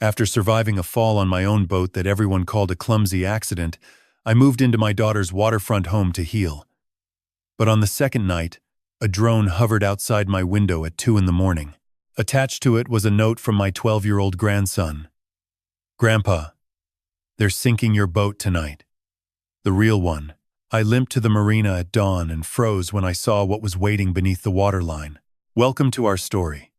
After surviving a fall on my own boat that everyone called a clumsy accident, I moved into my daughter's waterfront home to heal. But on the second night, a drone hovered outside my window at 2 in the morning. Attached to it was a note from my 12-year-old grandson. "Grandpa, they're sinking your boat tonight." The real one. I limped to the marina at dawn and froze when I saw what was waiting beneath the waterline. Welcome to our story.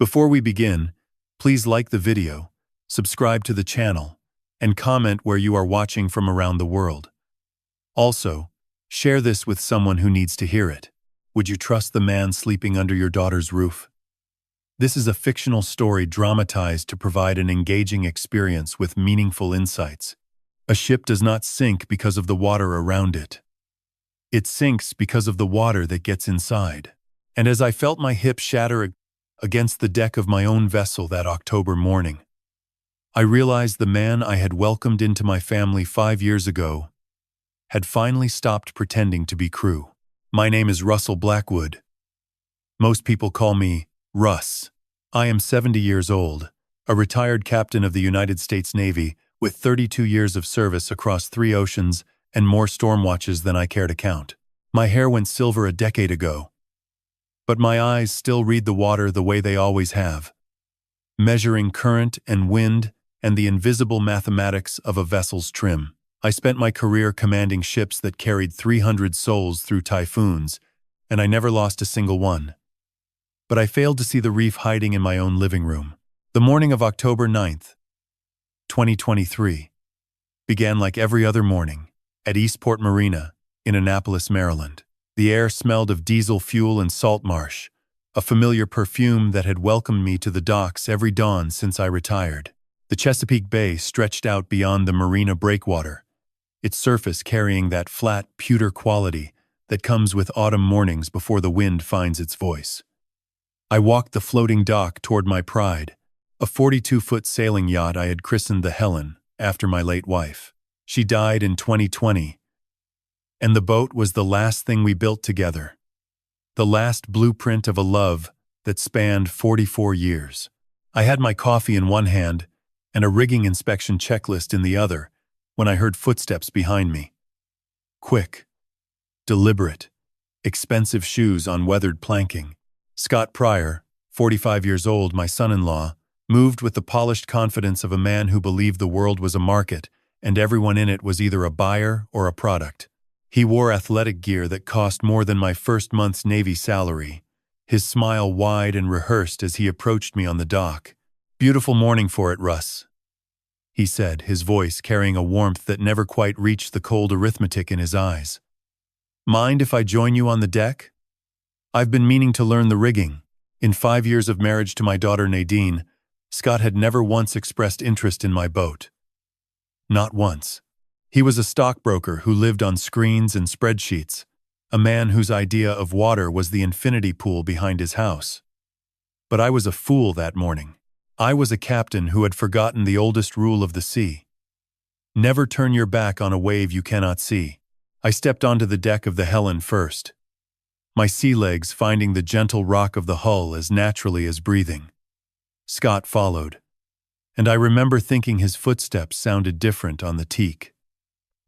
Before we begin, please like the video, subscribe to the channel, and comment where you are watching from around the world. Also, share this with someone who needs to hear it. Would you trust the man sleeping under your daughter's roof? This is a fictional story dramatized to provide an engaging experience with meaningful insights. A ship does not sink because of the water around it. It sinks because of the water that gets inside. And as I felt my hip shatter against the deck of my own vessel that October morning, I realized the man I had welcomed into my family 5 years ago had finally stopped pretending to be crew. My name is Russell Blackwood. Most people call me Russ. I am 70 years old, a retired captain of the United States Navy with 32 years of service across 3 oceans and more storm watches than I care to count. My hair went silver a decade ago, but my eyes still read the water the way they always have, measuring current and wind and the invisible mathematics of a vessel's trim. I spent my career commanding ships that carried 300 souls through typhoons, and I never lost a single one. But I failed to see the reef hiding in my own living room. The morning of October 9th, 2023, began like every other morning at Eastport Marina in Annapolis, Maryland. The air smelled of diesel fuel and salt marsh, a familiar perfume that had welcomed me to the docks every dawn since I retired. The Chesapeake Bay stretched out beyond the marina breakwater, its surface carrying that flat, pewter quality that comes with autumn mornings before the wind finds its voice. I walked the floating dock toward my pride, a 42-foot sailing yacht I had christened the Helen after my late wife. She died in 2020, and the boat was the last thing we built together, the last blueprint of a love that spanned 44 years. I had my coffee in one hand and a rigging inspection checklist in the other when I heard footsteps behind me. Quick, deliberate, expensive shoes on weathered planking. Scott Pryor, 45 years old, my son-in-law, moved with the polished confidence of a man who believed the world was a market and everyone in it was either a buyer or a product. He wore athletic gear that cost more than my first month's Navy salary, his smile wide and rehearsed as he approached me on the dock. "Beautiful morning for it, Russ," he said, his voice carrying a warmth that never quite reached the cold arithmetic in his eyes. "Mind if I join you on the deck? I've been meaning to learn the rigging." In 5 years of marriage to my daughter Nadine, Scott had never once expressed interest in my boat. Not once. He was a stockbroker who lived on screens and spreadsheets, a man whose idea of water was the infinity pool behind his house. But I was a fool that morning. I was a captain who had forgotten the oldest rule of the sea. Never turn your back on a wave you cannot see. I stepped onto the deck of the Helen first, my sea legs finding the gentle rock of the hull as naturally as breathing. Scott followed, and I remember thinking his footsteps sounded different on the teak.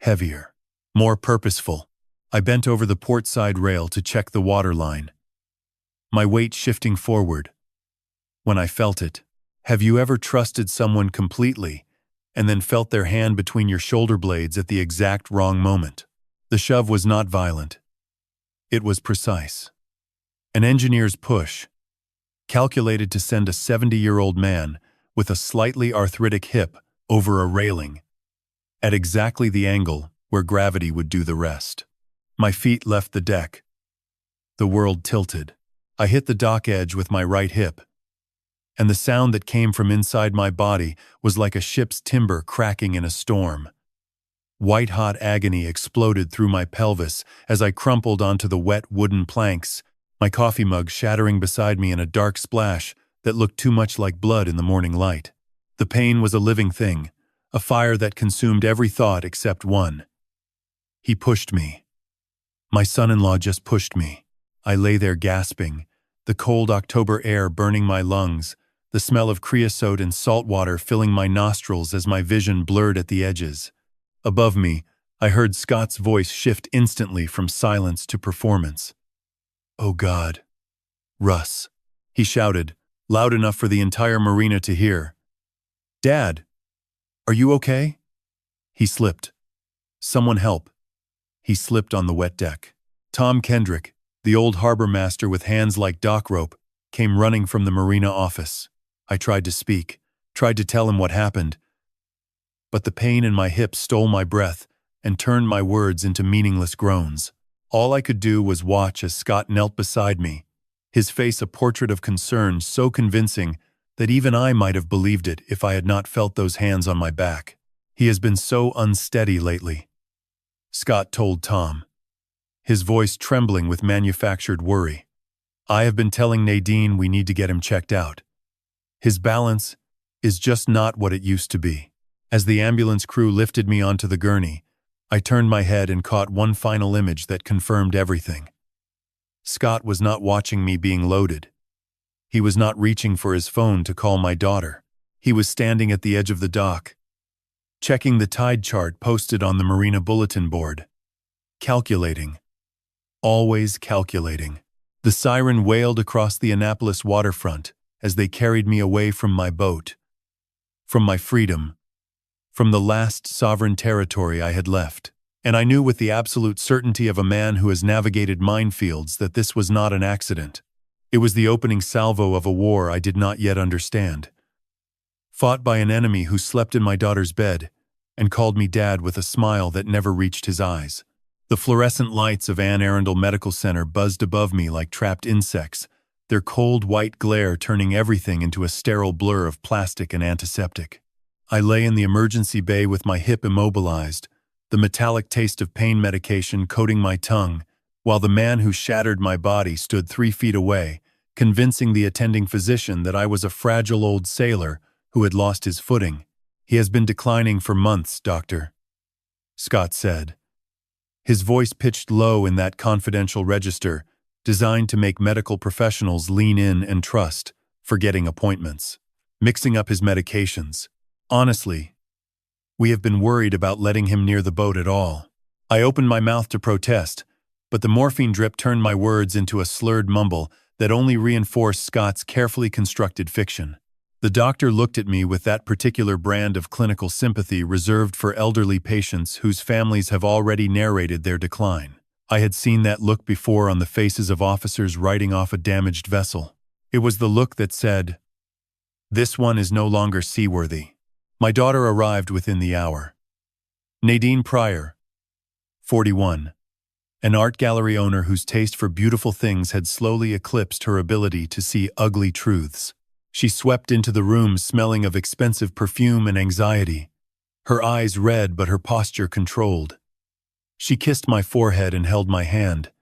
Heavier, more purposeful. I bent over the port side rail to check the water line, my weight shifting forward. When I felt it, have you ever trusted someone completely and then felt their hand between your shoulder blades at the exact wrong moment? The shove was not violent. It was precise. An engineer's push, calculated to send a 70-year-old man with a slightly arthritic hip over a railing, at exactly the angle where gravity would do the rest. My feet left the deck. The world tilted. I hit the dock edge with my right hip, and the sound that came from inside my body was like a ship's timber cracking in a storm. White-hot agony exploded through my pelvis as I crumpled onto the wet wooden planks, my coffee mug shattering beside me in a dark splash that looked too much like blood in the morning light. The pain was a living thing, a fire that consumed every thought except one. He pushed me. My son-in-law just pushed me. I lay there gasping, the cold October air burning my lungs, the smell of creosote and salt water filling my nostrils as my vision blurred at the edges. Above me, I heard Scott's voice shift instantly from silence to performance. "Oh God. Russ," he shouted, loud enough for the entire marina to hear. "Dad, are you okay?" He slipped. "Someone help." He slipped on the wet deck. Tom Kendrick, the old harbor master with hands like dock rope, came running from the marina office. I tried to speak, tried to tell him what happened, but the pain in my hips stole my breath and turned my words into meaningless groans. All I could do was watch as Scott knelt beside me, his face a portrait of concern so convincing that even I might have believed it if I had not felt those hands on my back. "He has been so unsteady lately," Scott told Tom, his voice trembling with manufactured worry. "I have been telling Nadine we need to get him checked out. His balance is just not what it used to be." As the ambulance crew lifted me onto the gurney, I turned my head and caught one final image that confirmed everything. Scott was not watching me being loaded. He was not reaching for his phone to call my daughter. He was standing at the edge of the dock, checking the tide chart posted on the marina bulletin board. Calculating. Always calculating. The siren wailed across the Annapolis waterfront as they carried me away from my boat, from my freedom, from the last sovereign territory I had left. And I knew with the absolute certainty of a man who has navigated minefields that this was not an accident. It was the opening salvo of a war I did not yet understand, fought by an enemy who slept in my daughter's bed and called me Dad with a smile that never reached his eyes. The fluorescent lights of Anne Arundel Medical Center buzzed above me like trapped insects, their cold white glare turning everything into a sterile blur of plastic and antiseptic. I lay in the emergency bay with my hip immobilized, the metallic taste of pain medication coating my tongue, while the man who shattered my body stood 3 feet away, convincing the attending physician that I was a fragile old sailor who had lost his footing. "He has been declining for months, doctor," Scott said, his voice pitched low in that confidential register designed to make medical professionals lean in and trust, forgetting appointments, mixing up his medications. "Honestly, we have been worried about letting him near the boat at all." I opened my mouth to protest, but the morphine drip turned my words into a slurred mumble that only reinforced Scott's carefully constructed fiction. The doctor looked at me with that particular brand of clinical sympathy reserved for elderly patients whose families have already narrated their decline. I had seen that look before on the faces of officers writing off a damaged vessel. It was the look that said, "This one is no longer seaworthy." My daughter arrived within the hour. Nadine Pryor, 41, an art gallery owner whose taste for beautiful things had slowly eclipsed her ability to see ugly truths. She swept into the room smelling of expensive perfume and anxiety, her eyes red but her posture controlled. She kissed my forehead and held my hand,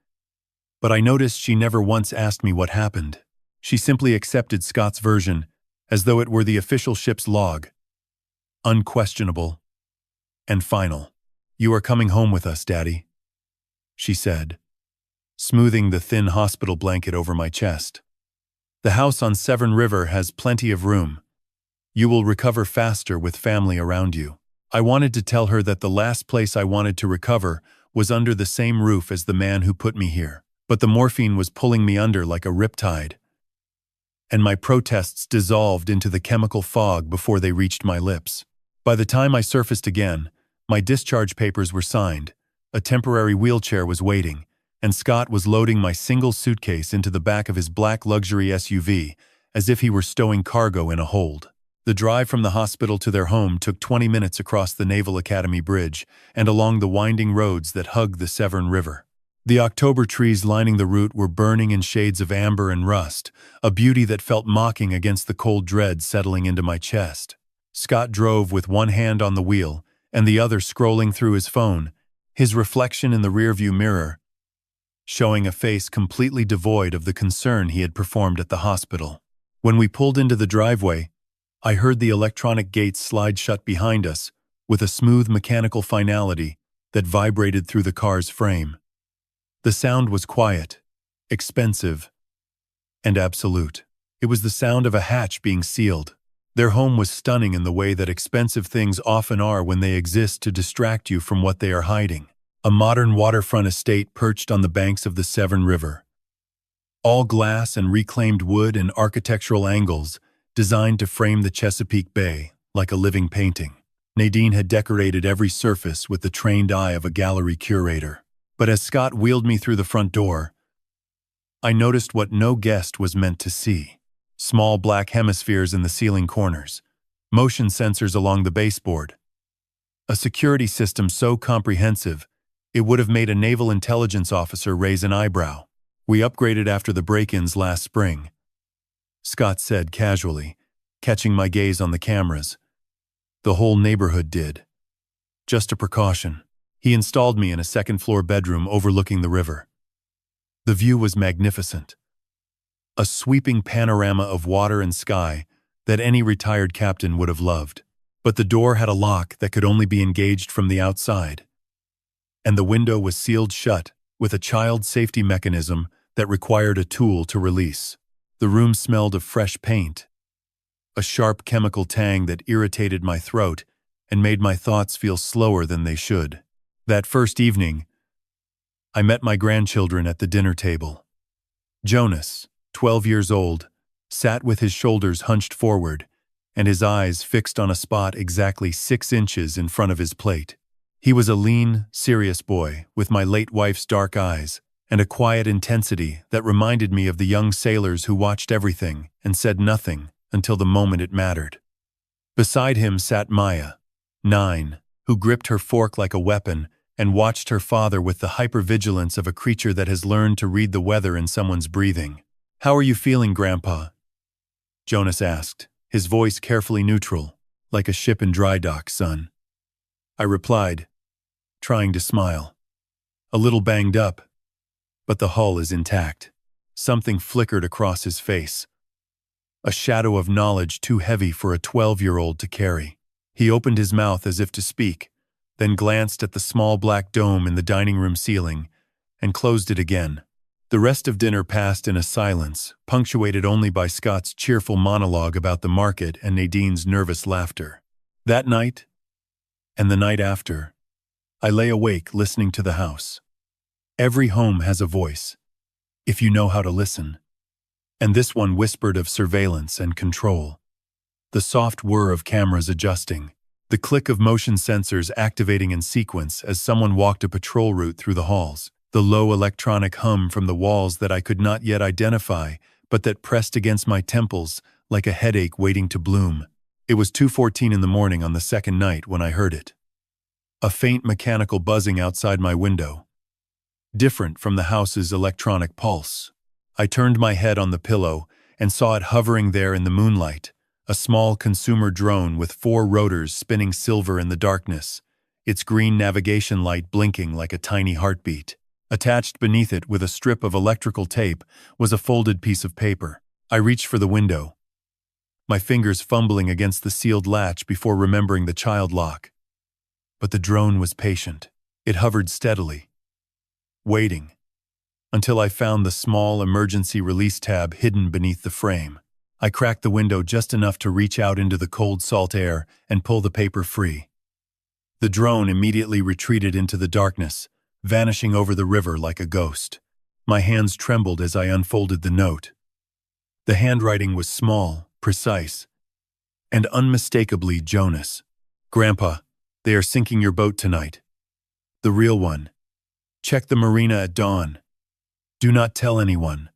but I noticed she never once asked me what happened. She simply accepted Scott's version as though it were the official ship's log. Unquestionable and final. "You are coming home with us, Daddy," she said, smoothing the thin hospital blanket over my chest. "The house on Severn River has plenty of room. You will recover faster with family around you." I wanted to tell her that the last place I wanted to recover was under the same roof as the man who put me here, but the morphine was pulling me under like a riptide, and my protests dissolved into the chemical fog before they reached my lips. By the time I surfaced again, my discharge papers were signed, a temporary wheelchair was waiting, and Scott was loading my single suitcase into the back of his black luxury SUV as if he were stowing cargo in a hold. The drive from the hospital to their home took 20 minutes across the Naval Academy Bridge and along the winding roads that hug the Severn River. The October trees lining the route were burning in shades of amber and rust, a beauty that felt mocking against the cold dread settling into my chest. Scott drove with one hand on the wheel and the other scrolling through his phone, his reflection in the rearview mirror, showing a face completely devoid of the concern he had performed at the hospital. When we pulled into the driveway, I heard the electronic gates slide shut behind us with a smooth mechanical finality that vibrated through the car's frame. The sound was quiet, expensive, and absolute. It was the sound of a hatch being sealed. Their home was stunning in the way that expensive things often are when they exist to distract you from what they are hiding. A modern waterfront estate perched on the banks of the Severn River. All glass and reclaimed wood and architectural angles designed to frame the Chesapeake Bay like a living painting. Nadine had decorated every surface with the trained eye of a gallery curator. But as Scott wheeled me through the front door, I noticed what no guest was meant to see. Small black hemispheres in the ceiling corners, motion sensors along the baseboard. A security system so comprehensive, it would have made a naval intelligence officer raise an eyebrow. "We upgraded after the break-ins last spring," Scott said casually, catching my gaze on the cameras. "The whole neighborhood did. Just a precaution." He installed me in a second-floor bedroom overlooking the river. The view was magnificent. A sweeping panorama of water and sky that any retired captain would have loved. But the door had a lock that could only be engaged from the outside. And the window was sealed shut with a child safety mechanism that required a tool to release. The room smelled of fresh paint, a sharp chemical tang that irritated my throat and made my thoughts feel slower than they should. That first evening, I met my grandchildren at the dinner table. Jonas, 12 years old, sat with his shoulders hunched forward and his eyes fixed on a spot exactly 6 inches in front of his plate. He was a lean, serious boy with my late wife's dark eyes and a quiet intensity that reminded me of the young sailors who watched everything and said nothing until the moment it mattered. Beside him sat Maya, 9, who gripped her fork like a weapon and watched her father with the hypervigilance of a creature that has learned to read the weather in someone's breathing. "How are you feeling, Grandpa?" Jonas asked, his voice carefully neutral, like a ship in dry dock, son. I replied, trying to smile. "A little banged up, but the hull is intact." Something flickered across his face. A shadow of knowledge too heavy for a 12-year-old to carry. He opened his mouth as if to speak, then glanced at the small black dome in the dining room ceiling and closed it again. The rest of dinner passed in a silence, punctuated only by Scott's cheerful monologue about the market and Nadine's nervous laughter. That night, and the night after, I lay awake listening to the house. Every home has a voice, if you know how to listen. And this one whispered of surveillance and control. The soft whir of cameras adjusting, the click of motion sensors activating in sequence as someone walked a patrol route through the halls, the low electronic hum from the walls that I could not yet identify, but that pressed against my temples like a headache waiting to bloom. It was 2:14 in the morning on the second night when I heard it. A faint mechanical buzzing outside my window, different from the house's electronic pulse. I turned my head on the pillow and saw it hovering there in the moonlight, a small consumer drone with 4 rotors spinning silver in the darkness, its green navigation light blinking like a tiny heartbeat. Attached beneath it with a strip of electrical tape was a folded piece of paper. I reached for the window, my fingers fumbling against the sealed latch before remembering the child lock. But the drone was patient. It hovered steadily, waiting, until I found the small emergency release tab hidden beneath the frame. I cracked the window just enough to reach out into the cold salt air and pull the paper free. The drone immediately retreated into the darkness, vanishing over the river like a ghost. My hands trembled as I unfolded the note. The handwriting was small, precise, and unmistakably Jonas. "Grandpa, they are sinking your boat tonight. The real one. Check the marina at dawn. Do not tell anyone.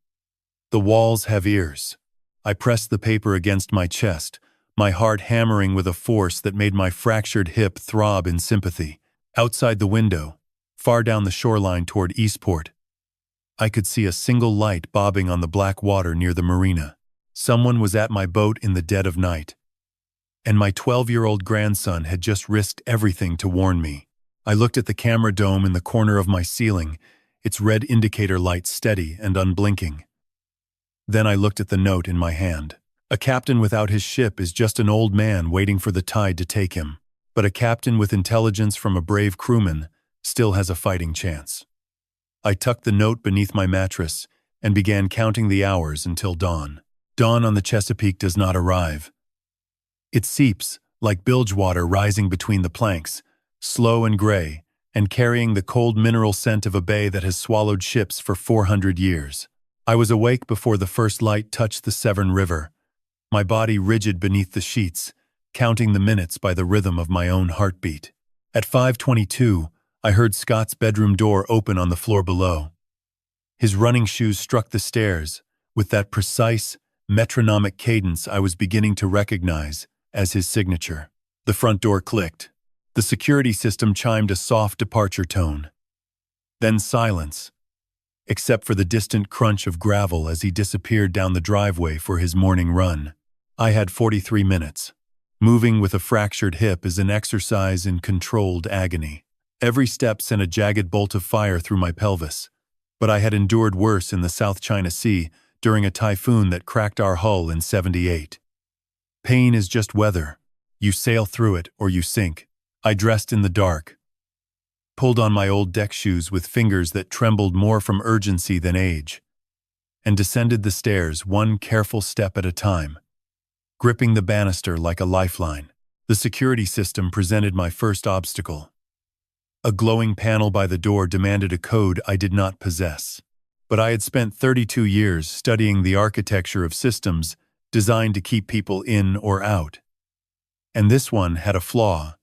The walls have ears." I pressed the paper against my chest, my heart hammering with a force that made my fractured hip throb in sympathy. Outside the window, far down the shoreline toward Eastport, I could see a single light bobbing on the black water near the marina. Someone was at my boat in the dead of night, and my 12-year-old grandson had just risked everything to warn me. I looked at the camera dome in the corner of my ceiling, its red indicator light steady and unblinking. Then I looked at the note in my hand. A captain without his ship is just an old man waiting for the tide to take him. But a captain with intelligence from a brave crewman still has a fighting chance. I tucked the note beneath my mattress and began counting the hours until dawn. Dawn on the Chesapeake does not arrive. It seeps, like bilge water rising between the planks, slow and gray, and carrying the cold mineral scent of a bay that has swallowed ships for 400 years. I was awake before the first light touched the Severn River, my body rigid beneath the sheets, counting the minutes by the rhythm of my own heartbeat. At 5:22, I heard Scott's bedroom door open on the floor below. His running shoes struck the stairs with that precise, metronomic cadence I was beginning to recognize as his signature. The front door clicked. The security system chimed a soft departure tone. Then silence, except for the distant crunch of gravel as he disappeared down the driveway for his morning run. I had 43 minutes. Moving with a fractured hip is an exercise in controlled agony. Every step sent a jagged bolt of fire through my pelvis, but I had endured worse in the South China Sea during a typhoon that cracked our hull in '78. Pain is just weather. You sail through it or you sink. I dressed in the dark, pulled on my old deck shoes with fingers that trembled more from urgency than age, and descended the stairs one careful step at a time, gripping the banister like a lifeline. The security system presented my first obstacle. A glowing panel by the door demanded a code I did not possess. But I had spent 32 years studying the architecture of systems designed to keep people in or out. And this one had a flaw.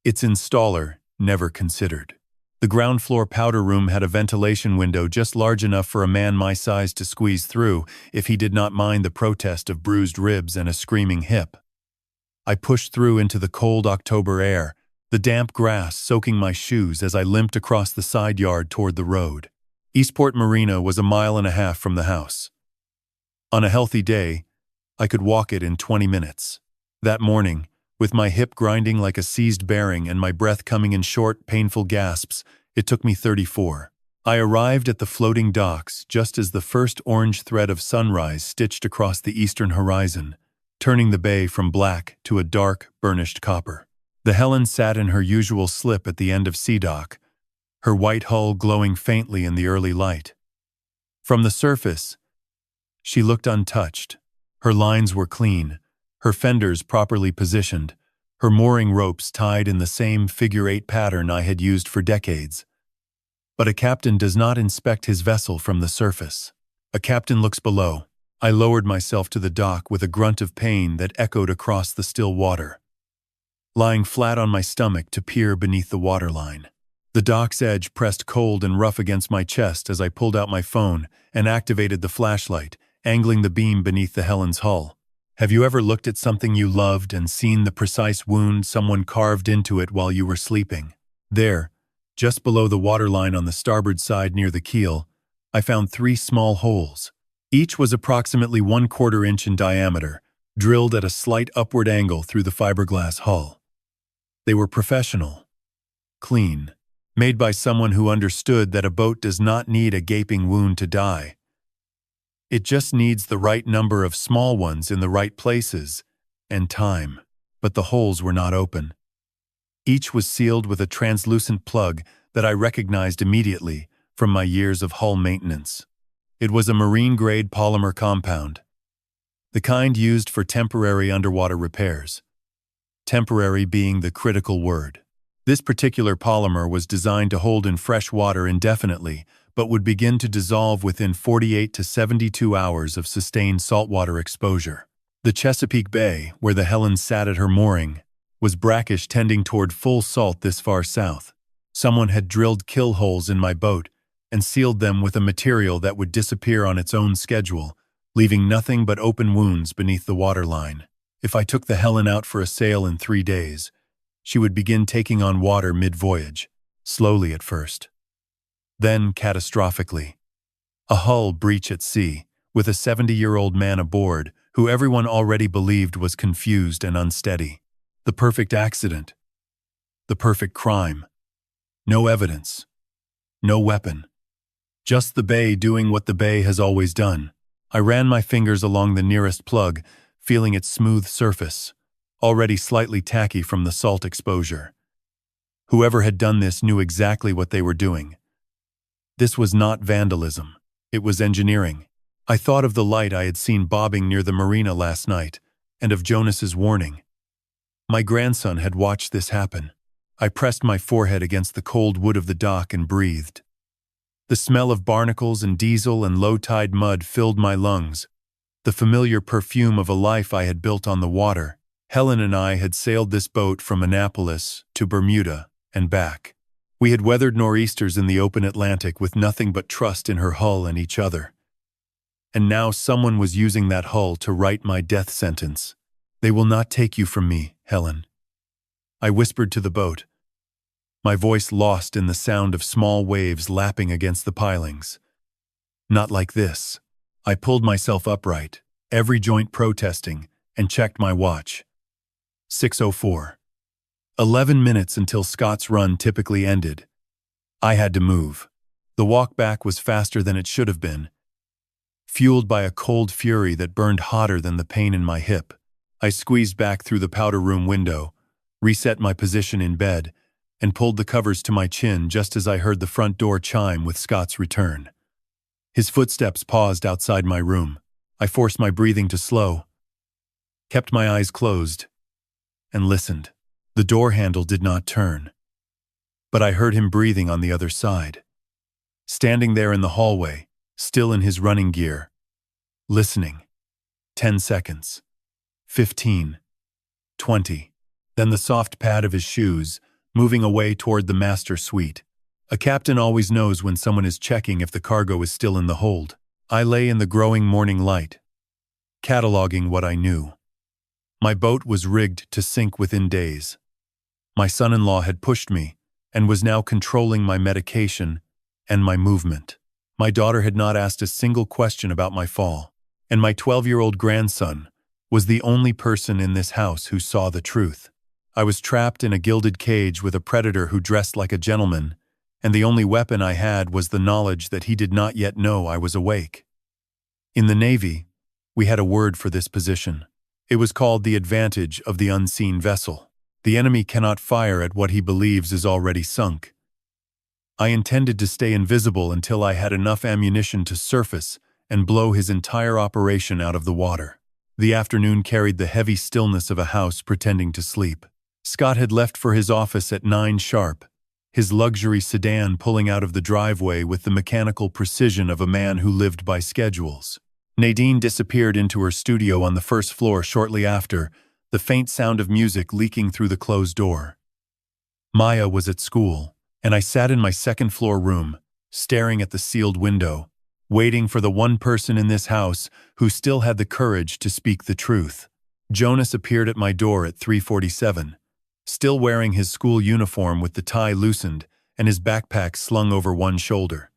Its installer never considered. The ground floor powder room had a ventilation window just large enough for a man my size to squeeze through if he did not mind the protest of bruised ribs and a screaming hip. I pushed through into the cold October air, the damp grass soaking my shoes as I limped across the side yard toward the road. Eastport Marina was 1.5 miles from the house. On a healthy day, I could walk it in 20 minutes. That morning, with my hip grinding like a seized bearing and my breath coming in short, painful gasps, it took me 34. I arrived at the floating docks just as the first orange thread of sunrise stitched across the eastern horizon, turning the bay from black to a dark, burnished copper. The Helen sat in her usual slip at the end of Sea Dock, her white hull glowing faintly in the early light. From the surface, she looked untouched. Her lines were clean, her fenders properly positioned, her mooring ropes tied in the same figure-8 pattern I had used for decades. But a captain does not inspect his vessel from the surface. A captain looks below. I lowered myself to the dock with a grunt of pain that echoed across the still water, lying flat on my stomach to peer beneath the waterline. The dock's edge pressed cold and rough against my chest as I pulled out my phone and activated the flashlight, angling the beam beneath the Helen's hull. Have you ever looked at something you loved and seen the precise wound someone carved into it while you were sleeping? There, just below the waterline on the starboard side near the keel, I found 3 small holes. Each was approximately 1/4 inch in diameter, drilled at a slight upward angle through the fiberglass hull. They were professional, clean, made by someone who understood that a boat does not need a gaping wound to die. It just needs the right number of small ones in the right places and time. But the holes were not open. Each was sealed with a translucent plug that I recognized immediately from my years of hull maintenance. It was a marine-grade polymer compound, the kind used for temporary underwater repairs. Temporary being the critical word. This particular polymer was designed to hold in fresh water indefinitely, but would begin to dissolve within 48 to 72 hours of sustained saltwater exposure. The Chesapeake Bay, where the Helen sat at her mooring, was brackish, tending toward full salt this far south. Someone had drilled kill holes in my boat and sealed them with a material that would disappear on its own schedule, leaving nothing but open wounds beneath the waterline. If I took the Helen out for a sail in 3 days, she would begin taking on water mid-voyage, slowly at first, then catastrophically. A hull breach at sea, with a 70-year-old man aboard who everyone already believed was confused and unsteady. The perfect accident. The perfect crime. No evidence. No weapon. Just the bay doing what the bay has always done. I ran my fingers along the nearest plug, feeling its smooth surface, already slightly tacky from the salt exposure. Whoever had done this knew exactly what they were doing. This was not vandalism. It was engineering. I thought of the light I had seen bobbing near the marina last night, and of Jonas's warning. My grandson had watched this happen. I pressed my forehead against the cold wood of the dock and breathed. The smell of barnacles and diesel and low-tide mud filled my lungs, the familiar perfume of a life I had built on the water. Helen and I had sailed this boat from Annapolis to Bermuda and back. We had weathered nor'easters in the open Atlantic with nothing but trust in her hull and each other. And now someone was using that hull to write my death sentence. "They will not take you from me, Helen," I whispered to the boat, my voice lost in the sound of small waves lapping against the pilings. "Not like this." I pulled myself upright, every joint protesting, and checked my watch. 6:04. 11 minutes until Scott's run typically ended. I had to move. The walk back was faster than it should have been. Fueled by a cold fury that burned hotter than the pain in my hip, I squeezed back through the powder room window, reset my position in bed, and pulled the covers to my chin just as I heard the front door chime with Scott's return. His footsteps paused outside my room. I forced my breathing to slow, kept my eyes closed, and listened. The door handle did not turn, but I heard him breathing on the other side. Standing there in the hallway, still in his running gear, listening. 10 seconds. 15. 20. Then the soft pad of his shoes, moving away toward the master suite. A captain always knows when someone is checking if the cargo is still in the hold. I lay in the growing morning light, cataloging what I knew. My boat was rigged to sink within days. My son-in-law had pushed me and was now controlling my medication and my movement. My daughter had not asked a single question about my fall, and my 12-year-old grandson was the only person in this house who saw the truth. I was trapped in a gilded cage with a predator who dressed like a gentleman, and the only weapon I had was the knowledge that he did not yet know I was awake. In the Navy, we had a word for this position. It was called the advantage of the unseen vessel. The enemy cannot fire at what he believes is already sunk. I intended to stay invisible until I had enough ammunition to surface and blow his entire operation out of the water. The afternoon carried the heavy stillness of a house pretending to sleep. Scott had left for his office at 9 sharp, his luxury sedan pulling out of the driveway with the mechanical precision of a man who lived by schedules. Nadine disappeared into her studio on the first floor shortly after, the faint sound of music leaking through the closed door. Maya was at school, and I sat in my second-floor room, staring at the sealed window, waiting for the one person in this house who still had the courage to speak the truth. Jonas appeared at my door at 3:47, still wearing his school uniform with the tie loosened and his backpack slung over one shoulder.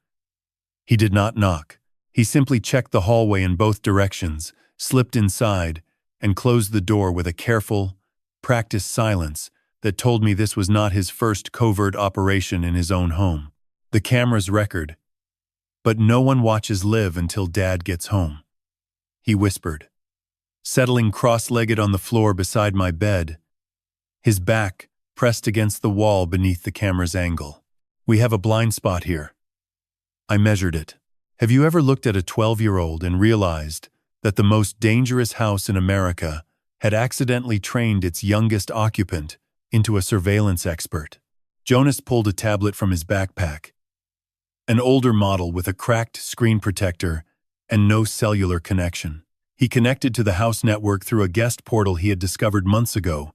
He did not knock. He simply checked the hallway in both directions, slipped inside, and closed the door with a careful, practiced silence that told me this was not his first covert operation in his own home. The cameras record, "But no one watches Liv until Dad gets home," he whispered, settling cross-legged on the floor beside my bed, his back pressed against the wall beneath the camera's angle. "We have a blind spot here." I measured it. Have you ever looked at a 12-year-old and realized that the most dangerous house in America had accidentally trained its youngest occupant into a surveillance expert? Jonas pulled a tablet from his backpack, an older model with a cracked screen protector and no cellular connection. He connected to the house network through a guest portal he had discovered months ago,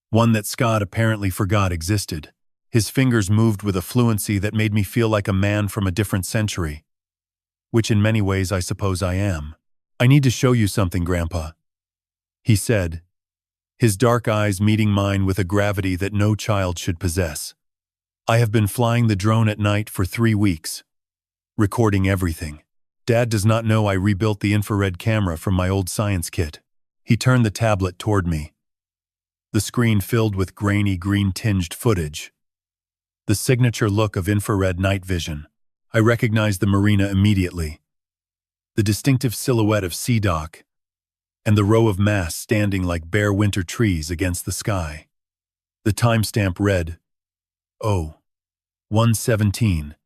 one that Scott apparently forgot existed. His fingers moved with a fluency that made me feel like a man from a different century, which in many ways I suppose I am. "I need to show you something, Grandpa," he said, his dark eyes meeting mine with a gravity that no child should possess. "I have been flying the drone at night for 3 weeks, recording everything. Dad does not know I rebuilt the infrared camera from my old science kit." He turned the tablet toward me, the screen filled with grainy green-tinged footage, the signature look of infrared night vision. I recognized the marina immediately, the distinctive silhouette of Sea Dock, and the row of masts standing like bare winter trees against the sky. The timestamp read, "Oh, 1:17,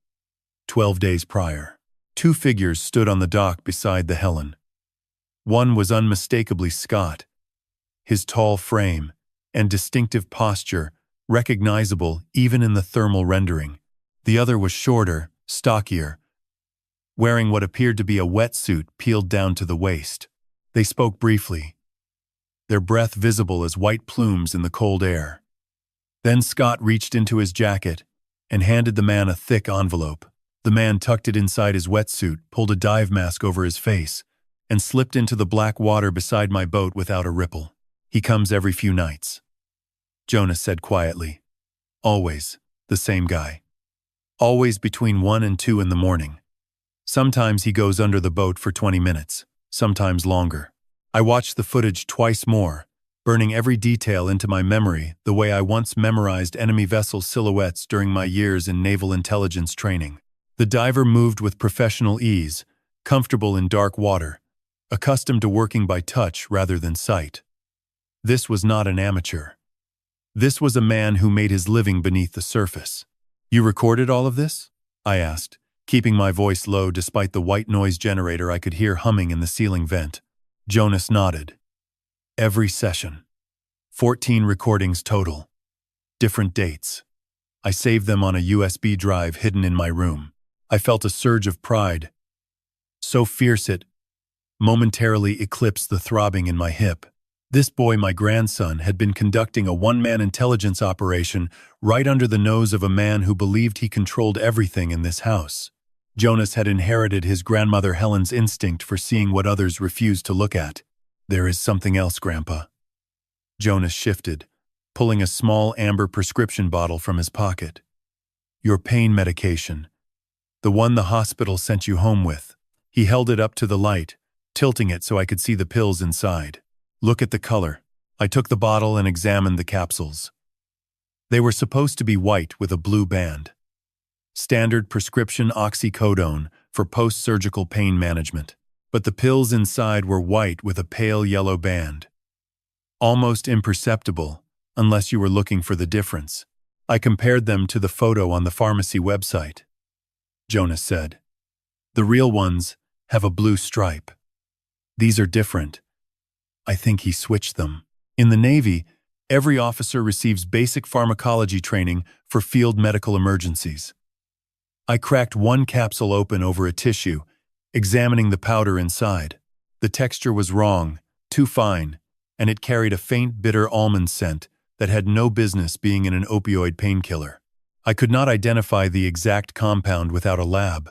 12 days prior." Two figures stood on the dock beside the Helen. One was unmistakably Scott, his tall frame and distinctive posture recognizable even in the thermal rendering. The other was shorter, stockier, wearing what appeared to be a wetsuit peeled down to the waist. They spoke briefly, their breath visible as white plumes in the cold air. Then Scott reached into his jacket and handed the man a thick envelope. The man tucked it inside his wetsuit, pulled a dive mask over his face, and slipped into the black water beside my boat without a ripple. He comes every few nights, Jonas said quietly. Always the same guy. Always between 1 and 2 in the morning. Sometimes he goes under the boat for 20 minutes, sometimes longer. I watched the footage twice more, burning every detail into my memory the way I once memorized enemy vessel silhouettes during my years in naval intelligence training. The diver moved with professional ease, comfortable in dark water, accustomed to working by touch rather than sight. This was not an amateur. This was a man who made his living beneath the surface. "You recorded all of this?" I asked, keeping my voice low despite the white noise generator I could hear humming in the ceiling vent. Jonas nodded. Every session. 14 recordings total. Different dates. I saved them on a USB drive hidden in my room. I felt a surge of pride, so fierce it momentarily eclipsed the throbbing in my hip. This boy, my grandson, had been conducting a one-man intelligence operation right under the nose of a man who believed he controlled everything in this house. Jonas had inherited his grandmother Helen's instinct for seeing what others refused to look at. "There is something else, Grandpa." Jonas shifted, pulling a small amber prescription bottle from his pocket. "Your pain medication. The one the hospital sent you home with." He held it up to the light, tilting it so I could see the pills inside. "Look at the color." I took the bottle and examined the capsules. They were supposed to be white with a blue band. Standard prescription oxycodone for post-surgical pain management. But the pills inside were white with a pale yellow band. Almost imperceptible, unless you were looking for the difference. I compared them to the photo on the pharmacy website. Jonas said, "The real ones have a blue stripe. These are different." I think he switched them. In the Navy, every officer receives basic pharmacology training for field medical emergencies. I cracked one capsule open over a tissue, examining the powder inside. The texture was wrong, too fine, and it carried a faint bitter almond scent that had no business being in an opioid painkiller. I could not identify the exact compound without a lab,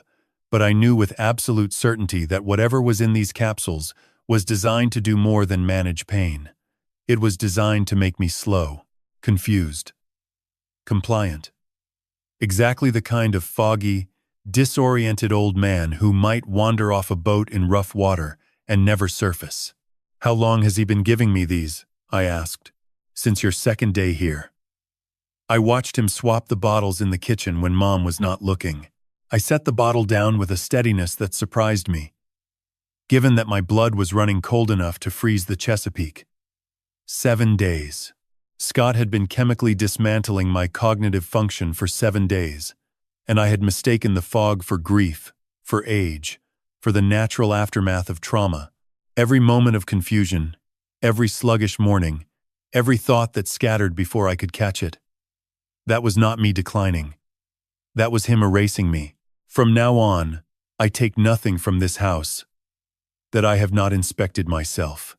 but I knew with absolute certainty that whatever was in these capsules was designed to do more than manage pain. It was designed to make me slow, confused, compliant. Exactly the kind of foggy, disoriented old man who might wander off a boat in rough water and never surface. "How long has he been giving me these?" I asked. "Since your second day here." I watched him swap the bottles in the kitchen when Mom was not looking. I set the bottle down with a steadiness that surprised me, given that my blood was running cold enough to freeze the Chesapeake. 7 days. Scott had been chemically dismantling my cognitive function for 7 days, and I had mistaken the fog for grief, for age, for the natural aftermath of trauma. Every moment of confusion, every sluggish morning, every thought that scattered before I could catch it. That was not me declining. That was him erasing me. "From now on, I take nothing from this house that I have not inspected myself,"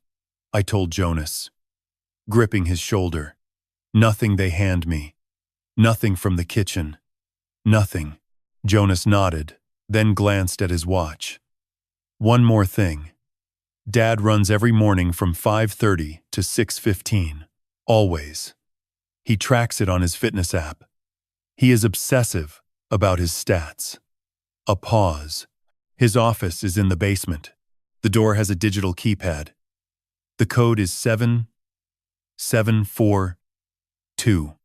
I told Jonas, gripping his shoulder. "Nothing they hand me. Nothing from the kitchen. Nothing." Jonas nodded, then glanced at his watch. "One more thing. Dad runs every morning from 5:30 to 6:15. Always. He tracks it on his fitness app. He is obsessive about his stats." A pause. "His office is in the basement. The door has a digital keypad. The code is 7742.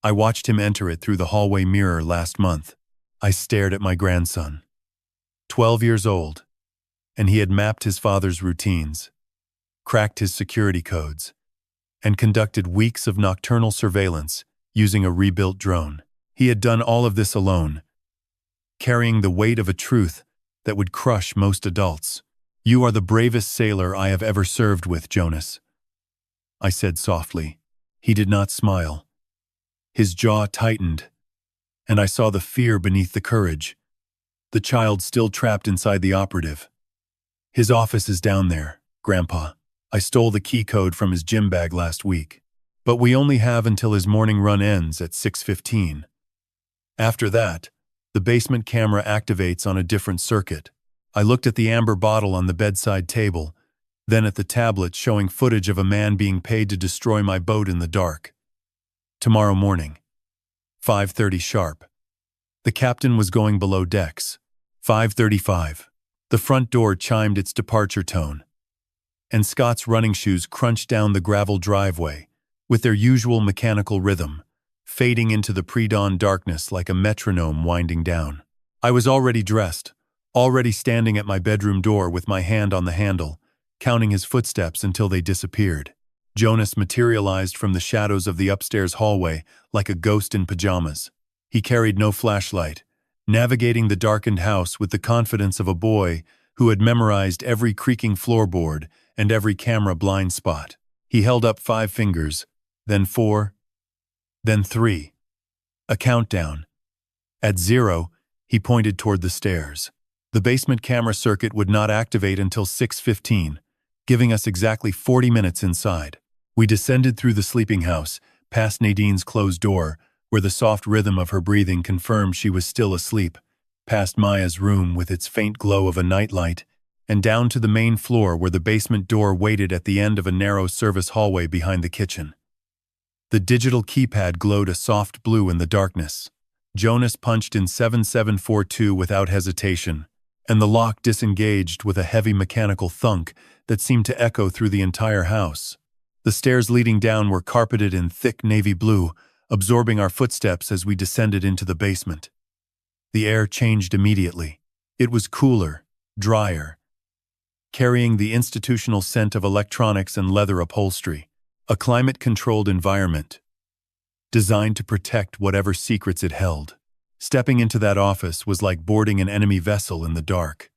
I watched him enter it through the hallway mirror last month. I stared at my grandson. 12 years old, and he had mapped his father's routines, cracked his security codes, and conducted weeks of nocturnal surveillance using a rebuilt drone. He had done all of this alone, carrying the weight of a truth that would crush most adults. "You are the bravest sailor I have ever served with, Jonas," I said softly. He did not smile. His jaw tightened, and I saw the fear beneath the courage. "The child still trapped inside the operative. His office is down there, Grandpa. I stole the key code from his gym bag last week. But we only have until his morning run ends at 6:15. After that, the basement camera activates on a different circuit." I looked at the amber bottle on the bedside table, then at the tablet showing footage of a man being paid to destroy my boat in the dark. "Tomorrow morning, 5:30 sharp." The captain was going below decks. 5:35. The front door chimed its departure tone, and Scott's running shoes crunched down the gravel driveway with their usual mechanical rhythm, fading into the pre-dawn darkness like a metronome winding down. I was already dressed, already standing at my bedroom door with my hand on the handle, counting his footsteps until they disappeared. Jonas materialized from the shadows of the upstairs hallway like a ghost in pajamas. He carried no flashlight, navigating the darkened house with the confidence of a boy who had memorized every creaking floorboard and every camera blind spot. He held up 5 fingers, then 4, then 3. A countdown. At 0, he pointed toward the stairs. The basement camera circuit would not activate until 6:15, giving us exactly 40 minutes inside. We descended through the sleeping house, past Nadine's closed door, where the soft rhythm of her breathing confirmed she was still asleep, past Maya's room with its faint glow of a nightlight, and down to the main floor where the basement door waited at the end of a narrow service hallway behind the kitchen. The digital keypad glowed a soft blue in the darkness. Jonas punched in 7742 without hesitation, and the lock disengaged with a heavy mechanical thunk that seemed to echo through the entire house. The stairs leading down were carpeted in thick navy blue, absorbing our footsteps as we descended into the basement. The air changed immediately. It was cooler, drier, carrying the institutional scent of electronics and leather upholstery. A climate-controlled environment, designed to protect whatever secrets it held. Stepping into that office was like boarding an enemy vessel in the dark.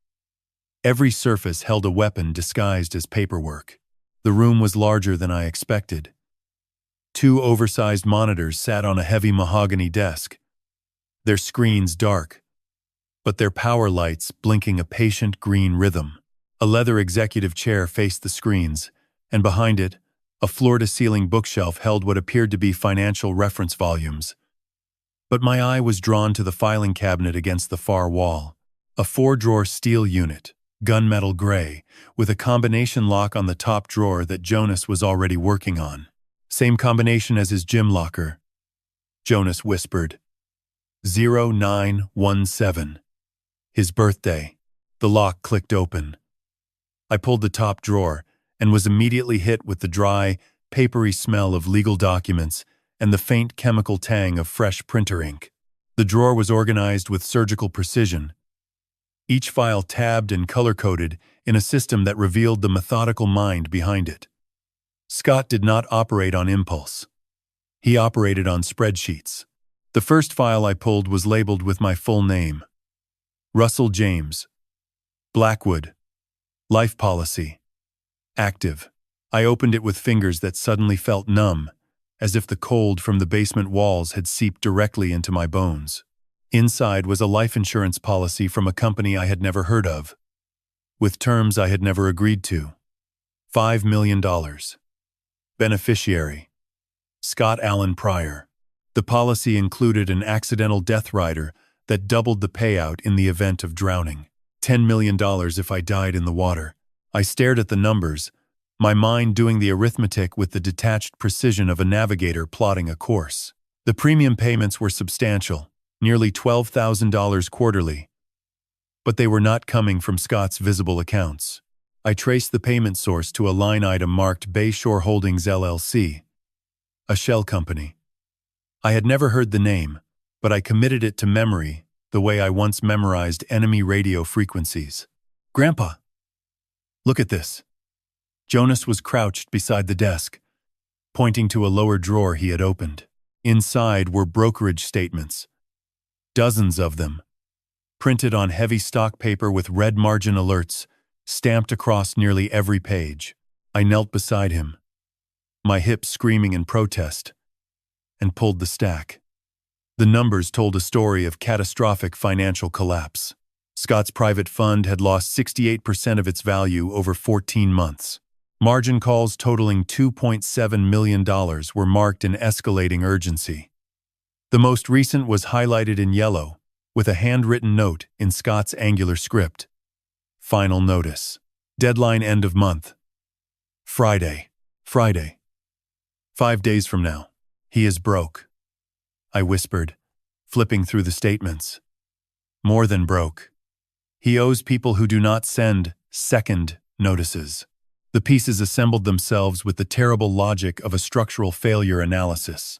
Every surface held a weapon disguised as paperwork. The room was larger than I expected. 2 oversized monitors sat on a heavy mahogany desk, their screens dark, but their power lights blinking a patient green rhythm. A leather executive chair faced the screens, and behind it, a floor-to-ceiling bookshelf held what appeared to be financial reference volumes. But my eye was drawn to the filing cabinet against the far wall. A 4-drawer steel unit, gunmetal gray, with a combination lock on the top drawer that Jonas was already working on. "Same combination as his gym locker," Jonas whispered. 0917. His birthday. The lock clicked open. I pulled the top drawer and was immediately hit with the dry, papery smell of legal documents and the faint chemical tang of fresh printer ink. The drawer was organized with surgical precision, each file tabbed and color-coded in a system that revealed the methodical mind behind it. Scott did not operate on impulse. He operated on spreadsheets. The first file I pulled was labeled with my full name. Russell James. Blackwood. Life policy. Active. I opened it with fingers that suddenly felt numb, as if the cold from the basement walls had seeped directly into my bones. Inside was a life insurance policy from a company I had never heard of, with terms I had never agreed to. $5 million. Beneficiary: Scott Allen Pryor. The policy included an accidental death rider that doubled the payout in the event of drowning. $10 million if I died in the water. I stared at the numbers, my mind doing the arithmetic with the detached precision of a navigator plotting a course. The premium payments were substantial, nearly $12,000 quarterly, but they were not coming from Scott's visible accounts. I traced the payment source to a line item marked Bayshore Holdings LLC, a shell company. I had never heard the name, but I committed it to memory the way I once memorized enemy radio frequencies. "Grandpa, look at this." Jonas was crouched beside the desk, pointing to a lower drawer he had opened. Inside were brokerage statements, dozens of them, printed on heavy stock paper with red margin alerts, stamped across nearly every page. I knelt beside him, my hips screaming in protest, and pulled the stack. The numbers told a story of catastrophic financial collapse. Scott's private fund had lost 68% of its value over 14 months. Margin calls totaling $2.7 million were marked in escalating urgency. The most recent was highlighted in yellow, with a handwritten note in Scott's angular script. Final notice. Deadline end of month. Friday. 5 days from now. He is broke. I whispered, flipping through the statements. More than broke. He owes people who do not send second notices. The pieces assembled themselves with the terrible logic of a structural failure analysis.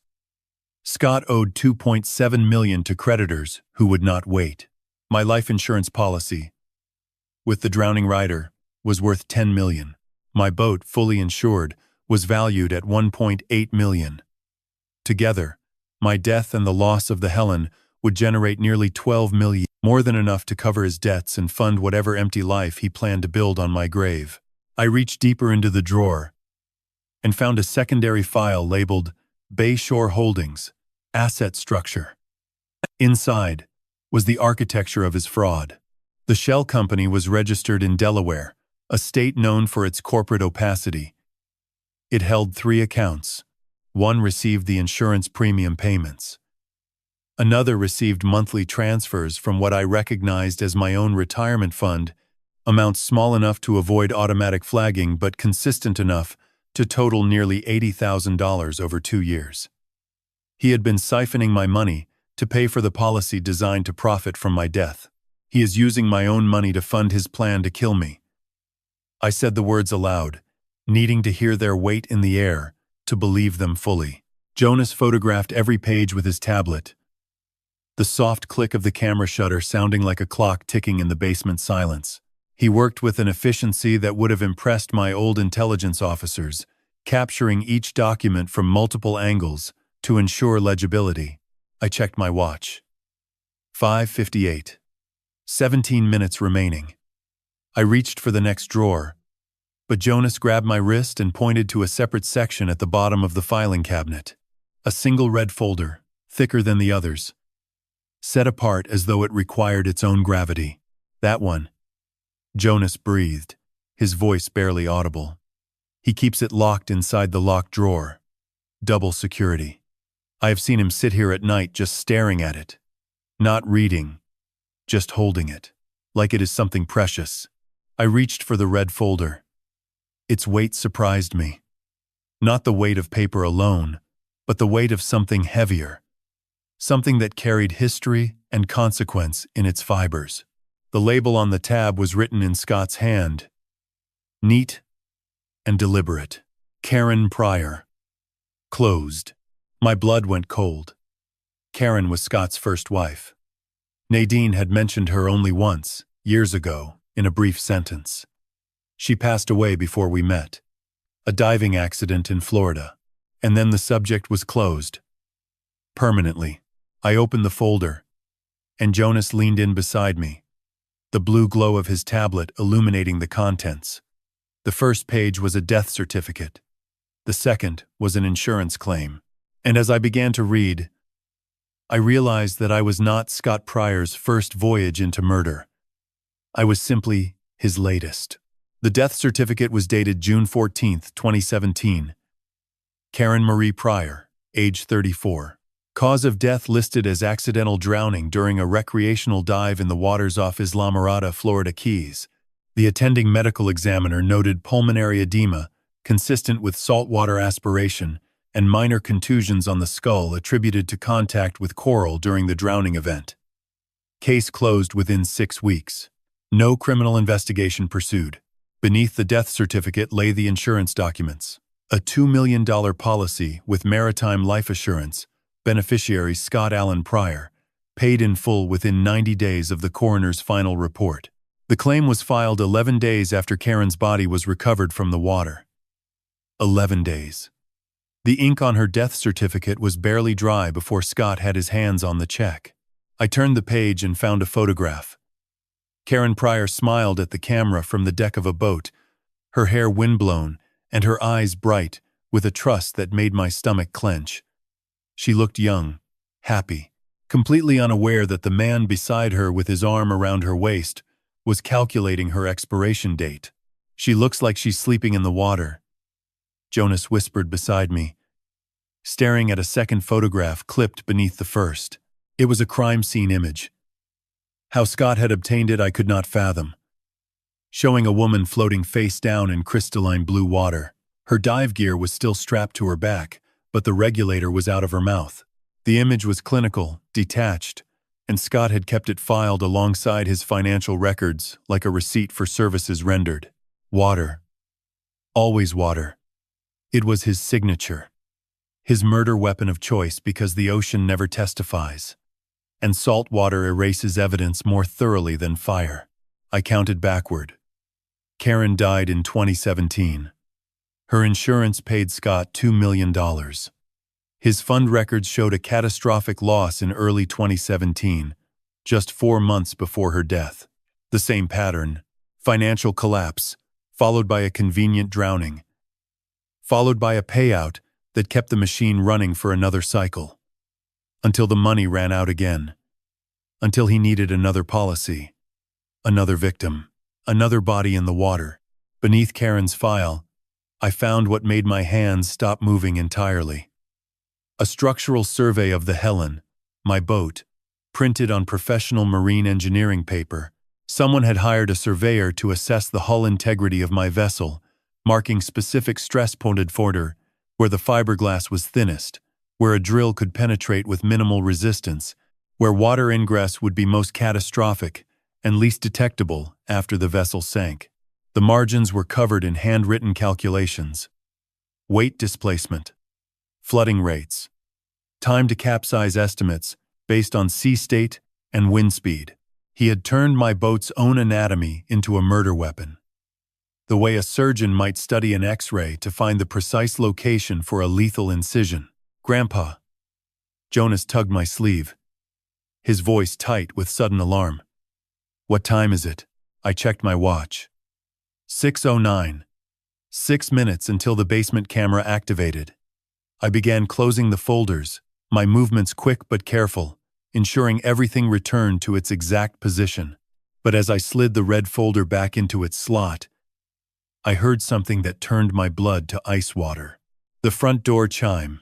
Scott owed $2.7 million to creditors who would not wait. My life insurance policy, with the drowning rider, was worth $10 million. My boat, fully insured, was valued at $1.8 million. Together, my death and the loss of the Helen would generate nearly $12 million, more than enough to cover his debts and fund whatever empty life he planned to build on my grave. I reached deeper into the drawer and found a secondary file labeled Bayshore Holdings, Asset Structure. Inside was the architecture of his fraud. The shell company was registered in Delaware, a state known for its corporate opacity. It held 3 accounts. One received the insurance premium payments. Another received monthly transfers from what I recognized as my own retirement fund, amounts small enough to avoid automatic flagging but consistent enough to total nearly $80,000 over 2 years. He had been siphoning my money to pay for the policy designed to profit from my death. He is using my own money to fund his plan to kill me. I said the words aloud, needing to hear their weight in the air to believe them fully. Jonas photographed every page with his tablet, the soft click of the camera shutter sounding like a clock ticking in the basement silence. He worked with an efficiency that would have impressed my old intelligence officers, capturing each document from multiple angles to ensure legibility. I checked my watch. 5:58. 17 minutes remaining. I reached for the next drawer, but Jonas grabbed my wrist and pointed to a separate section at the bottom of the filing cabinet. A single red folder, thicker than the others, set apart as though it required its own gravity. That one. Jonas breathed, his voice barely audible. He keeps it locked inside the locked drawer. Double security. I have seen him sit here at night just staring at it. Not reading, just holding it, like it is something precious. I reached for the red folder. Its weight surprised me. Not the weight of paper alone, but the weight of something heavier. Something that carried history and consequence in its fibers. The label on the tab was written in Scott's hand. Neat and deliberate. Karen Pryor. Closed. My blood went cold. Karen was Scott's first wife. Nadine had mentioned her only once, years ago, in a brief sentence. She passed away before we met. A diving accident in Florida. And then the subject was closed. Permanently. I opened the folder, and Jonas leaned in beside me, the blue glow of his tablet illuminating the contents. The first page was a death certificate. The second was an insurance claim. And as I began to read, I realized that I was not Scott Pryor's first voyage into murder. I was simply his latest. The death certificate was dated June 14, 2017. Karen Marie Pryor, age 34. Cause of death listed as accidental drowning during a recreational dive in the waters off Islamorada, Florida Keys. The attending medical examiner noted pulmonary edema, consistent with saltwater aspiration, and minor contusions on the skull attributed to contact with coral during the drowning event. Case closed within 6 weeks. No criminal investigation pursued. Beneath the death certificate lay the insurance documents. A $2 million policy with maritime life assurance, beneficiary Scott Allen Pryor, paid in full within 90 days of the coroner's final report. The claim was filed 11 days after Karen's body was recovered from the water. 11 days. The ink on her death certificate was barely dry before Scott had his hands on the check. I turned the page and found a photograph. Karen Pryor smiled at the camera from the deck of a boat, her hair windblown and her eyes bright with a trust that made my stomach clench. She looked young, happy, completely unaware that the man beside her with his arm around her waist was calculating her expiration date. "She looks like she's sleeping in the water," Jonas whispered beside me, staring at a second photograph clipped beneath the first. It was a crime scene image. How Scott had obtained it I could not fathom, showing a woman floating face down in crystalline blue water. Her dive gear was still strapped to her back, but the regulator was out of her mouth. The image was clinical, detached, and Scott had kept it filed alongside his financial records like a receipt for services rendered. Water. Always water. It was his signature. His murder weapon of choice because the ocean never testifies, and salt water erases evidence more thoroughly than fire. I counted backward. Karen died in 2017. Her insurance paid Scott $2 million. His fund records showed a catastrophic loss in early 2017, just 4 months before her death. The same pattern: financial collapse, followed by a convenient drowning, followed by a payout that kept the machine running for another cycle, until the money ran out again, until he needed another policy, another victim, another body in the water. Beneath Karen's file, I found what made my hands stop moving entirely. A structural survey of the Helen, my boat, printed on professional marine engineering paper. Someone had hired a surveyor to assess the hull integrity of my vessel, marking specific stress-pointed fodder where the fiberglass was thinnest, where a drill could penetrate with minimal resistance, where water ingress would be most catastrophic and least detectable after the vessel sank. The margins were covered in handwritten calculations: weight displacement, flooding rates, time to capsize estimates based on sea state and wind speed. He had turned my boat's own anatomy into a murder weapon. The way a surgeon might study an X-ray to find the precise location for a lethal incision. "Grandpa." Jonas tugged my sleeve, his voice tight with sudden alarm. "What time is it?" I checked my watch. 6:09. 6 minutes until the basement camera activated. I began closing the folders, my movements quick but careful, ensuring everything returned to its exact position. But as I slid the red folder back into its slot, I heard something that turned my blood to ice water. The front door chime.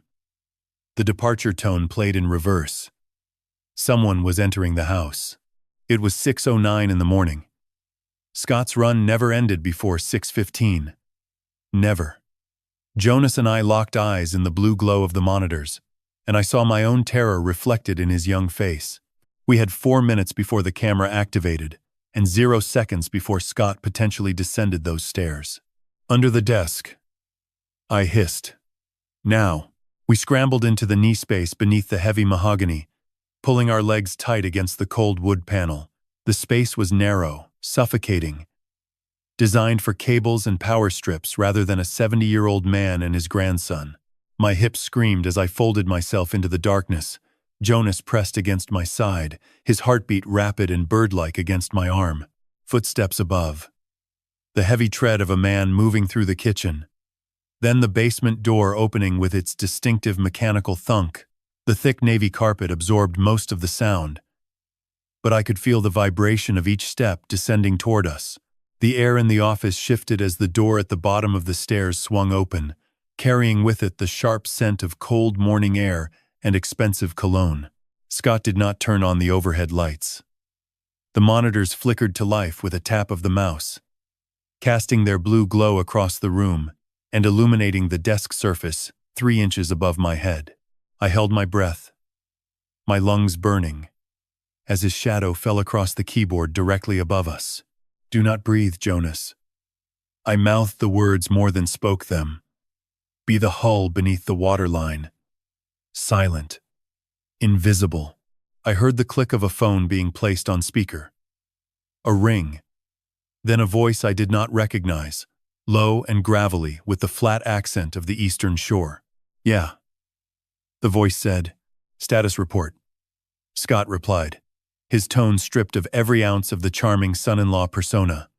The departure tone played in reverse. Someone was entering the house. It was 6:09 in the morning. Scott's run never ended before 6:15. Never. Jonas and I locked eyes in the blue glow of the monitors, and I saw my own terror reflected in his young face. We had 4 minutes before the camera activated, and 0 seconds before Scott potentially descended those stairs. "Under the desk," I hissed. Now. We scrambled into the knee space beneath the heavy mahogany, pulling our legs tight against the cold wood panel. The space was narrow, suffocating, designed for cables and power strips rather than a 70-year-old man and his grandson. My hips screamed as I folded myself into the darkness. Jonas pressed against my side, his heartbeat rapid and bird-like against my arm. Footsteps above. The heavy tread of a man moving through the kitchen. Then the basement door opening with its distinctive mechanical thunk. The thick navy carpet absorbed most of the sound, but I could feel the vibration of each step descending toward us. The air in the office shifted as the door at the bottom of the stairs swung open, carrying with it the sharp scent of cold morning air and expensive cologne. Scott did not turn on the overhead lights. The monitors flickered to life with a tap of the mouse, casting their blue glow across the room and illuminating the desk surface 3 inches above my head. I held my breath, my lungs burning, as his shadow fell across the keyboard directly above us. "Do not breathe, Jonas." I mouthed the words more than spoke them. Be the hull beneath the waterline. Silent. Invisible. I heard the click of a phone being placed on speaker. A ring. Then a voice I did not recognize, low and gravelly with the flat accent of the eastern shore. "Yeah." The voice said, "Status report." Scott replied, his tone stripped of every ounce of the charming son-in-law persona.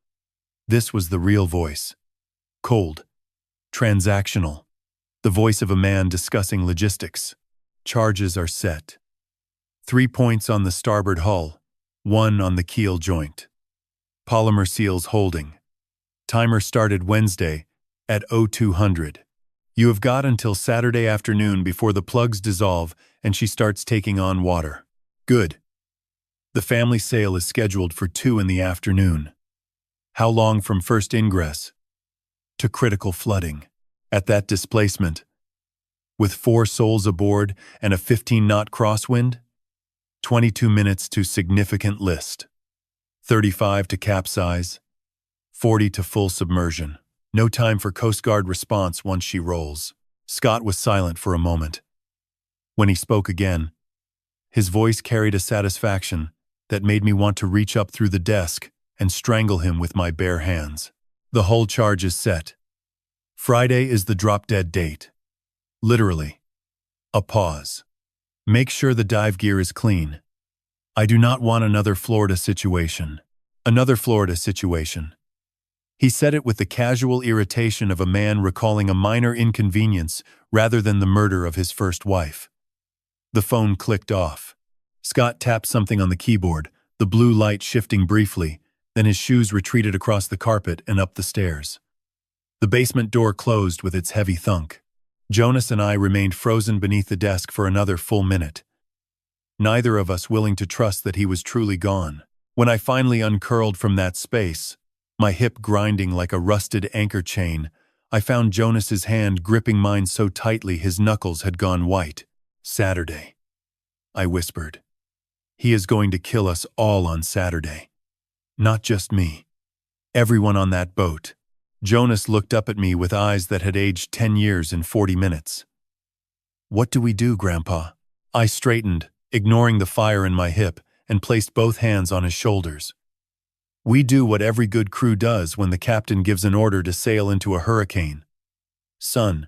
This was the real voice. Cold. Transactional. The voice of a man discussing logistics. Charges are set. 3 points on the starboard hull, 1 on the keel joint. Polymer seals holding. Timer started Wednesday at 0200. You have got until Saturday afternoon before the plugs dissolve and she starts taking on water. Good. The family sail is scheduled for 2 in the afternoon. How long from first ingress to critical flooding? At that displacement, with 4 souls aboard and a 15-knot crosswind? 22 minutes to significant list. 35 to capsize. 40 to full submersion. No time for Coast Guard response once she rolls. Scott was silent for a moment. When he spoke again, his voice carried a satisfaction that made me want to reach up through the desk and strangle him with my bare hands. The hull charge is set. Friday is the drop-dead date. Literally. A pause. Make sure the dive gear is clean. I do not want another Florida situation. Another Florida situation. He said it with the casual irritation of a man recalling a minor inconvenience rather than the murder of his first wife. The phone clicked off. Scott tapped something on the keyboard, the blue light shifting briefly, then his shoes retreated across the carpet and up the stairs. The basement door closed with its heavy thunk. Jonas and I remained frozen beneath the desk for another full minute. Neither of us willing to trust that he was truly gone. When I finally uncurled from that space, my hip grinding like a rusted anchor chain, I found Jonas's hand gripping mine so tightly his knuckles had gone white. Saturday, I whispered. He is going to kill us all on Saturday. Not just me. Everyone on that boat. Jonas looked up at me with eyes that had aged 10 years in 40 minutes. What do we do, Grandpa? I straightened, ignoring the fire in my hip, and placed both hands on his shoulders. We do what every good crew does when the captain gives an order to sail into a hurricane. Son,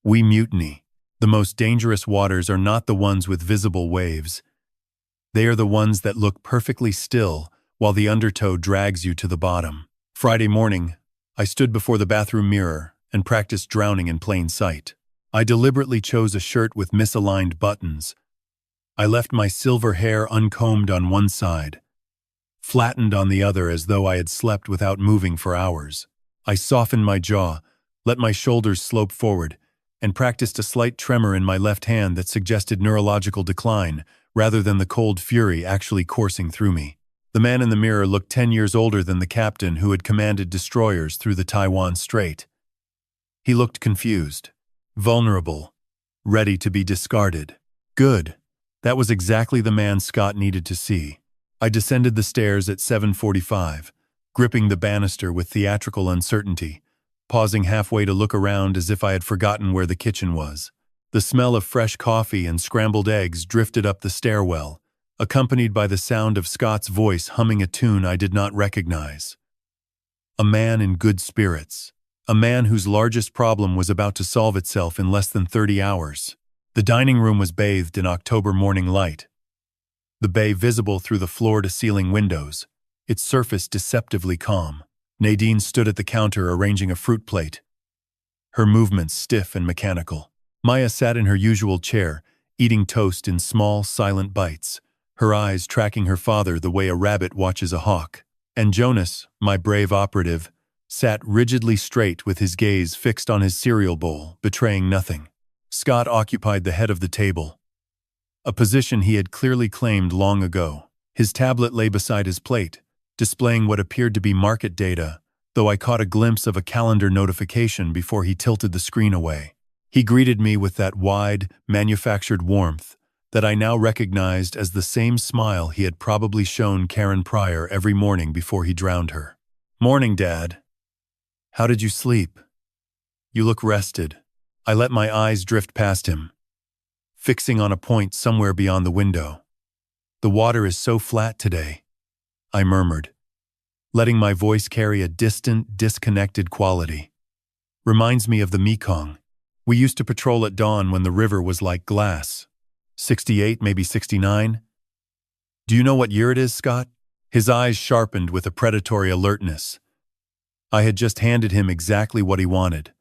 we mutiny. The most dangerous waters are not the ones with visible waves. They are the ones that look perfectly still while the undertow drags you to the bottom. Friday morning, I stood before the bathroom mirror and practiced drowning in plain sight. I deliberately chose a shirt with misaligned buttons. I left my silver hair uncombed on one side, flattened on the other as though I had slept without moving for hours. I softened my jaw, let my shoulders slope forward, and practiced a slight tremor in my left hand that suggested neurological decline rather than the cold fury actually coursing through me. The man in the mirror looked 10 years older than the captain who had commanded destroyers through the Taiwan Strait. He looked confused, vulnerable, ready to be discarded. Good. That was exactly the man Scott needed to see. I descended the stairs at 7:45, gripping the banister with theatrical uncertainty, pausing halfway to look around as if I had forgotten where the kitchen was. The smell of fresh coffee and scrambled eggs drifted up the stairwell, accompanied by the sound of Scott's voice humming a tune I did not recognize. A man in good spirits. A man whose largest problem was about to solve itself in less than 30 hours. The dining room was bathed in October morning light. The bay visible through the floor-to-ceiling windows, its surface deceptively calm. Nadine stood at the counter arranging a fruit plate, her movements stiff and mechanical. Maya sat in her usual chair, eating toast in small, silent bites, her eyes tracking her father the way a rabbit watches a hawk. And Jonas, my brave operative, sat rigidly straight with his gaze fixed on his cereal bowl, betraying nothing. Scott occupied the head of the table, a position he had clearly claimed long ago. His tablet lay beside his plate, displaying what appeared to be market data, though I caught a glimpse of a calendar notification before he tilted the screen away. He greeted me with that wide, manufactured warmth that I now recognized as the same smile he had probably shown Karen Pryor every morning before he drowned her. "Morning, Dad. How did you sleep? You look rested." I let my eyes drift past him, fixing on a point somewhere beyond the window. "The water is so flat today," I murmured, letting my voice carry a distant, disconnected quality. "Reminds me of the Mekong. We used to patrol at dawn when the river was like glass. 68, maybe 69. Do you know what year it is, Scott? His eyes sharpened with a predatory alertness. I had just handed him exactly what he wanted.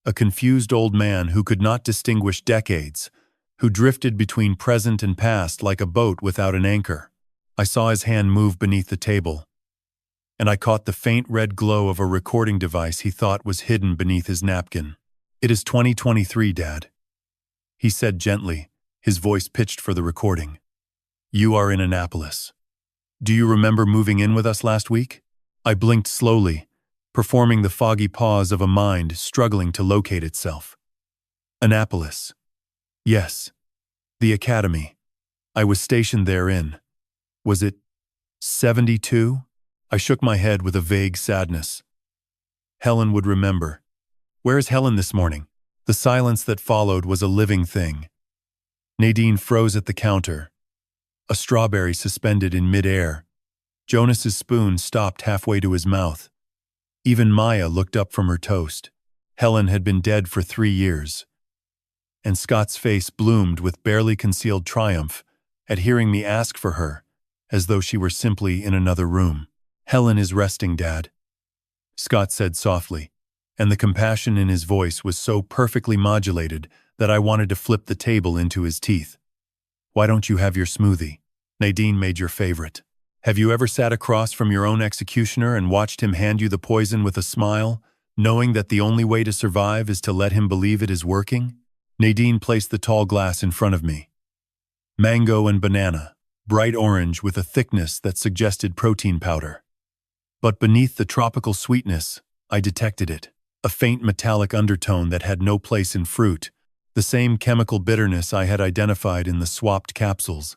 A confused old man who could not distinguish decades, who drifted between present and past like a boat without an anchor. I saw his hand move beneath the table, and I caught the faint red glow of a recording device he thought was hidden beneath his napkin. "It is 2023, Dad," he said gently, his voice pitched for the recording. "You are in Annapolis. Do you remember moving in with us last week?" I blinked slowly, performing the foggy pause of a mind struggling to locate itself. Annapolis. Yes. The academy. I was stationed therein. Was it 72? I shook my head with a vague sadness. Helen would remember. "Where is Helen this morning?" The silence that followed was a living thing. Nadine froze at the counter, a strawberry suspended in mid-air. Jonas's spoon stopped halfway to his mouth. Even Maya looked up from her toast. Helen had been dead for 3 years. And Scott's face bloomed with barely concealed triumph at hearing me ask for her, as though she were simply in another room. "Helen is resting, Dad," Scott said softly, and the compassion in his voice was so perfectly modulated that I wanted to flip the table into his teeth. "Why don't you have your smoothie? Nadine made your favorite. Have you ever sat across from your own executioner and watched him hand you the poison with a smile, knowing that the only way to survive is to let him believe it is working?" Nadine placed the tall glass in front of me. Mango and banana, bright orange with a thickness that suggested protein powder. But beneath the tropical sweetness, I detected it, a faint metallic undertone that had no place in fruit, the same chemical bitterness I had identified in the swapped capsules.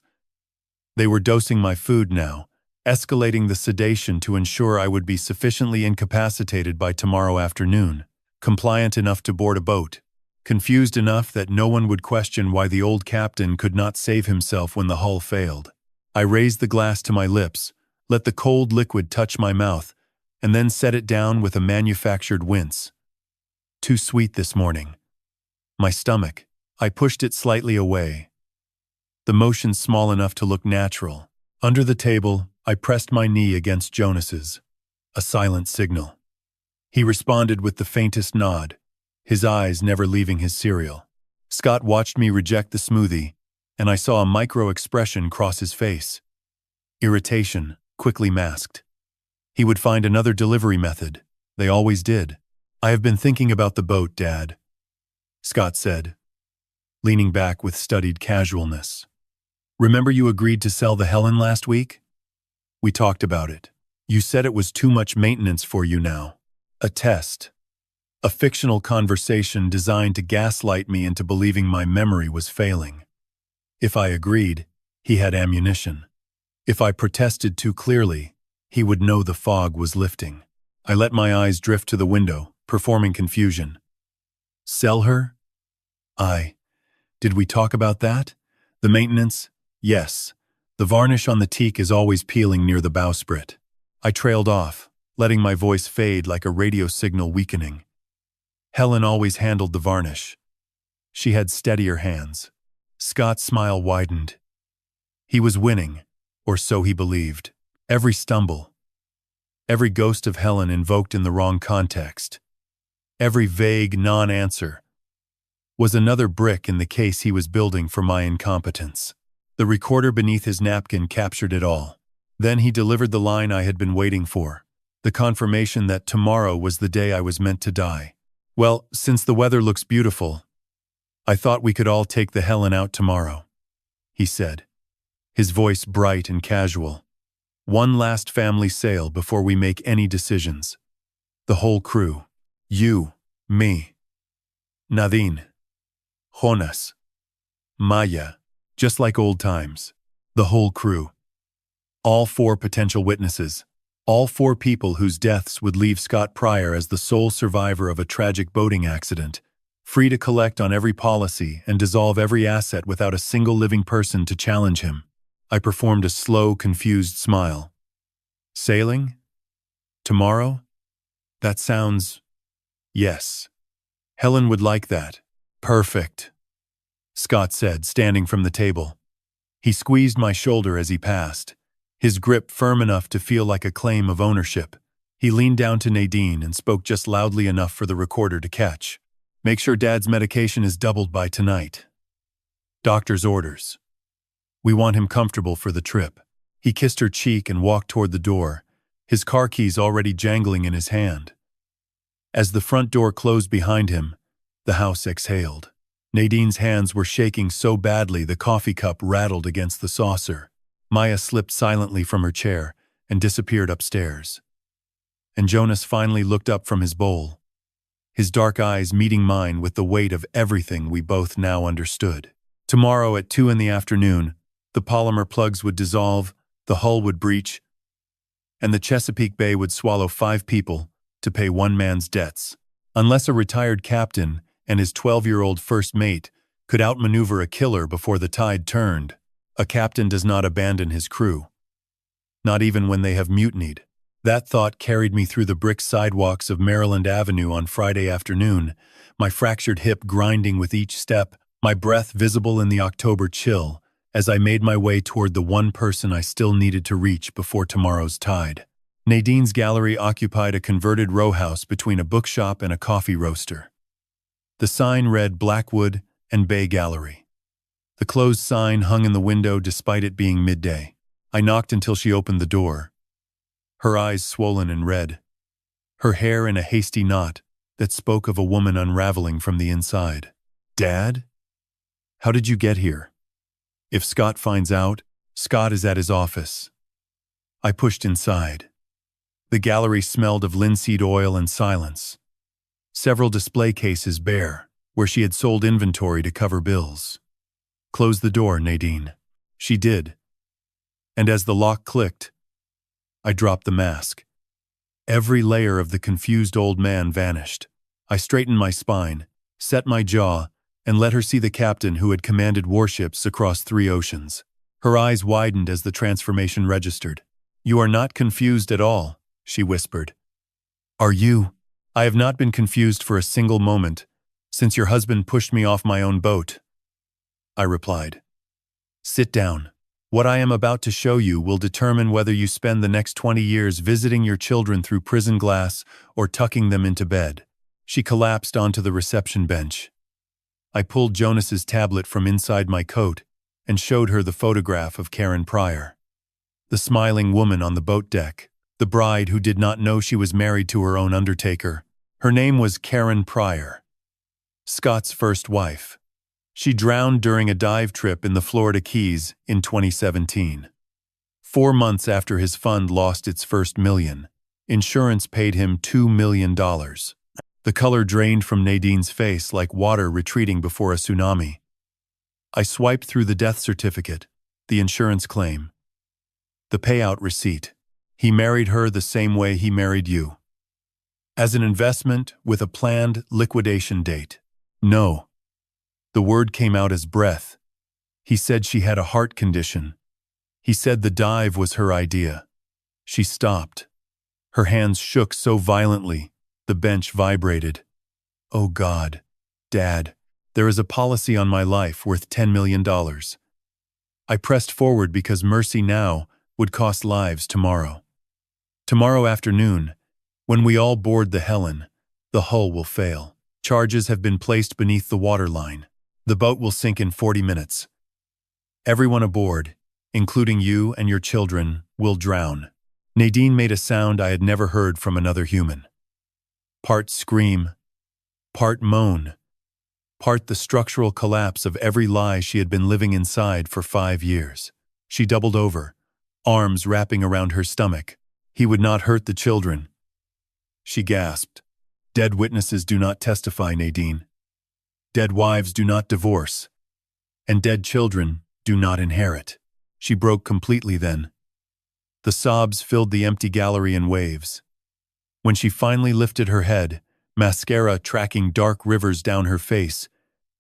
They were dosing my food now, escalating the sedation to ensure I would be sufficiently incapacitated by tomorrow afternoon, compliant enough to board a boat, confused enough that no one would question why the old captain could not save himself when the hull failed. I raised the glass to my lips, let the cold liquid touch my mouth, and then set it down with a manufactured wince. Too sweet this morning. My stomach. I pushed it slightly away, the motion small enough to look natural. Under the table, I pressed my knee against Jonas's, a silent signal. He responded with the faintest nod, his eyes never leaving his cereal. Scott watched me reject the smoothie, and I saw a micro-expression cross his face. Irritation, quickly masked. He would find another delivery method. They always did. "I have been thinking about the boat, Dad," Scott said, leaning back with studied casualness. "Remember you agreed to sell the Helen last week? We talked about it. You said it was too much maintenance for you now. A test. A fictional conversation designed to gaslight me into believing my memory was failing. If I agreed, he had ammunition. If I protested too clearly, he would know the fog was lifting. I let my eyes drift to the window, performing confusion. Sell her? Did we talk about that? The maintenance? Yes. The varnish on the teak is always peeling near the bowsprit. I trailed off, letting my voice fade like a radio signal weakening. Helen always handled the varnish. She had steadier hands. Scott's smile widened. He was winning, or so he believed. Every stumble, every ghost of Helen invoked in the wrong context, every vague non-answer was another brick in the case he was building for my incompetence. The recorder beneath his napkin captured it all. Then he delivered the line I had been waiting for, the confirmation that tomorrow was the day I was meant to die. "Well, since the weather looks beautiful, I thought we could all take the Helen out tomorrow," he said, his voice bright and casual. "One last family sail before we make any decisions. The whole crew. You, me, Nadine, Jonas, Maya, just like old times. The whole crew. All 4 potential witnesses. All 4 people whose deaths would leave Scott Pryor as the sole survivor of a tragic boating accident, free to collect on every policy and dissolve every asset without a single living person to challenge him." I performed a slow, confused smile. "Sailing? Tomorrow? That sounds... Yes. Helen would like that." "Perfect," Scott said, standing from the table. He squeezed my shoulder as he passed, his grip firm enough to feel like a claim of ownership. He leaned down to Nadine and spoke just loudly enough for the recorder to catch. "Make sure Dad's medication is doubled by tonight. Doctor's orders. We want him comfortable for the trip." He kissed her cheek and walked toward the door, his car keys already jangling in his hand. As the front door closed behind him, the house exhaled. Nadine's hands were shaking so badly the coffee cup rattled against the saucer. Maya slipped silently from her chair and disappeared upstairs. And Jonas finally looked up from his bowl, his dark eyes meeting mine with the weight of everything we both now understood. Tomorrow at 2 in the afternoon, the polymer plugs would dissolve, the hull would breach, and the Chesapeake Bay would swallow 5 people to pay one man's debts. Unless a retired captain and his 12-year-old first mate could outmaneuver a killer before the tide turned, a captain does not abandon his crew, not even when they have mutinied. That thought carried me through the brick sidewalks of Maryland Avenue on Friday afternoon, my fractured hip grinding with each step, my breath visible in the October chill, as I made my way toward the one person I still needed to reach before tomorrow's tide. Nadine's gallery occupied a converted row house between a bookshop and a coffee roaster. The sign read Blackwood and Bay Gallery. The closed sign hung in the window despite it being midday. I knocked until she opened the door, her eyes swollen and red, her hair in a hasty knot that spoke of a woman unraveling from the inside. "Dad? How did you get here? If Scott finds out, Scott is at his office." I pushed inside. The gallery smelled of linseed oil and silence. Several display cases bare, where she had sold inventory to cover bills. "Close the door, Nadine." She did. And as the lock clicked, I dropped the mask. Every layer of the confused old man vanished. I straightened my spine, set my jaw, and let her see the captain who had commanded warships across 3 oceans. Her eyes widened as the transformation registered. "You are not confused at all," she whispered. "Are you?" "I have not been confused for a single moment, since your husband pushed me off my own boat," I replied. "Sit down. What I am about to show you will determine whether you spend the next 20 years visiting your children through prison glass or tucking them into bed." She collapsed onto the reception bench. I pulled Jonas's tablet from inside my coat and showed her the photograph of Karen Pryor, the smiling woman on the boat deck, the bride who did not know she was married to her own undertaker. Her name was Karen Pryor, Scott's first wife. She drowned during a dive trip in the Florida Keys in 2017. 4 months after his fund lost its first million, insurance paid him $2 million. The color drained from Nadine's face like water retreating before a tsunami. I swiped through the death certificate, the insurance claim, the payout receipt. He married her the same way he married you. As an investment with a planned liquidation date. No. The word came out as breath. He said she had a heart condition. He said the dive was her idea. She stopped. Her hands shook so violently, the bench vibrated. "Oh God, Dad, there is a policy on my life worth $10 million. I pressed forward because mercy now would cost lives tomorrow. Tomorrow afternoon, when we all board the Helen, the hull will fail. Charges have been placed beneath the waterline. The boat will sink in 40 minutes. Everyone aboard, including you and your children, will drown." Nadine made a sound I had never heard from another human. Part scream, part moan, part the structural collapse of every lie she had been living inside for 5 years. She doubled over, arms wrapping around her stomach. "He would not hurt the children," she gasped. "Dead witnesses do not testify, Nadine. Dead wives do not divorce, and dead children do not inherit." She broke completely then. The sobs filled the empty gallery in waves. When she finally lifted her head, mascara tracking dark rivers down her face,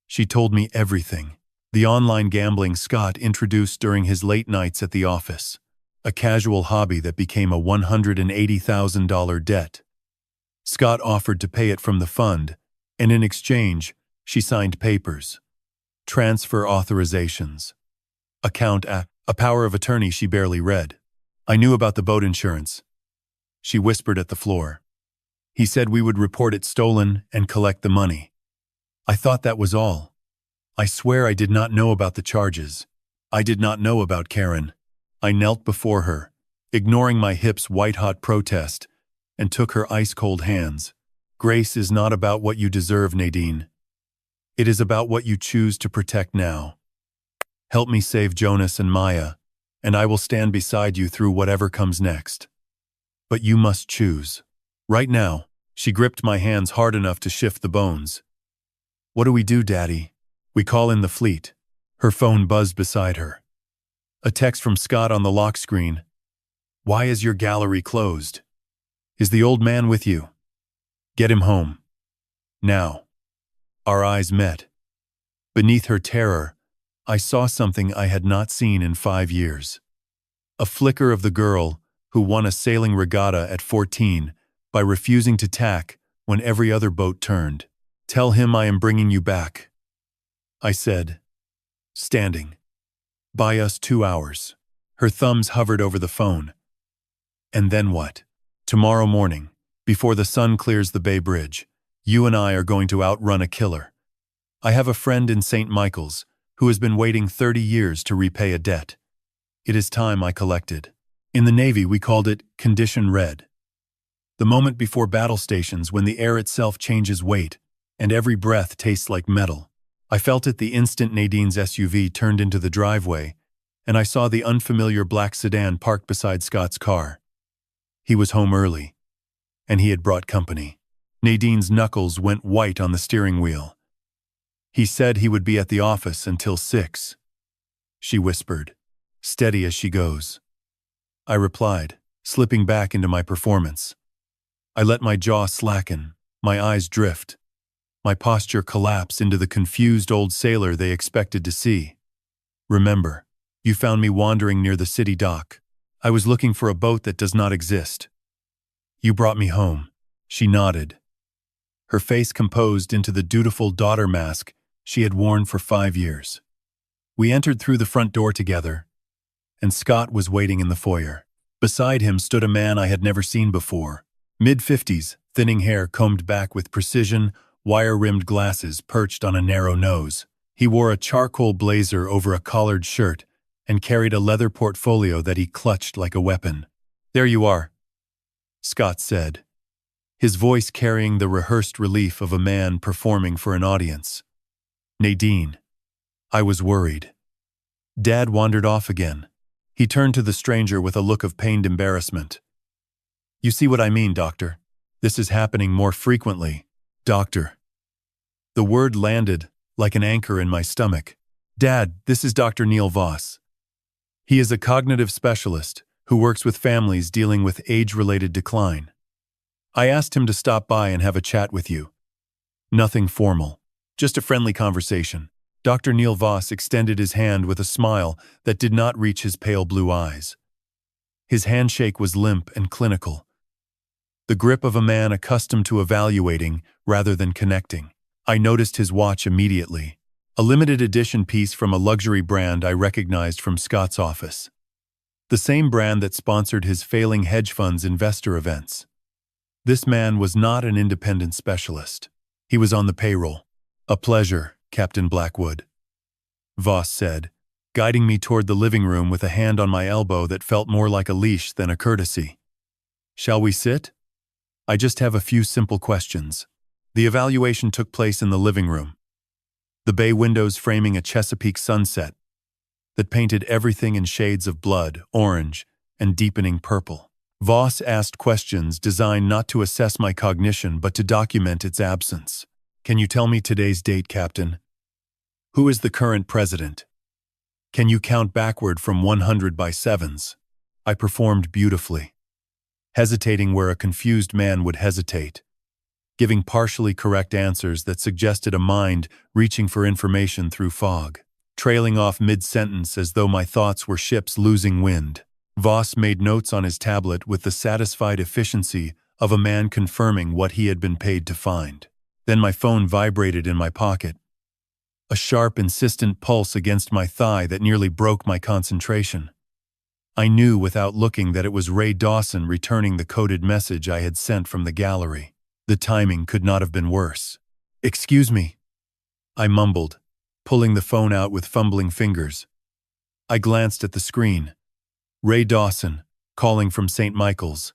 she told me everything. The online gambling Scott introduced during his late nights at the office, a casual hobby that became a $180,000 debt. Scott offered to pay it from the fund, and in exchange, she signed papers, transfer authorizations, A power of attorney she barely read. I knew about the boat insurance. She whispered at the floor. He said we would report it stolen and collect the money. I thought that was all. I swear I did not know about the charges. I did not know about Karen. I knelt before her, ignoring my hip's white-hot protest, and took her ice-cold hands. Grace is not about what you deserve, Nadine. It is about what you choose to protect now. Help me save Jonas and Maya, and I will stand beside you through whatever comes next. But you must choose. Right now, she gripped my hands hard enough to shift the bones. What do we do, Daddy? We call in the fleet. Her phone buzzed beside her. A text from Scott on the lock screen. Why is your gallery closed? Is the old man with you? Get him home. Now. Our eyes met. Beneath her terror, I saw something I had not seen in 5 years. A flicker of the girl who won a sailing regatta at 14 by refusing to tack when every other boat turned. Tell him I am bringing you back, I said, standing. Buy us 2 hours. Her thumbs hovered over the phone. And then what? Tomorrow morning, before the sun clears the Bay Bridge, you and I are going to outrun a killer. I have a friend in St. Michael's who has been waiting 30 years to repay a debt. It is time I collected. In the Navy, we called it Condition Red. The moment before battle stations when the air itself changes weight and every breath tastes like metal. I felt it the instant Nadine's SUV turned into the driveway, and I saw the unfamiliar black sedan parked beside Scott's car. He was home early, and he had brought company. Nadine's knuckles went white on the steering wheel. He said he would be at the office until 6. She whispered, steady as she goes. I replied, slipping back into my performance. I let my jaw slacken, my eyes drift. My posture collapse into the confused old sailor they expected to see. Remember, you found me wandering near the city dock. I was looking for a boat that does not exist. You brought me home. She nodded. Her face composed into the dutiful daughter mask she had worn for 5 years. We entered through the front door together, and Scott was waiting in the foyer. Beside him stood a man I had never seen before. Mid-50s, thinning hair combed back with precision, wire-rimmed glasses perched on a narrow nose. He wore a charcoal blazer over a collared shirt and carried a leather portfolio that he clutched like a weapon. There you are, Scott said, his voice carrying the rehearsed relief of a man performing for an audience. Nadine. I was worried. Dad wandered off again. He turned to the stranger with a look of pained embarrassment. You see what I mean, Doctor? This is happening more frequently. Doctor. The word landed like an anchor in my stomach. Dad, this is Dr. Neil Voss. He is a cognitive specialist who works with families dealing with age-related decline. I asked him to stop by and have a chat with you. Nothing formal, just a friendly conversation. Dr. Neil Voss extended his hand with a smile that did not reach his pale blue eyes. His handshake was limp and clinical, the grip of a man accustomed to evaluating rather than connecting. I noticed his watch immediately, a limited edition piece from a luxury brand I recognized from Scott's office. The same brand that sponsored his failing hedge fund's investor events. This man was not an independent specialist. He was on the payroll. A pleasure, Captain Blackwood, Voss said, guiding me toward the living room with a hand on my elbow that felt more like a leash than a courtesy. Shall we sit? I just have a few simple questions. The evaluation took place in the living room, the bay windows framing a Chesapeake sunset that painted everything in shades of blood, orange, and deepening purple. Voss asked questions designed not to assess my cognition but to document its absence. Can you tell me today's date, Captain? Who is the current president? Can you count backward from 100 by sevens? I performed beautifully, hesitating where a confused man would hesitate, giving partially correct answers that suggested a mind reaching for information through fog, trailing off mid-sentence as though my thoughts were ships losing wind. Voss made notes on his tablet with the satisfied efficiency of a man confirming what he had been paid to find. Then my phone vibrated in my pocket. a sharp, insistent pulse against my thigh that nearly broke my concentration. I knew without looking that it was Ray Dawson returning the coded message I had sent from the gallery. The timing could not have been worse. "Excuse me," I mumbled, pulling the phone out with fumbling fingers. I glanced at the screen. Ray Dawson, calling from St. Michael's.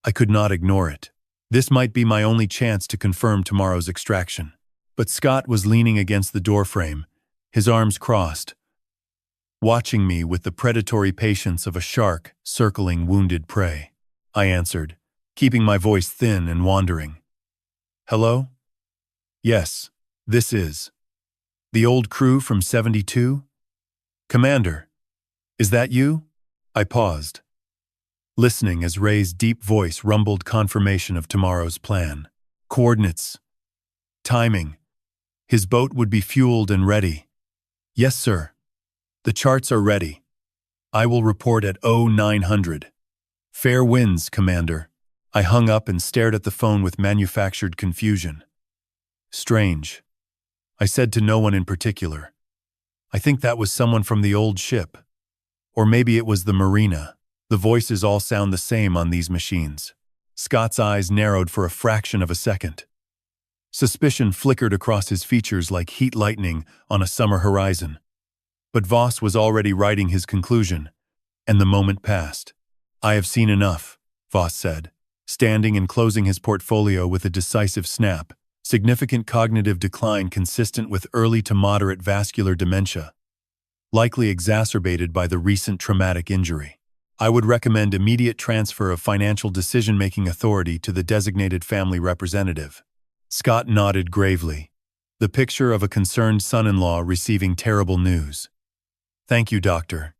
I could not ignore it. This might be my only chance to confirm tomorrow's extraction. But Scott was leaning against the doorframe, his arms crossed, watching me with the predatory patience of a shark circling wounded prey. I answered, keeping my voice thin and wandering. "Hello? Yes, this is the old crew from 72? Commander, is that you?" I paused, listening as Ray's deep voice rumbled confirmation of tomorrow's plan. Coordinates. Timing. His boat would be fueled and ready. "Yes, sir. The charts are ready. I will report at 0900. Fair winds, Commander." I hung up and stared at the phone with manufactured confusion. Strange. I said to no one in particular. I think that was someone from the old ship. Or maybe it was the marina. The voices all sound the same on these machines. Scott's eyes narrowed for a fraction of a second. Suspicion flickered across his features like heat lightning on a summer horizon. But Voss was already writing his conclusion, and the moment passed. "I have seen enough," Voss said, standing and closing his portfolio with a decisive snap. Significant cognitive decline consistent with early to moderate vascular dementia, likely exacerbated by the recent traumatic injury. I would recommend immediate transfer of financial decision-making authority to the designated family representative. Scott nodded gravely, the picture of a concerned son-in-law receiving terrible news. "Thank you, Doctor.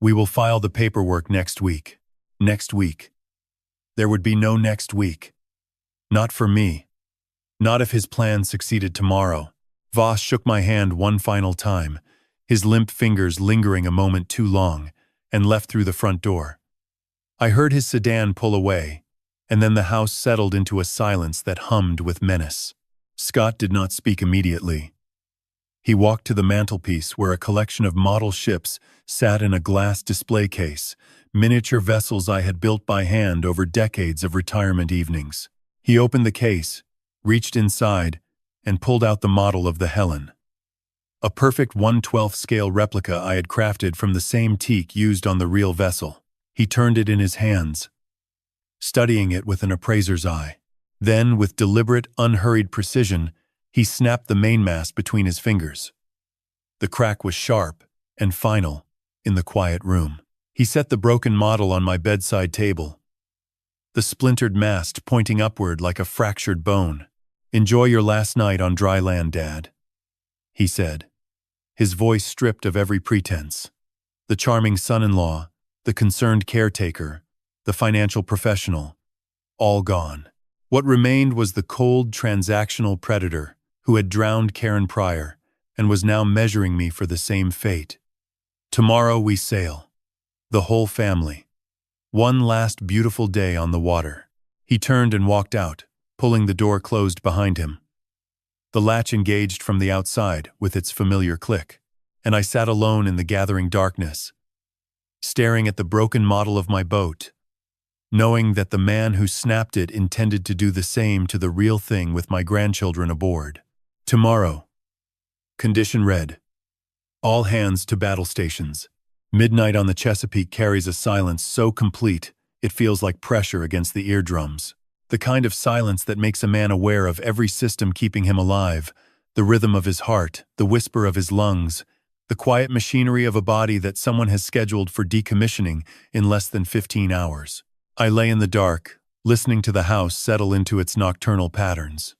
We will file the paperwork next week." Next week. There would be no next week. Not for me. Not if his plan succeeded tomorrow. Voss shook my hand one final time, his limp fingers lingering a moment too long, and left through the front door. I heard his sedan pull away, and then the house settled into a silence that hummed with menace. Scott did not speak immediately. He walked to the mantelpiece where a collection of model ships sat in a glass display case, miniature vessels I had built by hand over decades of retirement evenings. He opened the case, reached inside, and pulled out the model of the Helen. A perfect 1/12 scale replica I had crafted from the same teak used on the real vessel. He turned it in his hands, studying it with an appraiser's eye. Then, with deliberate, unhurried precision, he snapped the mainmast between his fingers. The crack was sharp and final in the quiet room. He set the broken model on my bedside table, the splintered mast pointing upward like a fractured bone. "Enjoy your last night on dry land, Dad," he said, his voice stripped of every pretense. The charming son-in-law, the concerned caretaker, the financial professional, all gone. What remained was the cold, transactional predator who had drowned Karen Pryor and was now measuring me for the same fate. Tomorrow we sail. The whole family. One last beautiful day on the water. He turned and walked out, pulling the door closed behind him. The latch engaged from the outside with its familiar click, and I sat alone in the gathering darkness, staring at the broken model of my boat, knowing that the man who snapped it intended to do the same to the real thing with my grandchildren aboard. Tomorrow. Condition read. All hands to battle stations. Midnight on the Chesapeake carries a silence so complete it feels like pressure against the eardrums. The kind of silence that makes a man aware of every system keeping him alive, the rhythm of his heart, the whisper of his lungs, the quiet machinery of a body that someone has scheduled for decommissioning in less than 15 hours. I lay in the dark, listening to the house settle into its nocturnal patterns.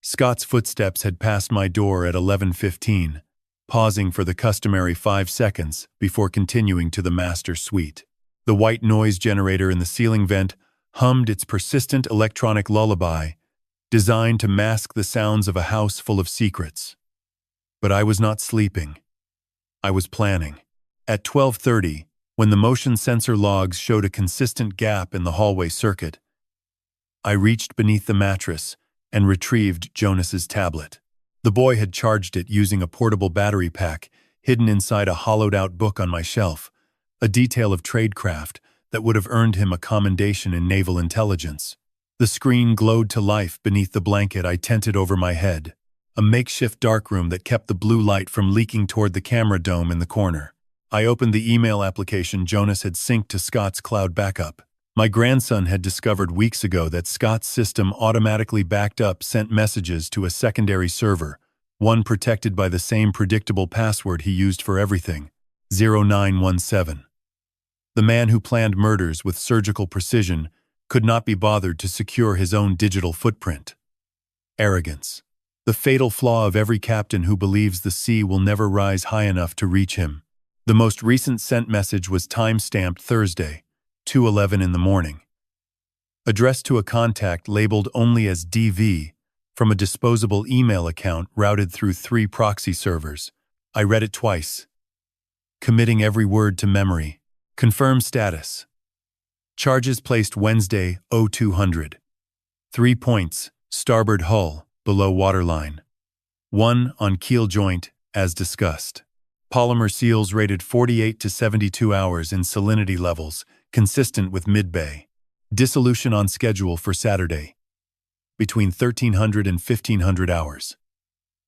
Scott's footsteps had passed my door at 11:15, pausing for the customary 5 seconds before continuing to the master suite. The white noise generator in the ceiling vent hummed its persistent electronic lullaby, designed to mask the sounds of a house full of secrets. But I was not sleeping. I was planning. At 12:30, when the motion sensor logs showed a consistent gap in the hallway circuit, I reached beneath the mattress and retrieved Jonas's tablet. The boy had charged it using a portable battery pack hidden inside a hollowed-out book on my shelf, a detail of tradecraft that would have earned him a commendation in naval intelligence. The screen glowed to life beneath the blanket I tented over my head, a makeshift darkroom that kept the blue light from leaking toward the camera dome in the corner. I opened the email application Jonas had synced to Scott's cloud backup. My grandson had discovered weeks ago that Scott's system automatically backed up sent messages to a secondary server, one protected by the same predictable password he used for everything, 0917. The man who planned murders with surgical precision could not be bothered to secure his own digital footprint. Arrogance. The fatal flaw of every captain who believes the sea will never rise high enough to reach him. The most recent sent message was time-stamped Thursday, 2:11 in the morning. Addressed to a contact labeled only as DV from a disposable email account routed through 3 proxy servers. I read it twice, committing every word to memory. Confirm status. Charges placed Wednesday, 0200. 3 points, starboard hull, below waterline. 1 on keel joint, as discussed. Polymer seals rated 48 to 72 hours in salinity levels, consistent with mid-bay. Dissolution on schedule for Saturday, between 1300 and 1500 hours.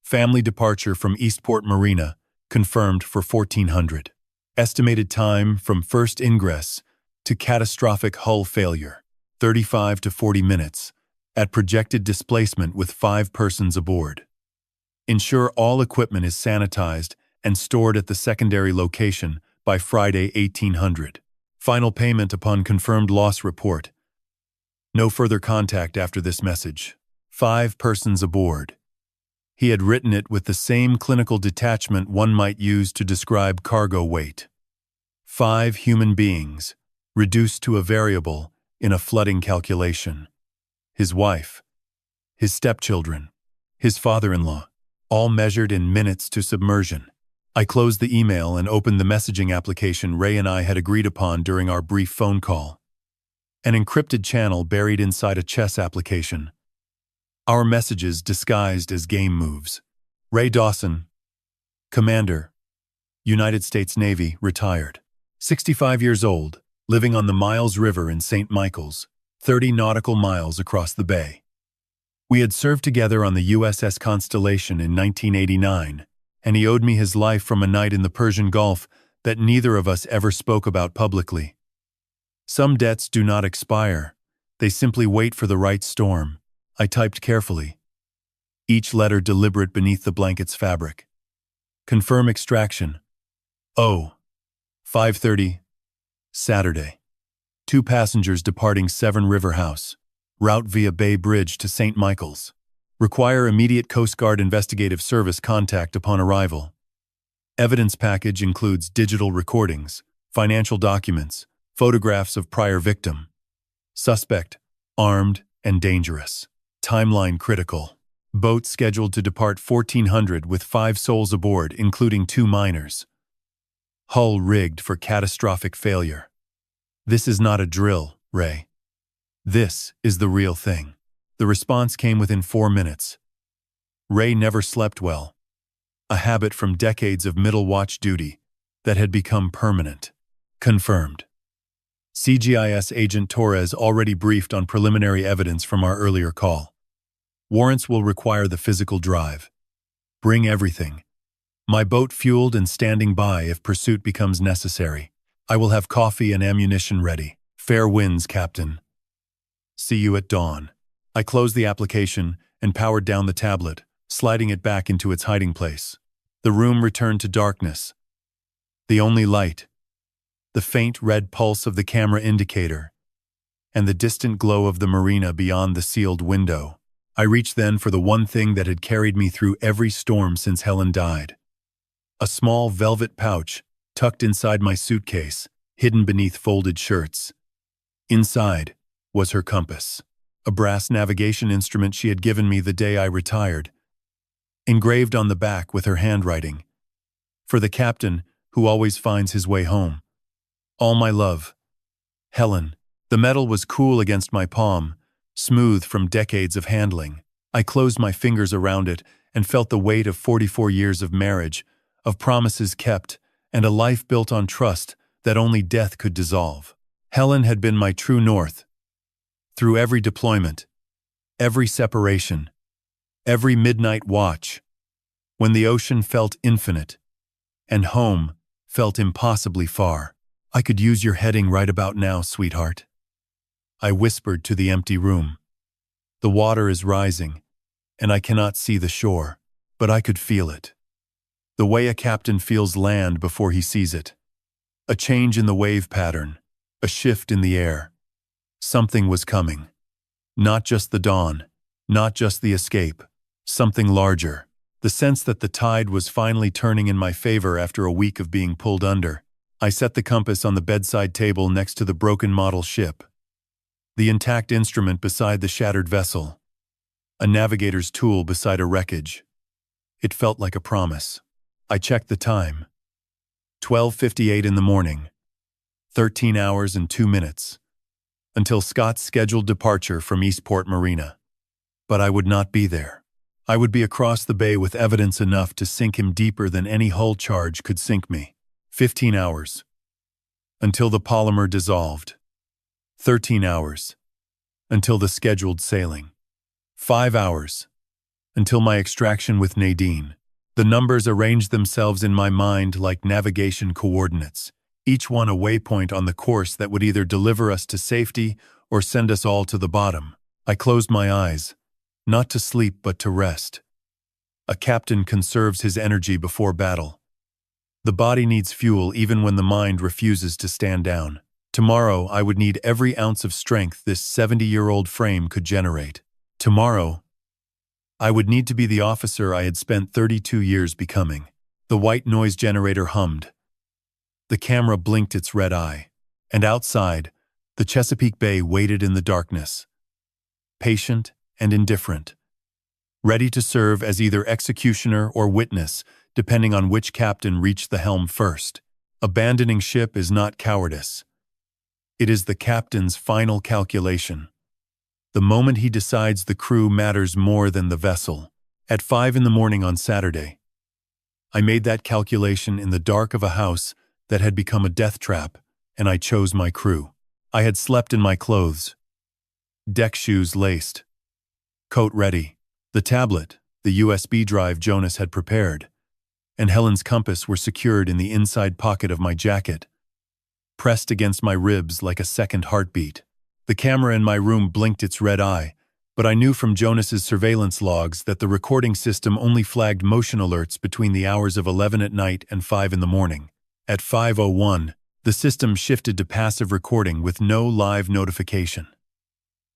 Family departure from Eastport Marina, confirmed for 1400. Estimated time from first ingress to catastrophic hull failure, 35 to 40 minutes, at projected displacement with 5 persons aboard. Ensure all equipment is sanitized and stored at the secondary location by Friday 1800. Final payment upon confirmed loss report. No further contact after this message. 5 persons aboard. He had written it with the same clinical detachment one might use to describe cargo weight. 5 human beings, reduced to a variable in a flooding calculation. His wife, his stepchildren, his father-in-law, all measured in minutes to submersion. I closed the email and opened the messaging application Ray and I had agreed upon during our brief phone call. An encrypted channel buried inside a chess application. Our messages disguised as game moves. Ray Dawson, Commander, United States Navy, retired. 65 years old, living on the Miles River in St. Michael's, 30 nautical miles across the bay. We had served together on the USS Constellation in 1989, and he owed me his life from a night in the Persian Gulf that neither of us ever spoke about publicly. Some debts do not expire. They simply wait for the right storm. I typed carefully, each letter deliberate beneath the blanket's fabric. Confirm extraction. 5:30, Saturday. 2 passengers departing Severn River House. Route via Bay Bridge to St. Michael's. Require immediate Coast Guard Investigative Service contact upon arrival. Evidence package includes digital recordings, financial documents, photographs of prior victim. Suspect, armed and dangerous. Timeline critical. Boat scheduled to depart 1400 with 5 souls aboard, including 2 minors. Hull rigged for catastrophic failure. This is not a drill, Ray. This is the real thing. The response came within 4 minutes. Ray never slept well. A habit from decades of middle watch duty that had become permanent. Confirmed. CGIS Agent Torres already briefed on preliminary evidence from our earlier call. Warrants will require the physical drive. Bring everything. My boat fueled and standing by if pursuit becomes necessary. I will have coffee and ammunition ready. Fair winds, Captain. See you at dawn. I closed the application and powered down the tablet, sliding it back into its hiding place. The room returned to darkness. The only light, the faint red pulse of the camera indicator, and the distant glow of the marina beyond the sealed window. I reached then for the one thing that had carried me through every storm since Helen died. A small velvet pouch tucked inside my suitcase, hidden beneath folded shirts. Inside was her compass, a brass navigation instrument she had given me the day I retired, engraved on the back with her handwriting. For the captain who always finds his way home. All my love. Helen. The metal was cool against my palm, smooth from decades of handling. I closed my fingers around it and felt the weight of 44 years of marriage, of promises kept, and a life built on trust that only death could dissolve. Helen had been my true north. Through every deployment, every separation, every midnight watch, when the ocean felt infinite and home felt impossibly far. I could use your heading right about now, sweetheart. I whispered to the empty room. The water is rising, and I cannot see the shore, but I could feel it. The way a captain feels land before he sees it. A change in the wave pattern, a shift in the air. Something was coming. Not just the dawn, not just the escape, something larger. The sense that the tide was finally turning in my favor after a week of being pulled under. I set the compass on the bedside table next to the broken model ship. The intact instrument beside the shattered vessel. A navigator's tool beside a wreckage. It felt like a promise. I checked the time. 12:58 in the morning. 13 hours and 2 minutes. Until Scott's scheduled departure from Eastport Marina. But I would not be there. I would be across the bay with evidence enough to sink him deeper than any hull charge could sink me. 15 hours. Until the polymer dissolved. 13 hours. Until the scheduled sailing. 5 hours. Until my extraction with Nadine. The numbers arranged themselves in my mind like navigation coordinates, each one a waypoint on the course that would either deliver us to safety or send us all to the bottom. I closed my eyes, not to sleep but to rest. A captain conserves his energy before battle. The body needs fuel even when the mind refuses to stand down. Tomorrow I would need every ounce of strength this 70-year-old frame could generate. Tomorrow, I would need to be the officer I had spent 32 years becoming. The white noise generator hummed. The camera blinked its red eye. And outside, the Chesapeake Bay waited in the darkness. Patient and indifferent. Ready to serve as either executioner or witness, depending on which captain reached the helm first. Abandoning ship is not cowardice. It is the captain's final calculation. The moment he decides the crew matters more than the vessel. At 5 in the morning on Saturday, I made that calculation in the dark of a house that had become a death trap, and I chose my crew. I had slept in my clothes. Deck shoes laced. Coat ready. The tablet, the USB drive Jonas had prepared, and Helen's compass were secured in the inside pocket of my jacket, pressed against my ribs like a second heartbeat. The camera in my room blinked its red eye, but I knew from Jonas's surveillance logs that the recording system only flagged motion alerts between the hours of 11 at night and 5 in the morning. At 5:01, the system shifted to passive recording with no live notification.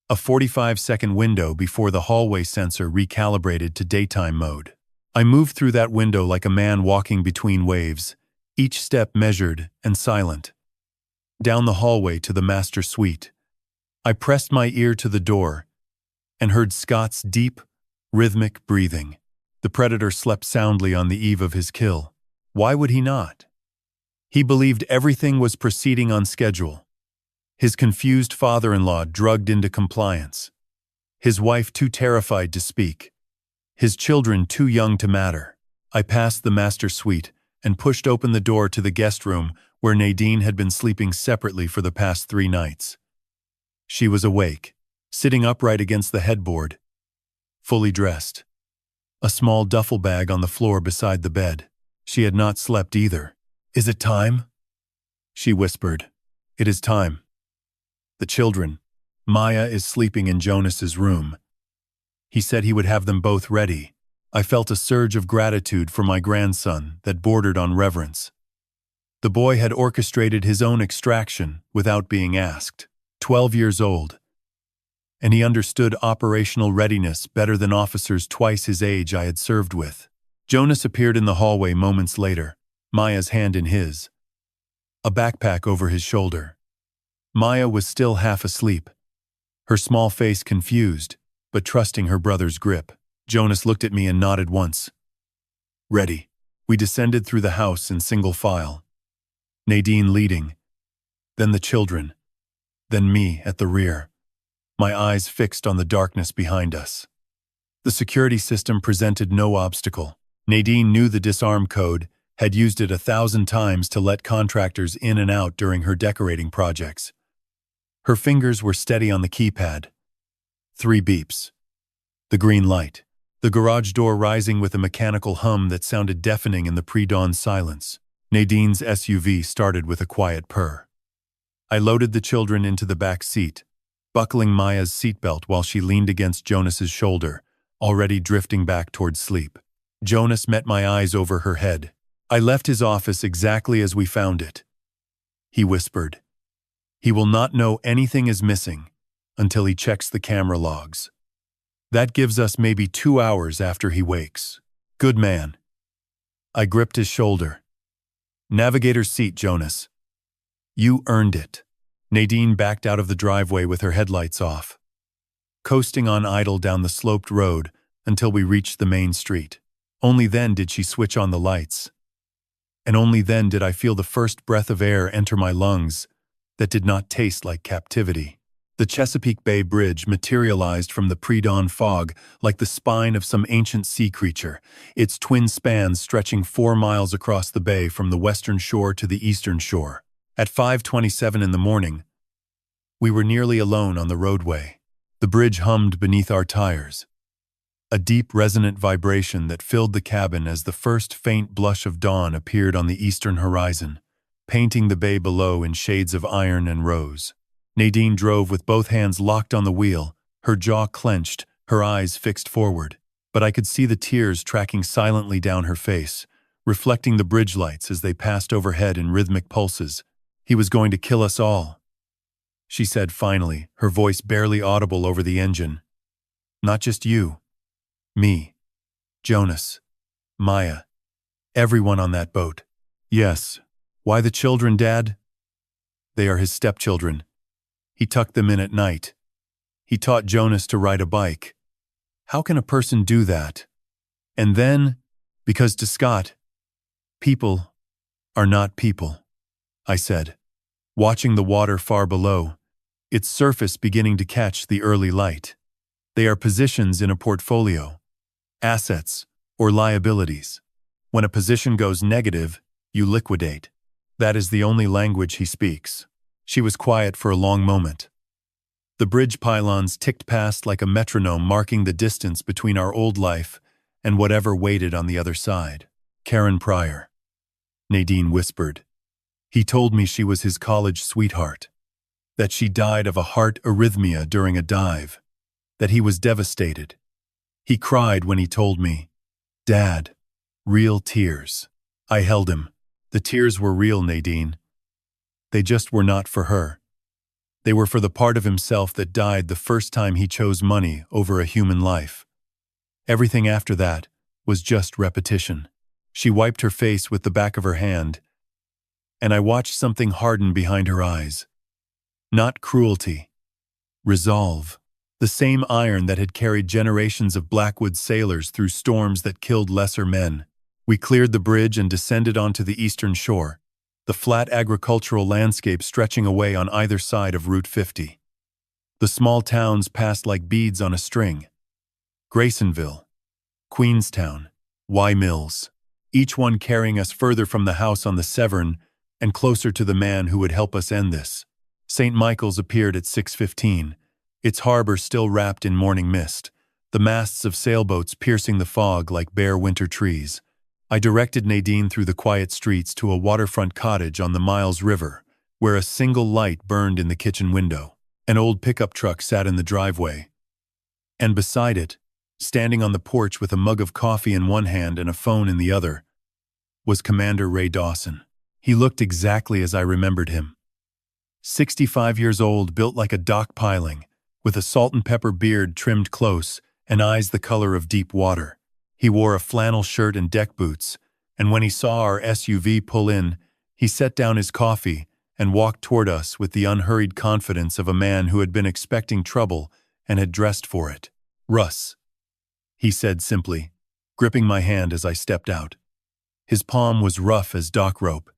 A 45-second window before the hallway sensor recalibrated to daytime mode. I moved through that window like a man walking between waves, each step measured and silent. Down the hallway to the master suite. I pressed my ear to the door and heard Scott's deep, rhythmic breathing. The predator slept soundly on the eve of his kill. Why would he not? He believed everything was proceeding on schedule. His confused father-in-law drugged into compliance. His wife too terrified to speak. His children too young to matter. I passed the master suite and pushed open the door to the guest room where Nadine had been sleeping separately for the past 3 nights. She was awake, sitting upright against the headboard, fully dressed. A small duffel bag on the floor beside the bed. She had not slept either. "Is it time?" she whispered. "It is time." The children. Maya is sleeping in Jonas's room. He said he would have them both ready. I felt a surge of gratitude for my grandson that bordered on reverence. The boy had orchestrated his own extraction without being asked. 12 years old. And he understood operational readiness better than officers twice his age I had served with. Jonas appeared in the hallway moments later, Maya's hand in his. A backpack over his shoulder. Maya was still half asleep, her small face confused, but trusting her brother's grip. Jonas looked at me and nodded once. Ready. We descended through the house in single file. Nadine leading. Then the children. Then me at the rear. My eyes fixed on the darkness behind us. The security system presented no obstacle. Nadine knew the disarm code, had used it 1,000 times to let contractors in and out during her decorating projects. Her fingers were steady on the keypad. 3 beeps. The green light. The garage door rising with a mechanical hum that sounded deafening in the pre-dawn silence. Nadine's SUV started with a quiet purr. I loaded the children into the back seat, buckling Maya's seatbelt while she leaned against Jonas's shoulder, already drifting back toward sleep. Jonas met my eyes over her head. I left his office exactly as we found it. He whispered. He will not know anything is missing until he checks the camera logs. That gives us maybe 2 hours after he wakes. Good man. I gripped his shoulder. Navigator's seat, Jonas. You earned it. Nadine backed out of the driveway with her headlights off, coasting on idle down the sloped road until we reached the main street. Only then did she switch on the lights. And only then did I feel the first breath of air enter my lungs that did not taste like captivity. The Chesapeake Bay Bridge materialized from the pre-dawn fog like the spine of some ancient sea creature, its twin spans stretching 4 miles across the bay from the western shore to the eastern shore. At 5:27 in the morning, we were nearly alone on the roadway. The bridge hummed beneath our tires, a deep resonant vibration that filled the cabin as the first faint blush of dawn appeared on the eastern horizon, painting the bay below in shades of iron and rose. Nadine drove with both hands locked on the wheel, her jaw clenched, her eyes fixed forward. But I could see the tears tracking silently down her face, reflecting the bridge lights as they passed overhead in rhythmic pulses. He was going to kill us all, she said finally, her voice barely audible over the engine. Not just you. Me. Jonas. Maya. Everyone on that boat. Yes. Why the children, Dad? They are his stepchildren. He tucked them in at night. He taught Jonas to ride a bike. How can a person do that? And then, because to Scott, people are not people, I said, watching the water far below, its surface beginning to catch the early light. They are positions in a portfolio, assets or liabilities. When a position goes negative, you liquidate. That is the only language he speaks. She was quiet for a long moment. The bridge pylons ticked past like a metronome, marking the distance between our old life and whatever waited on the other side. Karen Pryor. Nadine whispered. He told me she was his college sweetheart, that she died of a heart arrhythmia during a dive, that he was devastated. He cried when he told me, Dad, real tears. I held him. The tears were real, Nadine. They just were not for her. They were for the part of himself that died the first time he chose money over a human life. Everything after that was just repetition. She wiped her face with the back of her hand, and I watched something harden behind her eyes. Not cruelty. Resolve. The same iron that had carried generations of Blackwood sailors through storms that killed lesser men. We cleared the bridge and descended onto the eastern shore, the flat agricultural landscape stretching away on either side of Route 50. The small towns passed like beads on a string. Graysonville, Queenstown, Y Mills, each one carrying us further from the house on the Severn and closer to the man who would help us end this. St. Michael's appeared at 6:15, its harbor still wrapped in morning mist, the masts of sailboats piercing the fog like bare winter trees. I directed Nadine through the quiet streets to a waterfront cottage on the Miles River, where a single light burned in the kitchen window. An old pickup truck sat in the driveway, and beside it, standing on the porch with a mug of coffee in one hand and a phone in the other, was Commander Ray Dawson. He looked exactly as I remembered him. 65 years old, built like a dock piling, with a salt and pepper beard trimmed close and eyes the color of deep water. He wore a flannel shirt and deck boots, and when he saw our SUV pull in, he set down his coffee and walked toward us with the unhurried confidence of a man who had been expecting trouble and had dressed for it. Russ, he said simply, gripping my hand as I stepped out. His palm was rough as dock rope,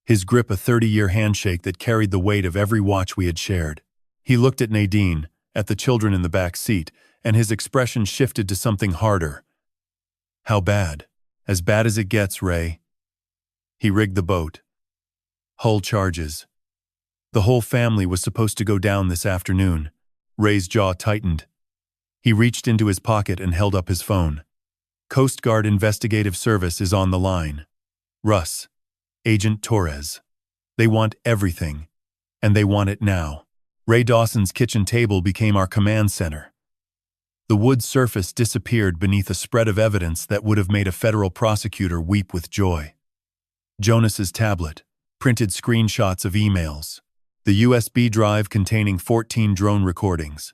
his grip a 30-year handshake that carried the weight of every watch we had shared. He looked at Nadine, at the children in the back seat, and his expression shifted to something harder. "How bad?" "As bad as it gets, Ray." He rigged the boat. "Hull charges." "The whole family was supposed to go down this afternoon." Ray's jaw tightened. He reached into his pocket and held up his phone. "Coast Guard Investigative Service is on the line. Russ, Agent Torres. They want everything, and they want it now." Ray Dawson's kitchen table became our command center. The wood surface disappeared beneath a spread of evidence that would have made a federal prosecutor weep with joy. Jonas's tablet, printed screenshots of emails, the USB drive containing 14 drone recordings,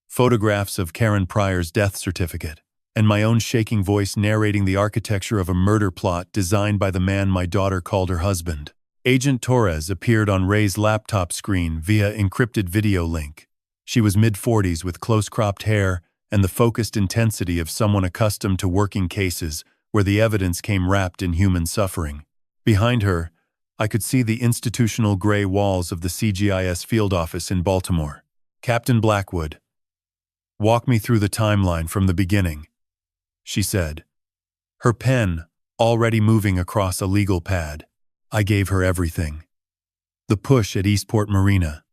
photographs of Karen Pryor's death certificate, and my own shaking voice narrating the architecture of a murder plot designed by the man my daughter called her husband. Agent Torres appeared on Ray's laptop screen via encrypted video link. She was mid-40s with close-cropped hair and the focused intensity of someone accustomed to working cases where the evidence came wrapped in human suffering. Behind her, I could see the institutional gray walls of the CGIS field office in Baltimore. "Captain Blackwood, walk me through the timeline from the beginning," she said, her pen already moving across a legal pad. I gave her everything. The push at Eastport Marina,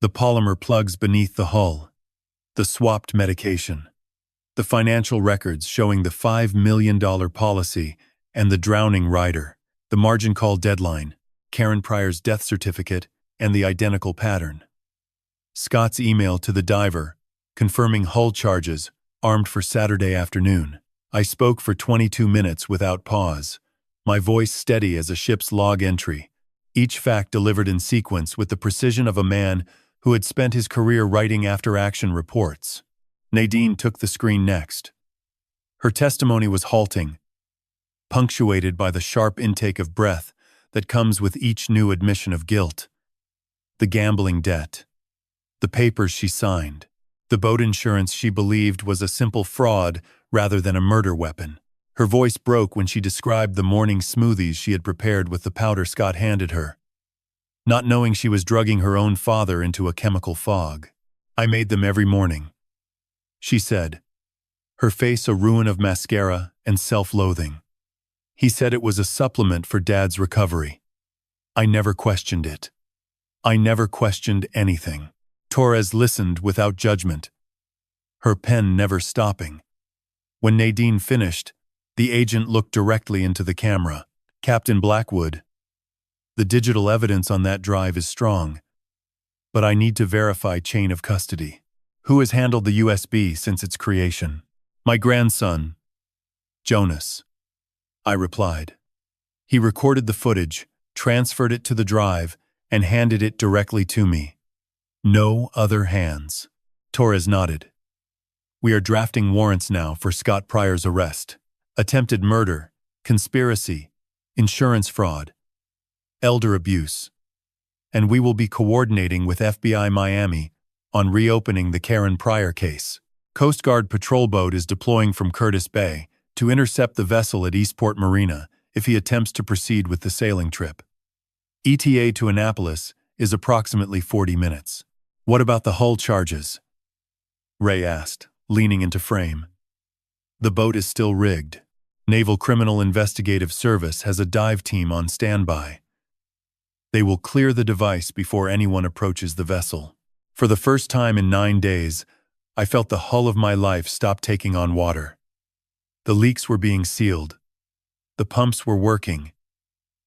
the polymer plugs beneath the hull, the swapped medication, the financial records showing the $5 million policy and the drowning rider, the margin call deadline, Karen Pryor's death certificate, and the identical pattern. Scott's email to the diver, confirming hull charges, armed for Saturday afternoon. I spoke for 22 minutes without pause, my voice steady as a ship's log entry, each fact delivered in sequence with the precision of a man who had spent his career writing after-action reports. Nadine took the screen next. Her testimony was halting, punctuated by the sharp intake of breath that comes with each new admission of guilt. The gambling debt, the papers she signed, the boat insurance she believed was a simple fraud rather than a murder weapon. Her voice broke when she described the morning smoothies she had prepared with the powder Scott handed her, not knowing she was drugging her own father into a chemical fog. "I made them every morning," she said, her face a ruin of mascara and self-loathing. "He said it was a supplement for Dad's recovery. I never questioned it. I never questioned anything." Torres listened without judgment, her pen never stopping. When Nadine finished, the agent looked directly into the camera. "Captain Blackwood, the digital evidence on that drive is strong, but I need to verify chain of custody. Who has handled the USB since its creation?" "My grandson, Jonas," I replied. "He recorded the footage, transferred it to the drive, and handed it directly to me. No other hands." Torres nodded. "We are drafting warrants now for Scott Pryor's arrest. Attempted murder, conspiracy, insurance fraud, elder abuse. And we will be coordinating with FBI Miami on reopening the Karen Pryor case. Coast Guard patrol boat is deploying from Curtis Bay to intercept the vessel at Eastport Marina if he attempts to proceed with the sailing trip. ETA to Annapolis is approximately 40 minutes. What about the hull charges?" Ray asked, leaning into frame. "The boat is still rigged. Naval Criminal Investigative Service has a dive team on standby. They will clear the device before anyone approaches the vessel." For the first time in 9 days, I felt the hull of my life stop taking on water. The leaks were being sealed. The pumps were working.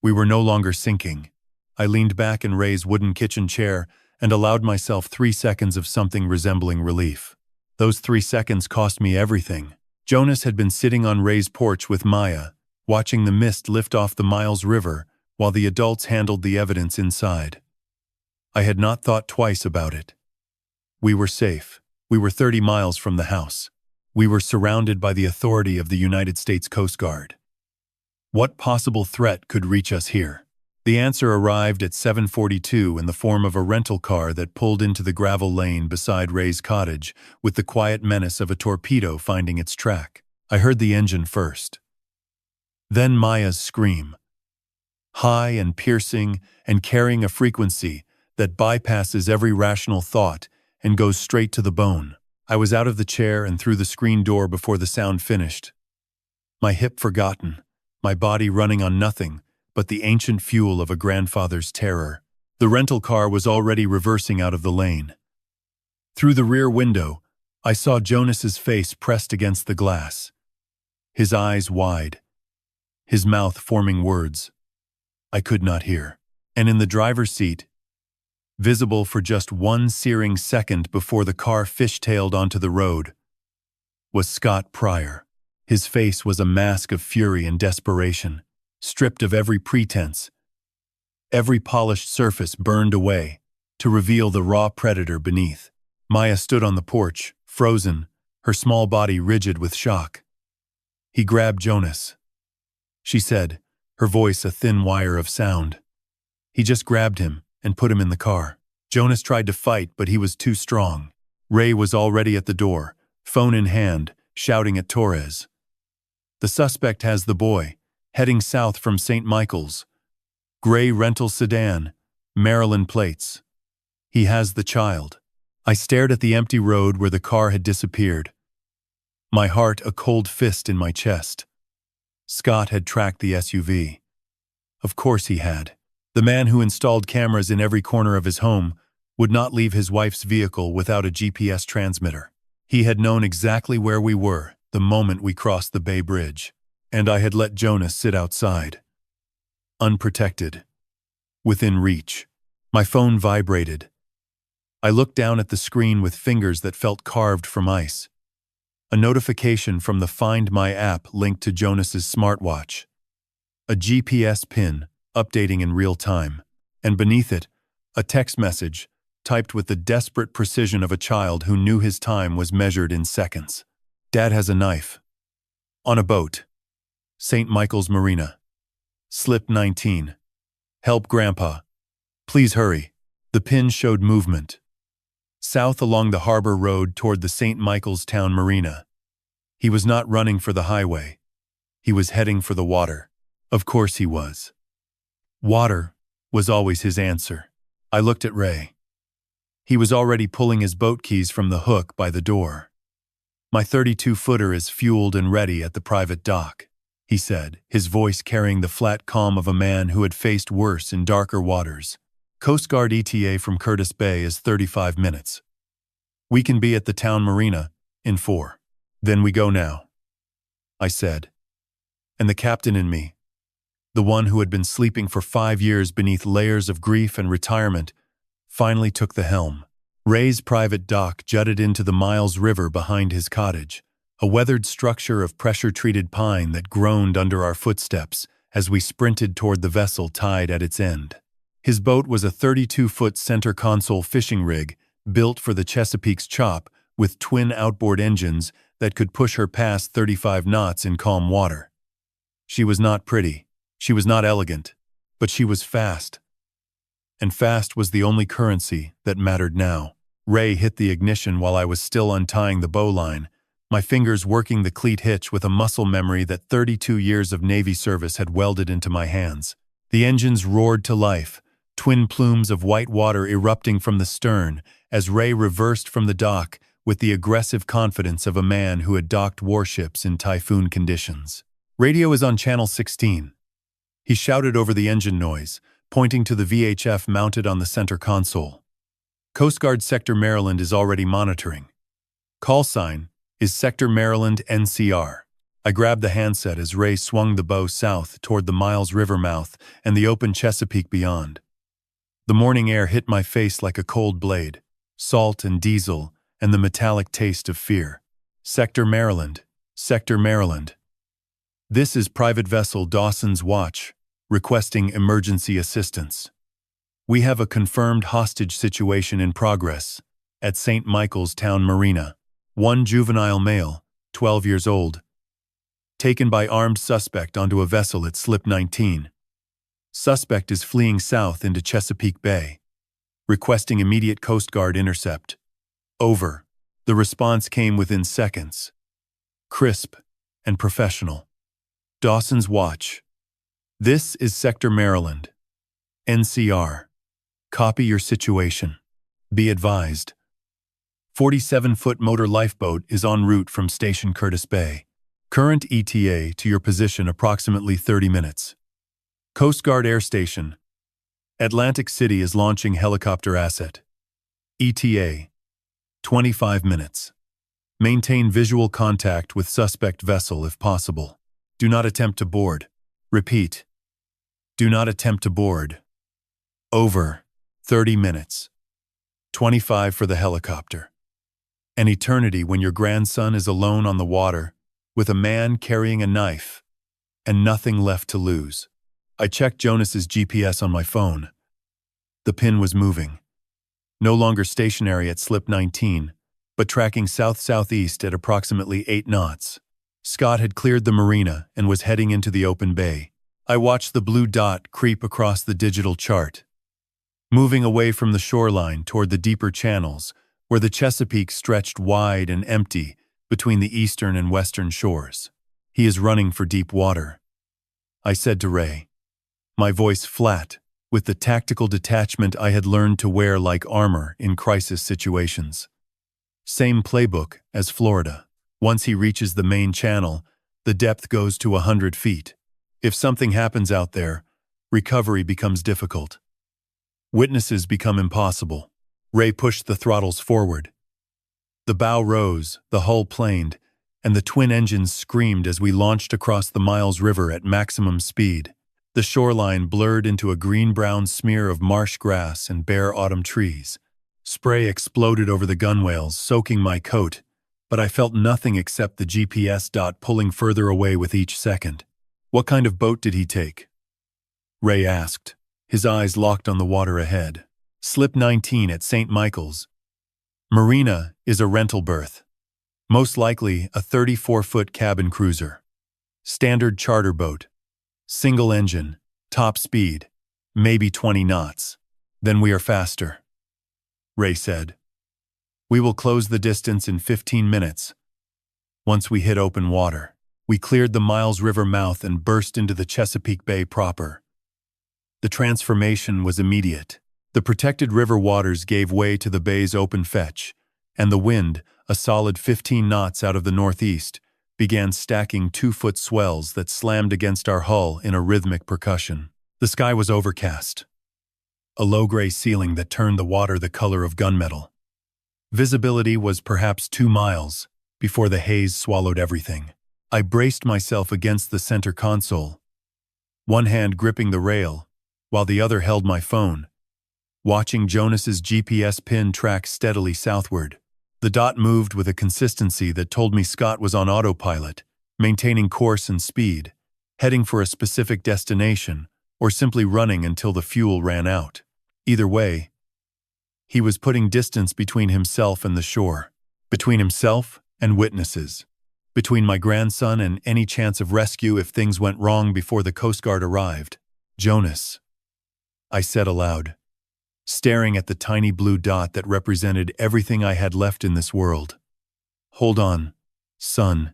We were no longer sinking. I leaned back in Ray's wooden kitchen chair and allowed myself 3 seconds of something resembling relief. Those 3 seconds cost me everything. Jonas had been sitting on Ray's porch with Maya, watching the mist lift off the Miles River while the adults handled the evidence inside. I had not thought twice about it. We were safe. We were 30 miles from the house. We were surrounded by the authority of the United States Coast Guard. What possible threat could reach us here? The answer arrived at 7:42 in the form of a rental car that pulled into the gravel lane beside Ray's cottage with the quiet menace of a torpedo finding its track. I heard the engine first. Then Maya's scream, high and piercing and carrying a frequency that bypasses every rational thought and goes straight to the bone. I was out of the chair and through the screen door before the sound finished. My hip forgotten, my body running on nothing but the ancient fuel of a grandfather's terror. The rental car was already reversing out of the lane. Through the rear window, I saw Jonas's face pressed against the glass, his eyes wide, his mouth forming words I could not hear. And in the driver's seat, visible for just one searing second before the car fishtailed onto the road, was Scott Pryor. His face was a mask of fury and desperation, stripped of every pretense, every polished surface burned away to reveal the raw predator beneath. Maya stood on the porch, frozen, her small body rigid with shock. He grabbed Jonas, she said, her voice a thin wire of sound. He just grabbed him and put him in the car. Jonas tried to fight, but he was too strong. Ray was already at the door, phone in hand, shouting at Torres. The suspect has the boy, heading south from St. Michael's. Gray rental sedan, Maryland plates. He has the child. I stared at the empty road where the car had disappeared, my heart a cold fist in my chest. Scott had tracked the SUV. Of course he had. The man who installed cameras in every corner of his home would not leave his wife's vehicle without a GPS transmitter. He had known exactly where we were the moment we crossed the Bay Bridge, and I had let Jonas sit outside. Unprotected. Within reach. My phone vibrated. I looked down at the screen with fingers that felt carved from ice. A notification from the Find My app linked to Jonas's smartwatch. A GPS pin, updating in real time. And beneath it, a text message, typed with the desperate precision of a child who knew his time was measured in seconds. Dad has a knife. On a boat. St. Michael's Marina. Slip 19. Help Grandpa. Please hurry. The pin showed movement. South along the harbor road toward the St. Michael's Town Marina. He was not running for the highway. He was heading for the water. Of course he was. Water was always his answer. I looked at Ray. He was already pulling his boat keys from the hook by the door. My 32-footer is fueled and ready at the private dock, he said, his voice carrying the flat calm of a man who had faced worse in darker waters. Coast Guard ETA from Curtis Bay is 35 minutes. We can be at the town marina in 4. Then we go now, I said. And the captain in me, the one who had been sleeping for 5 years beneath layers of grief and retirement, finally took the helm. Ray's private dock jutted into the Miles River behind his cottage, a weathered structure of pressure-treated pine that groaned under our footsteps as we sprinted toward the vessel tied at its end. His boat was a 32-foot center console fishing rig built for the Chesapeake's chop with twin outboard engines that could push her past 35 knots in calm water. She was not pretty, she was not elegant, but she was fast. And fast was the only currency that mattered now. Ray hit the ignition while I was still untying the bowline, my fingers working the cleat hitch with a muscle memory that 32 years of Navy service had welded into my hands. The engines roared to life, twin plumes of white water erupting from the stern as Ray reversed from the dock with the aggressive confidence of a man who had docked warships in typhoon conditions. Radio is on channel 16. He shouted over the engine noise, pointing to the VHF mounted on the center console. Coast Guard Sector Maryland is already monitoring. Call sign is Sector Maryland NCR. I grabbed the handset as Ray swung the bow south toward the Miles River mouth and the open Chesapeake beyond. The morning air hit my face like a cold blade, salt and diesel and the metallic taste of fear. Sector Maryland, Sector Maryland. This is Private Vessel Dawson's Watch, requesting emergency assistance. We have a confirmed hostage situation in progress at St. Michael's Town Marina. One juvenile male, 12 years old, taken by armed suspect onto a vessel at Slip 19. Suspect is fleeing south into Chesapeake Bay, requesting immediate Coast Guard intercept. Over. The response came within seconds. Crisp and professional. Dawson's Watch. This is Sector Maryland. NCR. Copy your situation. Be advised. 47-foot motor lifeboat is en route from Station Curtis Bay. Current ETA to your position approximately 30 minutes. Coast Guard Air Station. Atlantic City is launching helicopter asset. ETA 25 minutes. Maintain visual contact with suspect vessel if possible. Do not attempt to board. Repeat. Do not attempt to board. Over. 30 minutes. 25 for the helicopter. An eternity when your grandson is alone on the water, with a man carrying a knife, and nothing left to lose. I checked Jonas's GPS on my phone. The pin was moving. No longer stationary at slip 19, but tracking south-southeast at approximately 8 knots. Scott had cleared the marina and was heading into the open bay. I watched the blue dot creep across the digital chart, moving away from the shoreline toward the deeper channels, where the Chesapeake stretched wide and empty between the eastern and western shores. He is running for deep water, I said to Ray, my voice flat with the tactical detachment I had learned to wear like armor in crisis situations. Same playbook as Florida. Once he reaches the main channel, the depth goes to 100 feet. If something happens out there, recovery becomes difficult. Witnesses become impossible. Ray pushed the throttles forward. The bow rose, the hull planed, and the twin engines screamed as we launched across the Miles River at maximum speed. The shoreline blurred into a green-brown smear of marsh grass and bare autumn trees. Spray exploded over the gunwales, soaking my coat, but I felt nothing except the GPS dot pulling further away with each second. What kind of boat did he take? Ray asked, his eyes locked on the water ahead. Slip 19 at St. Michael's. Marina is a rental berth. Most likely a 34-foot cabin cruiser. Standard charter boat. Single engine, top speed, maybe 20 knots. Then we are faster, Ray said. We will close the distance in 15 minutes. Once we hit open water, we cleared the Miles River mouth and burst into the Chesapeake Bay proper. The transformation was immediate. The protected river waters gave way to the bay's open fetch, and the wind, a solid 15 knots out of the northeast, began stacking 2-foot swells that slammed against our hull in a rhythmic percussion. The sky was overcast, a low-gray ceiling that turned the water the color of gunmetal. Visibility was perhaps 2 miles before the haze swallowed everything. I braced myself against the center console, one hand gripping the rail, while the other held my phone, watching Jonas's GPS pin track steadily southward. The dot moved with a consistency that told me Scott was on autopilot, maintaining course and speed, heading for a specific destination, or simply running until the fuel ran out. Either way, he was putting distance between himself and the shore, between himself and witnesses, between my grandson and any chance of rescue if things went wrong before the Coast Guard arrived. Jonas, I said aloud, staring at the tiny blue dot that represented everything I had left in this world. Hold on, son.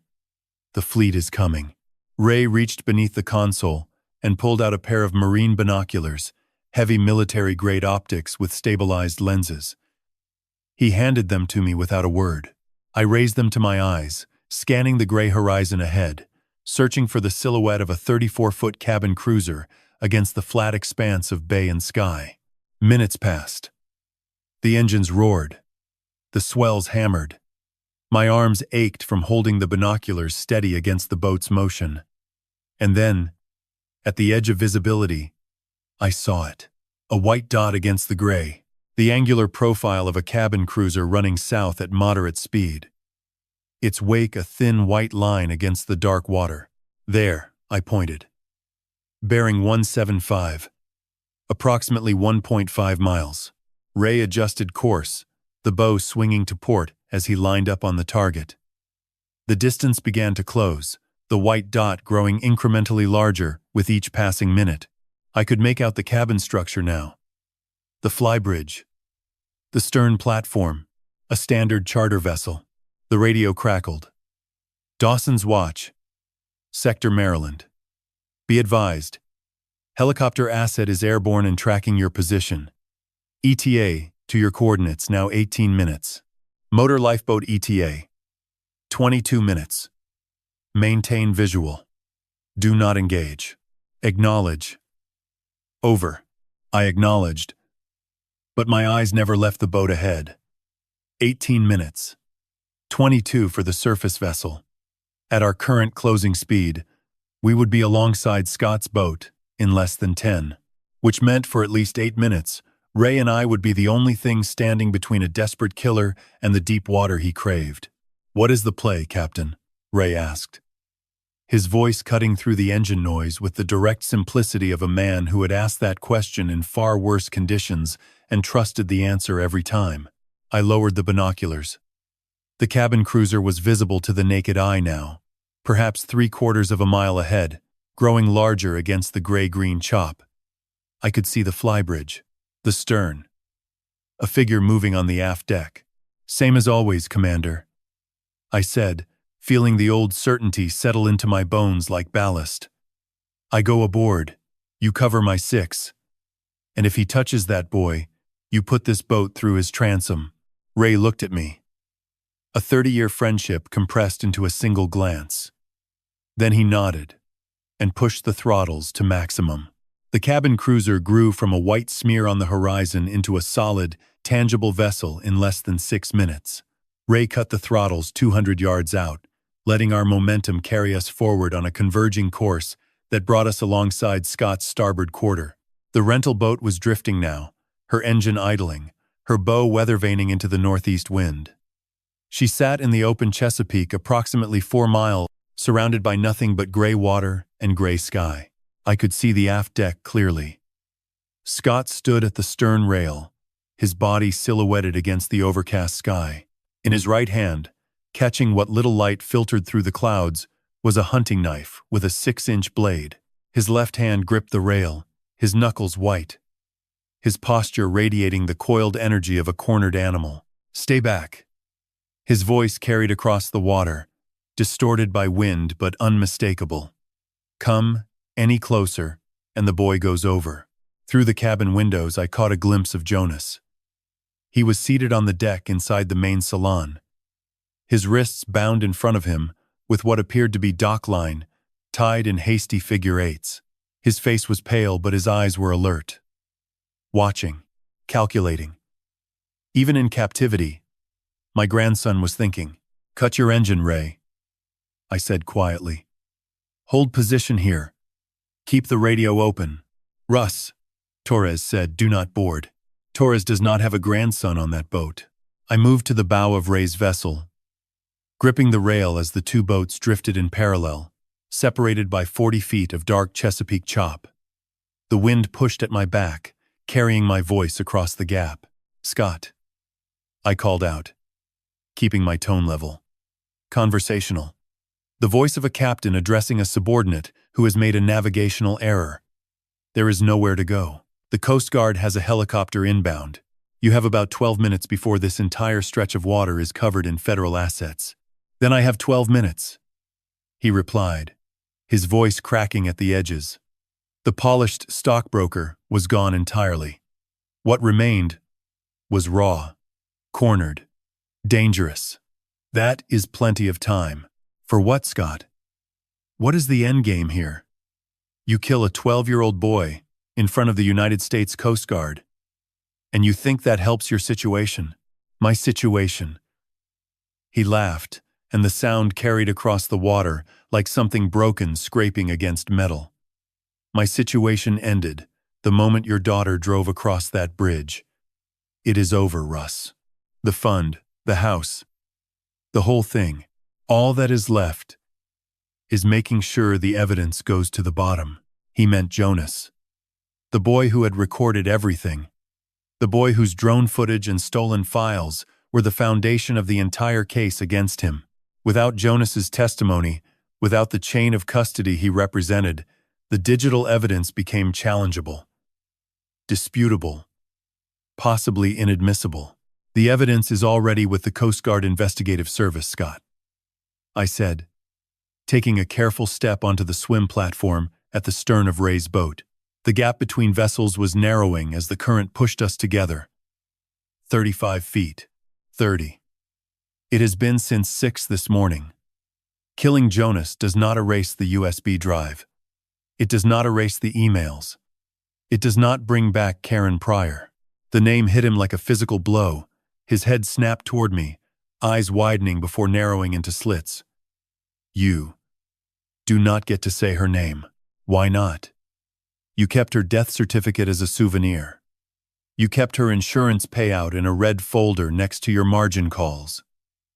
The fleet is coming. Ray reached beneath the console and pulled out a pair of marine binoculars, heavy military-grade optics with stabilized lenses. He handed them to me without a word. I raised them to my eyes, scanning the gray horizon ahead, searching for the silhouette of a 34-foot cabin cruiser against the flat expanse of bay and sky. Minutes passed. The engines roared. The swells hammered. My arms ached from holding the binoculars steady against the boat's motion. And then, at the edge of visibility, I saw it. A white dot against the gray, the angular profile of a cabin cruiser running south at moderate speed. Its wake a thin white line against the dark water. There, I pointed. Bearing 175. Approximately 1.5 miles. Ray adjusted course, the bow swinging to port as he lined up on the target. The distance began to close, the white dot growing incrementally larger with each passing minute. I could make out the cabin structure now. The flybridge. The stern platform. A standard charter vessel. The radio crackled. Dawson's Watch. Sector Maryland. Be advised. Helicopter asset is airborne and tracking your position. ETA to your coordinates now 18 minutes. Motor lifeboat ETA. 22 minutes. Maintain visual. Do not engage. Acknowledge. Over. I acknowledged, but my eyes never left the boat ahead. 18 minutes. 22 for the surface vessel. At our current closing speed, we would be alongside Scott's boat in less than 10, which meant for at least 8 minutes, Ray and I would be the only things standing between a desperate killer and the deep water he craved. "What is the play, Captain?" Ray asked, his voice cutting through the engine noise with the direct simplicity of a man who had asked that question in far worse conditions and trusted the answer every time. I lowered the binoculars. The cabin cruiser was visible to the naked eye now, perhaps 3/4 of a mile ahead, growing larger against the gray-green chop. I could see the flybridge, the stern. A figure moving on the aft deck. "Same as always, Commander," I said, feeling the old certainty settle into my bones like ballast. "I go aboard. You cover my 6. And if he touches that boy, you put this boat through his transom." Ray looked at me. A 30-year friendship compressed into a single glance. Then he nodded and pushed the throttles to maximum. The cabin cruiser grew from a white smear on the horizon into a solid, tangible vessel in less than 6 minutes. Ray cut the throttles 200 yards out, letting our momentum carry us forward on a converging course that brought us alongside Scott's starboard quarter. The rental boat was drifting now, her engine idling, her bow weather-vaning into the northeast wind. She sat in the open Chesapeake approximately 4 miles, surrounded by nothing but gray water and gray sky. I could see the aft deck clearly. Scott stood at the stern rail, his body silhouetted against the overcast sky. In his right hand, catching what little light filtered through the clouds, was a hunting knife with a 6-inch blade. His left hand gripped the rail, his knuckles white, his posture radiating the coiled energy of a cornered animal. "Stay back." His voice carried across the water, distorted by wind but unmistakable. "Come any closer, and the boy goes over." Through the cabin windows, I caught a glimpse of Jonas. He was seated on the deck inside the main salon, his wrists bound in front of him with what appeared to be dock line, tied in hasty figure eights. His face was pale, but his eyes were alert. Watching, calculating. Even in captivity, my grandson was thinking. "Cut your engine, Ray," I said quietly. "Hold position here. Keep the radio open." "Russ," Torres said, "do not board. Torres does not have a grandson on that boat." I moved to the bow of Ray's vessel, gripping the rail as the two boats drifted in parallel, separated by 40 feet of dark Chesapeake chop. The wind pushed at my back, carrying my voice across the gap. "Scott," I called out, keeping my tone level. Conversational. The voice of a captain addressing a subordinate who has made a navigational error. "There is nowhere to go. The Coast Guard has a helicopter inbound. You have about 12 minutes before this entire stretch of water is covered in federal assets." "Then I have 12 minutes," he replied, his voice cracking at the edges. The polished stockbroker was gone entirely. What remained was raw, cornered, dangerous. "That is plenty of time." "For what, Scott? What is the end game here? You kill a 12-year-old boy in front of the United States Coast Guard, and you think that helps your situation?" "My situation." He laughed, and the sound carried across the water like something broken scraping against metal. "My situation ended the moment your daughter drove across that bridge. It is over, Russ. The fund, the house, the whole thing. All that is left is making sure the evidence goes to the bottom." He meant Jonas, the boy who had recorded everything, the boy whose drone footage and stolen files were the foundation of the entire case against him. Without Jonas's testimony, without the chain of custody he represented, the digital evidence became challengeable, disputable, possibly inadmissible. "The evidence is already with the Coast Guard Investigative Service, Scott," I said, taking a careful step onto the swim platform at the stern of Ray's boat. The gap between vessels was narrowing as the current pushed us together. 35 feet. 30. It has been since 6 this morning. Killing Jonas does not erase the USB drive. It does not erase the emails. It does not bring back Karen Pryor. The name hit him like a physical blow. His head snapped toward me, eyes widening before narrowing into slits. You do not get to say her name. Why not? You kept her death certificate as a souvenir. You kept her insurance payout in a red folder next to your margin calls.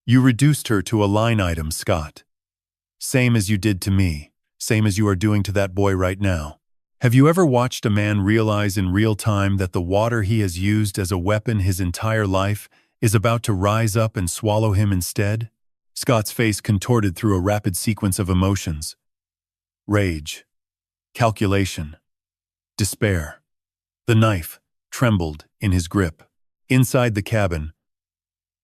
You reduced her to a line item, Scott. Same as you did to me, same as you are doing to that boy right now. Have you ever watched a man realize in real time that the water he has used as a weapon his entire life is about to rise up and swallow him instead? Scott's face contorted through a rapid sequence of emotions. Rage, calculation, despair. The knife trembled in his grip. Inside the cabin,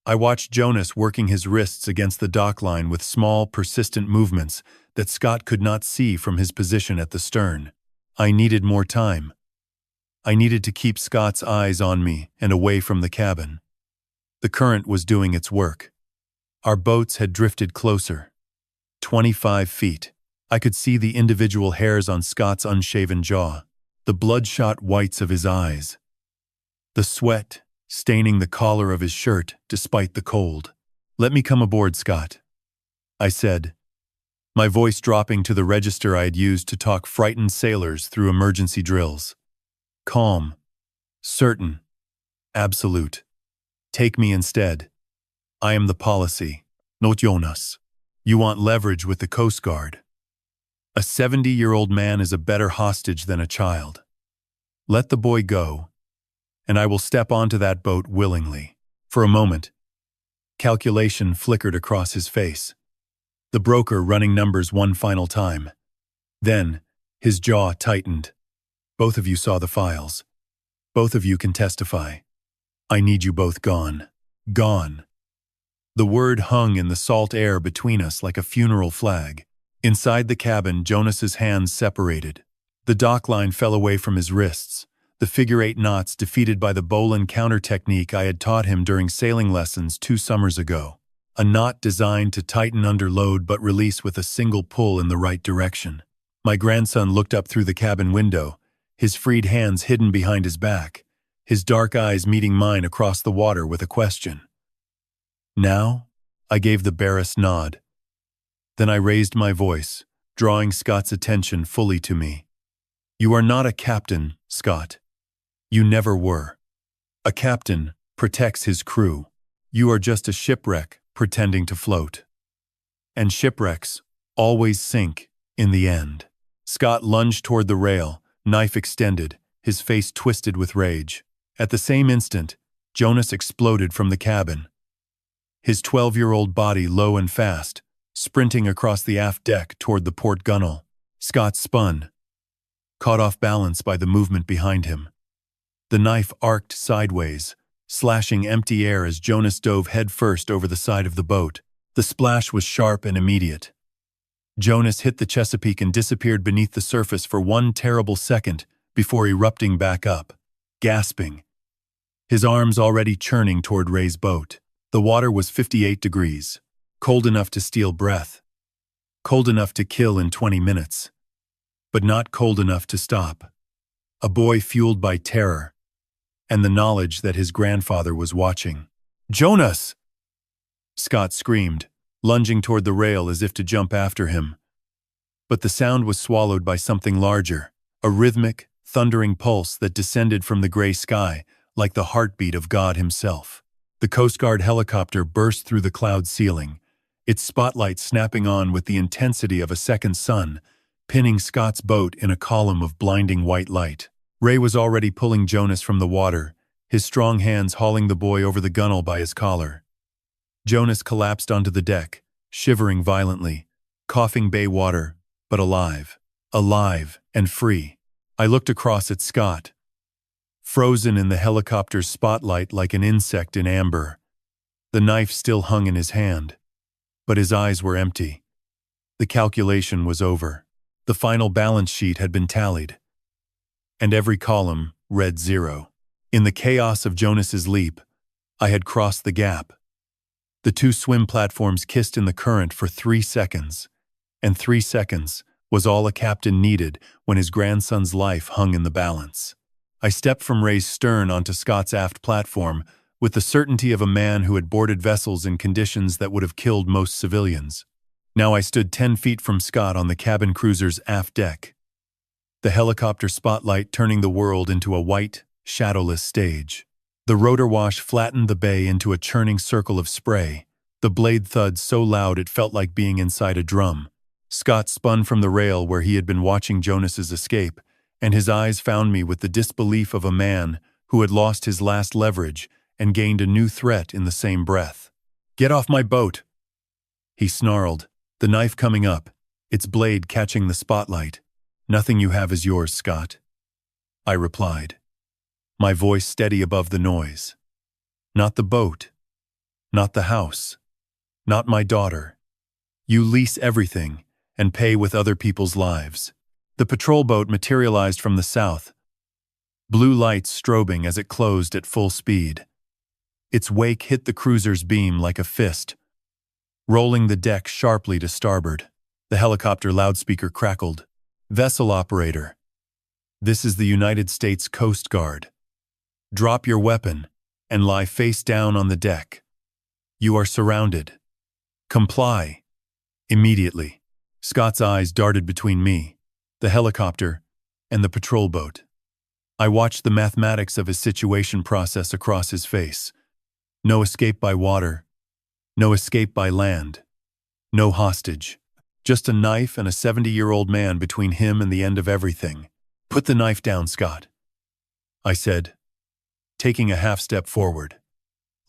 I watched Jonas working his wrists against the dock line with small, persistent movements that Scott could not see from his position at the stern. I needed more time. I needed to keep Scott's eyes on me and away from the cabin. The current was doing its work. Our boats had drifted closer. 25 feet. I could see the individual hairs on Scott's unshaven jaw, the bloodshot whites of his eyes, the sweat staining the collar of his shirt despite the cold. "Let me come aboard, Scott," I said, my voice dropping to the register I had used to talk frightened sailors through emergency drills. Calm, certain, absolute. Take me instead. I am the policy, not Jonas. You want leverage with the Coast Guard. A 70-year-old man is a better hostage than a child. Let the boy go, and I will step onto that boat willingly. For a moment, calculation flickered across his face, the broker running numbers one final time. Then, his jaw tightened. Both of you saw the files. Both of you can testify. I need you both gone. Gone. The word hung in the salt air between us like a funeral flag. Inside the cabin, Jonas's hands separated. The dock line fell away from his wrists, the figure-8 knots defeated by the bowline counter technique I had taught him during sailing lessons 2 summers ago. A knot designed to tighten under load but release with a single pull in the right direction. My grandson looked up through the cabin window, his freed hands hidden behind his back, his dark eyes meeting mine across the water with a question. Now? I gave the barest nod. Then I raised my voice, drawing Scott's attention fully to me. You are not a captain, Scott. You never were. A captain protects his crew. You are just a shipwreck pretending to float. And shipwrecks always sink in the end. Scott lunged toward the rail, knife extended, his face twisted with rage. At the same instant, Jonas exploded from the cabin. His 12-year-old body low and fast, sprinting across the aft deck toward the port gunwale. Scott spun, caught off balance by the movement behind him. The knife arced sideways, slashing empty air as Jonas dove headfirst over the side of the boat. The splash was sharp and immediate. Jonas hit the Chesapeake and disappeared beneath the surface for one terrible second before erupting back up, gasping, his arms already churning toward Ray's boat. The water was 58 degrees, cold enough to steal breath, cold enough to kill in 20 minutes, but not cold enough to stop. A boy fueled by terror and the knowledge that his grandfather was watching. "Jonas!" Scott screamed, lunging toward the rail as if to jump after him. But the sound was swallowed by something larger, a rhythmic, thundering pulse that descended from the gray sky like the heartbeat of God himself. The Coast Guard helicopter burst through the cloud ceiling, its spotlight snapping on with the intensity of a second sun, pinning Scott's boat in a column of blinding white light. Ray was already pulling Jonas from the water, his strong hands hauling the boy over the gunwale by his collar. Jonas collapsed onto the deck, shivering violently, coughing bay water, but alive. Alive and free. I looked across at Scott, frozen in the helicopter's spotlight like an insect in amber. The knife still hung in his hand, but his eyes were empty. The calculation was over. The final balance sheet had been tallied, and every column read 0. In the chaos of Jonas's leap, I had crossed the gap. The two swim platforms kissed in the current for 3 seconds, and 3 seconds was all a captain needed when his grandson's life hung in the balance. I stepped from Ray's stern onto Scott's aft platform with the certainty of a man who had boarded vessels in conditions that would have killed most civilians. Now I stood 10 feet from Scott on the cabin cruiser's aft deck, the helicopter spotlight turning the world into a white, shadowless stage. The rotor wash flattened the bay into a churning circle of spray, the blade thud so loud it felt like being inside a drum. Scott spun from the rail where he had been watching Jonas's escape, and his eyes found me with the disbelief of a man who had lost his last leverage and gained a new threat in the same breath. "Get off my boat!" he snarled, the knife coming up, its blade catching the spotlight. "Nothing you have is yours, Scott," I replied, my voice steady above the noise. "Not the boat. Not the house. Not my daughter. You lease everything and pay with other people's lives." The patrol boat materialized from the south, blue lights strobing as it closed at full speed. Its wake hit the cruiser's beam like a fist, rolling the deck sharply to starboard. The helicopter loudspeaker crackled. "Vessel operator, this is the United States Coast Guard. Drop your weapon and lie face down on the deck. You are surrounded. Comply." Immediately, Scott's eyes darted between me, the helicopter, and the patrol boat. I watched the mathematics of his situation process across his face. No escape by water, no escape by land, no hostage. Just a knife and a 70-year-old man between him and the end of everything. "Put the knife down, Scott," I said, taking a half step forward.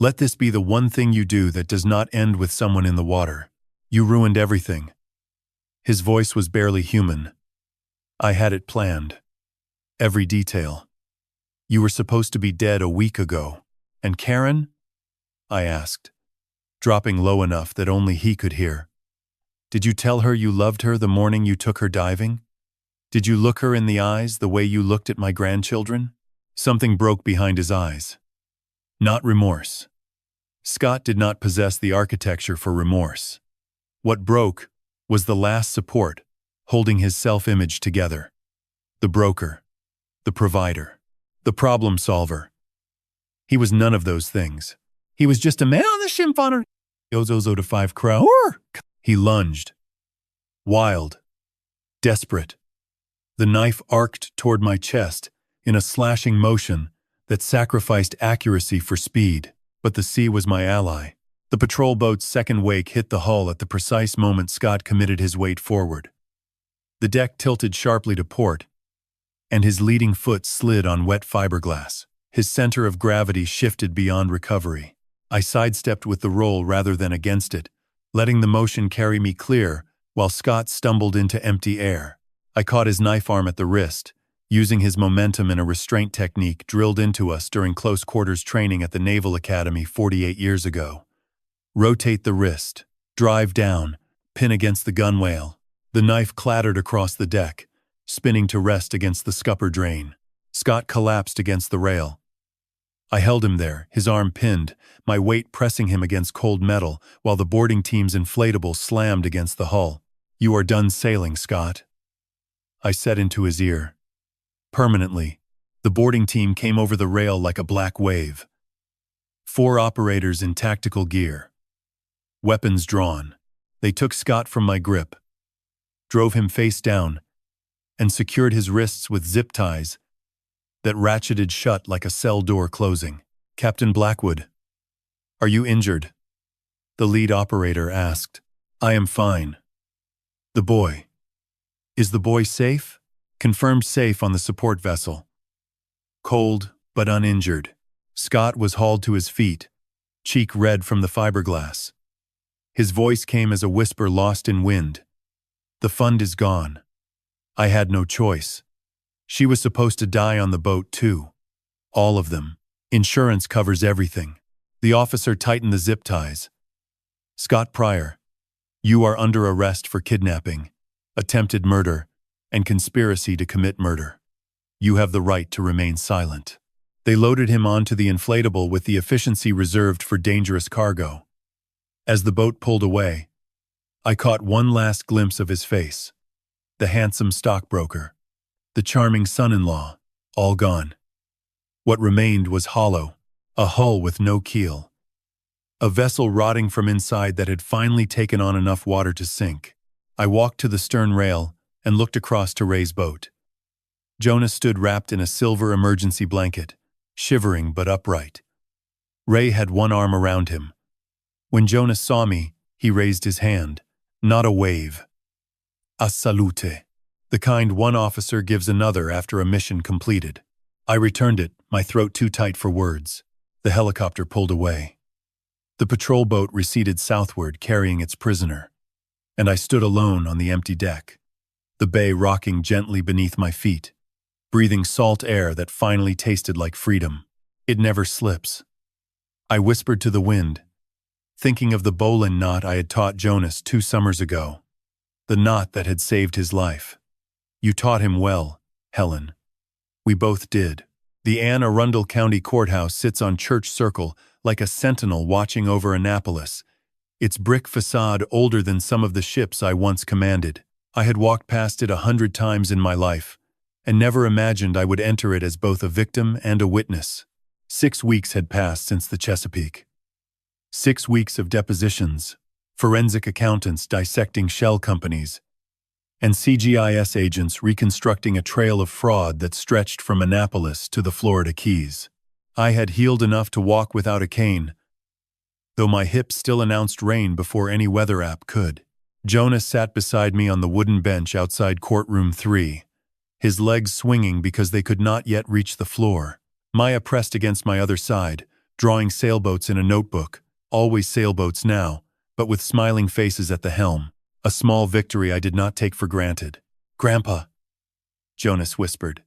"Let this be the one thing you do that does not end with someone in the water. You ruined everything." His voice was barely human. "I had it planned. Every detail. You were supposed to be dead a week ago. And Karen?" I asked, dropping low enough that only he could hear. "Did you tell her you loved her the morning you took her diving? Did you look her in the eyes the way you looked at my grandchildren?" Something broke behind his eyes. Not remorse. Scott did not possess the architecture for remorse. What broke was the last support, holding his self-image together. The broker, the provider, the problem solver. He was none of those things. He was just a man on the shimponer. Ozozo to 5 crow. He lunged. Wild. Desperate. The knife arced toward my chest in a slashing motion that sacrificed accuracy for speed, but the sea was my ally. The patrol boat's second wake hit the hull at the precise moment Scott committed his weight forward. The deck tilted sharply to port, and his leading foot slid on wet fiberglass. His center of gravity shifted beyond recovery. I sidestepped with the roll rather than against it, letting the motion carry me clear while Scott stumbled into empty air. I caught his knife arm at the wrist, using his momentum in a restraint technique drilled into us during close quarters training at the Naval Academy 48 years ago. Rotate the wrist, drive down, pin against the gunwale. The knife clattered across the deck, spinning to rest against the scupper drain. Scott collapsed against the rail. I held him there, his arm pinned, my weight pressing him against cold metal, while the boarding team's inflatable slammed against the hull. "You are done sailing, Scott," I said into his ear. Permanently, the boarding team came over the rail like a black wave. 4 operators in tactical gear. Weapons drawn. They took Scott from my grip, drove him face down, and secured his wrists with zip ties that ratcheted shut like a cell door closing. "Captain Blackwood, are you injured?" the lead operator asked. "I am fine." "The boy. Is the boy safe?" "Confirmed safe on the support vessel. Cold, but uninjured." Scott was hauled to his feet, cheek red from the fiberglass. His voice came as a whisper lost in wind. "The fund is gone. I had no choice. She was supposed to die on the boat too. All of them. Insurance covers everything." The officer tightened the zip ties. "Scott Pryor, you are under arrest for kidnapping, attempted murder, and conspiracy to commit murder. You have the right to remain silent." They loaded him onto the inflatable with the efficiency reserved for dangerous cargo. As the boat pulled away, I caught one last glimpse of his face. The handsome stockbroker, the charming son-in-law, all gone. What remained was hollow, a hull with no keel. A vessel rotting from inside that had finally taken on enough water to sink. I walked to the stern rail and looked across to Ray's boat. Jonas stood wrapped in a silver emergency blanket, shivering but upright. Ray had one arm around him. When Jonas saw me, he raised his hand. Not a wave. A salute, the kind one officer gives another after a mission completed. I returned it, my throat too tight for words. The helicopter pulled away. The patrol boat receded southward, carrying its prisoner, and I stood alone on the empty deck, the bay rocking gently beneath my feet, breathing salt air that finally tasted like freedom. It never slips. I whispered to the wind, thinking of the bowline knot I had taught Jonas 2 summers ago, the knot that had saved his life. You taught him well, Helen. We both did. The Anne Arundel County Courthouse sits on Church Circle like a sentinel watching over Annapolis, its brick facade older than some of the ships I once commanded. I had walked past it 100 times in my life, and never imagined I would enter it as both a victim and a witness. 6 weeks had passed since the Chesapeake. 6 weeks of depositions, forensic accountants dissecting shell companies, and CGIS agents reconstructing a trail of fraud that stretched from Annapolis to the Florida Keys. I had healed enough to walk without a cane, though my hips still announced rain before any weather app could. Jonas sat beside me on the wooden bench outside courtroom 3, his legs swinging because they could not yet reach the floor. Maya pressed against my other side, drawing sailboats in a notebook, always sailboats now, but with smiling faces at the helm. A small victory I did not take for granted. Grandpa, Jonas whispered.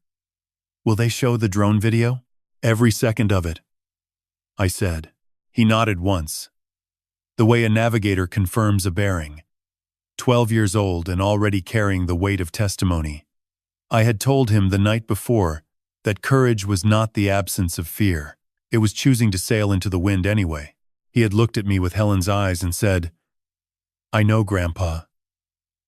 Will they show the drone video? Every second of it, I said. He nodded once. The way a navigator confirms a bearing. 12 years old and already carrying the weight of testimony. I had told him the night before that courage was not the absence of fear. It was choosing to sail into the wind anyway. He had looked at me with Helen's eyes and said, I know, Grandpa.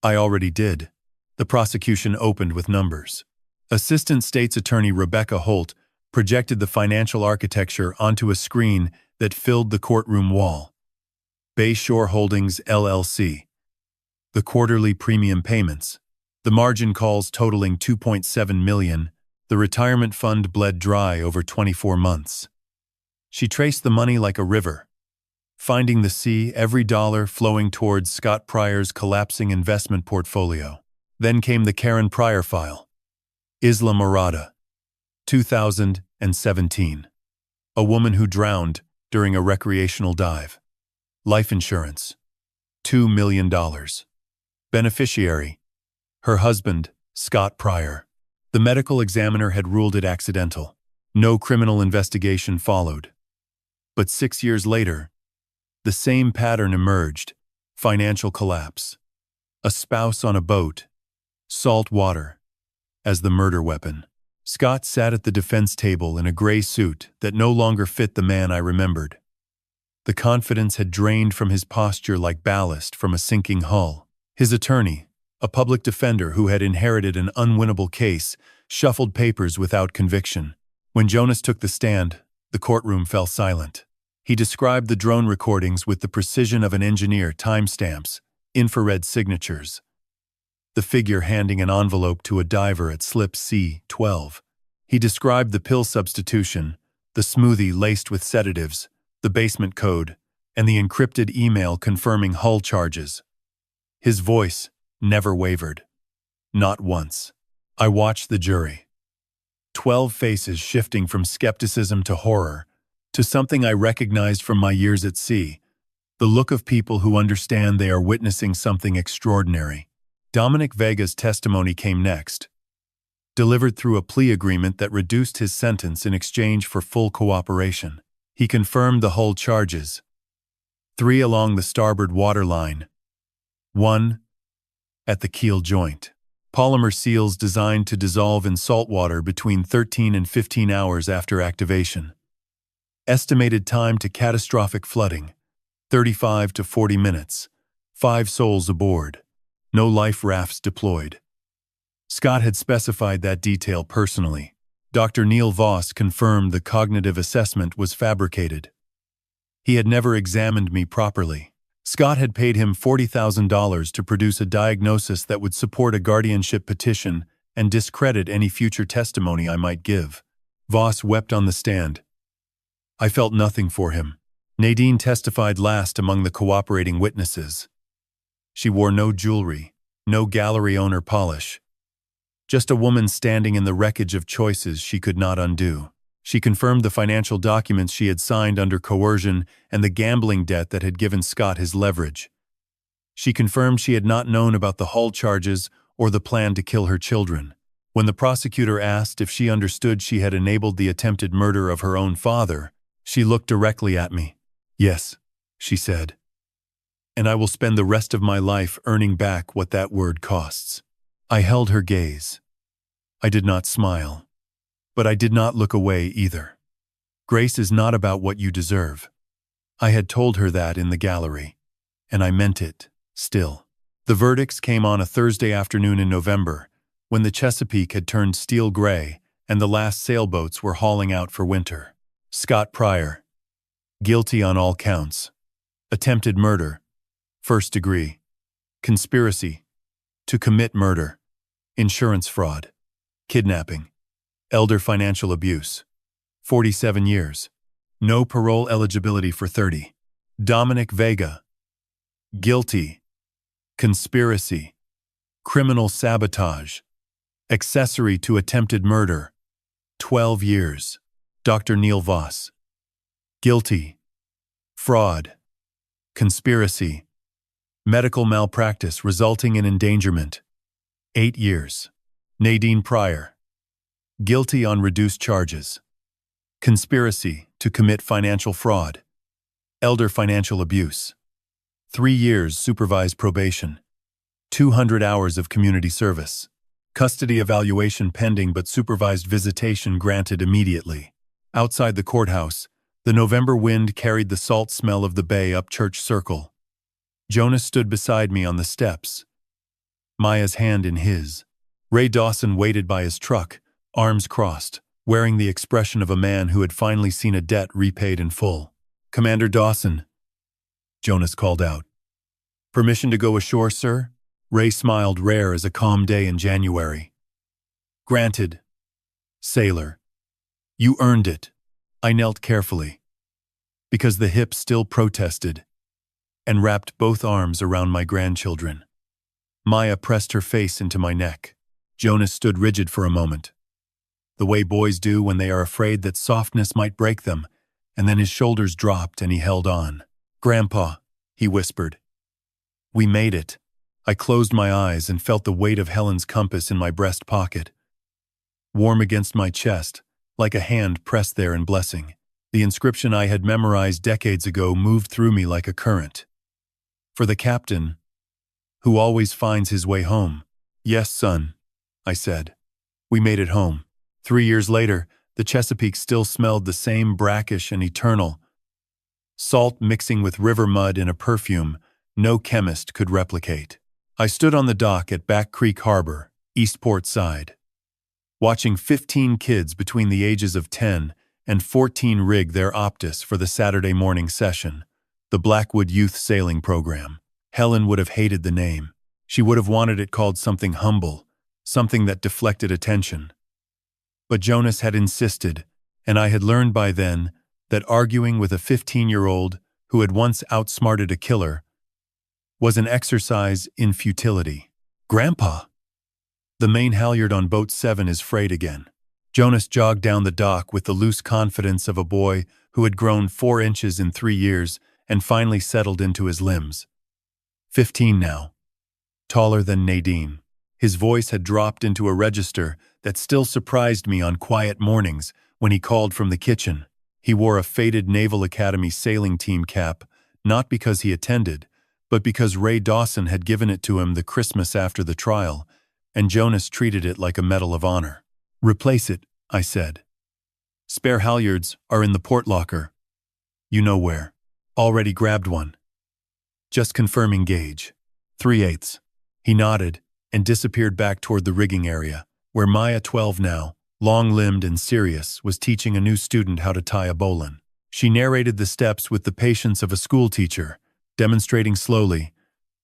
I already did. The prosecution opened with numbers. Assistant State's Attorney Rebecca Holt projected the financial architecture onto a screen that filled the courtroom wall. Bay Shore Holdings, LLC. The quarterly premium payments. The margin calls totaling $2.7 million. The retirement fund bled dry over 24 months. She traced the money like a river, finding the sea, every dollar flowing towards Scott Pryor's collapsing investment portfolio. Then came the Karen Pryor file. Isla Morada, 2017. A woman who drowned during a recreational dive. Life insurance, $2 million. Beneficiary, her husband, Scott Pryor. The medical examiner had ruled it accidental. No criminal investigation followed. But 6 years later, the same pattern emerged. Financial collapse. A spouse on a boat. Salt water as the murder weapon. Scott sat at the defense table in a gray suit that no longer fit the man I remembered. The confidence had drained from his posture like ballast from a sinking hull. His attorney, a public defender who had inherited an unwinnable case, shuffled papers without conviction. When Jonas took the stand, the courtroom fell silent. He described the drone recordings with the precision of an engineer, timestamps, infrared signatures. The figure handing an envelope to a diver at slip C-12. He described the pill substitution, the smoothie laced with sedatives, the basement code, and the encrypted email confirming hull charges. His voice never wavered. Not once. I watched the jury. 12 faces shifting from skepticism to horror, to something I recognized from my years at sea, the look of people who understand they are witnessing something extraordinary. Dominic Vega's testimony came next, delivered through a plea agreement that reduced his sentence in exchange for full cooperation. He confirmed the hull charges, 3 along the starboard waterline, 1 at the keel joint. Polymer seals designed to dissolve in salt water between 13 and 15 hours after activation. Estimated time to catastrophic flooding, 35 to 40 minutes. 5 souls aboard. No life rafts deployed. Scott had specified that detail personally. Dr. Neil Voss confirmed the cognitive assessment was fabricated. He had never examined me properly. Scott had paid him $40,000 to produce a diagnosis that would support a guardianship petition and discredit any future testimony I might give. Voss wept on the stand. I felt nothing for him. Nadine testified last among the cooperating witnesses. She wore no jewelry, no gallery owner polish. Just a woman standing in the wreckage of choices she could not undo. She confirmed the financial documents she had signed under coercion and the gambling debt that had given Scott his leverage. She confirmed she had not known about the Hull charges or the plan to kill her children. When the prosecutor asked if she understood she had enabled the attempted murder of her own father, she looked directly at me. Yes, she said. And I will spend the rest of my life earning back what that word costs. I held her gaze. I did not smile. But I did not look away either. Grace is not about what you deserve. I had told her that in the gallery, and I meant it, still. The verdicts came on a Thursday afternoon in November, when the Chesapeake had turned steel gray and the last sailboats were hauling out for winter. Scott Pryor. Guilty on all counts. Attempted murder. First degree. Conspiracy. To commit murder. Insurance fraud. Kidnapping. Elder financial abuse. 47 years. No parole eligibility for 30. Dominic Vega. Guilty. Conspiracy. Criminal sabotage. Accessory to attempted murder. 12 years. Dr. Neil Voss. Guilty. Fraud. Conspiracy. Medical malpractice resulting in endangerment. 8 years. Nadine Pryor. Guilty on reduced charges. Conspiracy to commit financial fraud. Elder financial abuse. 3 years supervised probation. 200 hours of community service. Custody evaluation pending but supervised visitation granted immediately. Outside the courthouse, the November wind carried the salt smell of the bay up Church Circle. Jonas stood beside me on the steps, Maya's hand in his. Ray Dawson waited by his truck, arms crossed, wearing the expression of a man who had finally seen a debt repaid in full. "Commander Dawson," Jonas called out. "Permission to go ashore, sir?" Ray smiled, rare as a calm day in January. "Granted, sailor. You earned it." I knelt carefully, because the hip still protested, and wrapped both arms around my grandchildren. Maya pressed her face into my neck. Jonas stood rigid for a moment, the way boys do when they are afraid that softness might break them, and then his shoulders dropped and he held on. "Grandpa," he whispered. "We made it." I closed my eyes and felt the weight of Helen's compass in my breast pocket, warm against my chest, like a hand pressed there in blessing. The inscription I had memorized decades ago moved through me like a current. "For the captain, who always finds his way home." "Yes, son," I said. We made it home. 3 years later, the Chesapeake still smelled the same brackish and eternal, salt mixing with river mud in a perfume no chemist could replicate. I stood on the dock at Back Creek Harbor, Eastport side, watching 15 kids between the ages of 10 and 14 rig their Optus for the Saturday morning session, the Blackwood Youth Sailing Program. Helen would have hated the name. She would have wanted it called something humble, something that deflected attention. But Jonas had insisted, and I had learned by then that arguing with a 15-year-old who had once outsmarted a killer was an exercise in futility. "Grandpa!" The main halyard on Boat 7 is frayed again. Jonas jogged down the dock with the loose confidence of a boy who had grown 4 inches in 3 years and finally settled into his limbs. 15 now. Taller than Nadine. His voice had dropped into a register that still surprised me on quiet mornings when he called from the kitchen. He wore a faded Naval Academy sailing team cap, not because he attended, but because Ray Dawson had given it to him the Christmas after the trial, and Jonas treated it like a medal of honor. "Replace it," I said. "Spare halyards are in the port locker. You know where." "Already grabbed one," Just confirming gauge. 3/8. He nodded and disappeared back toward the rigging area, where Maya, 12 now, long-limbed and serious, was teaching a new student how to tie a bowline. She narrated the steps with the patience of a schoolteacher, demonstrating slowly,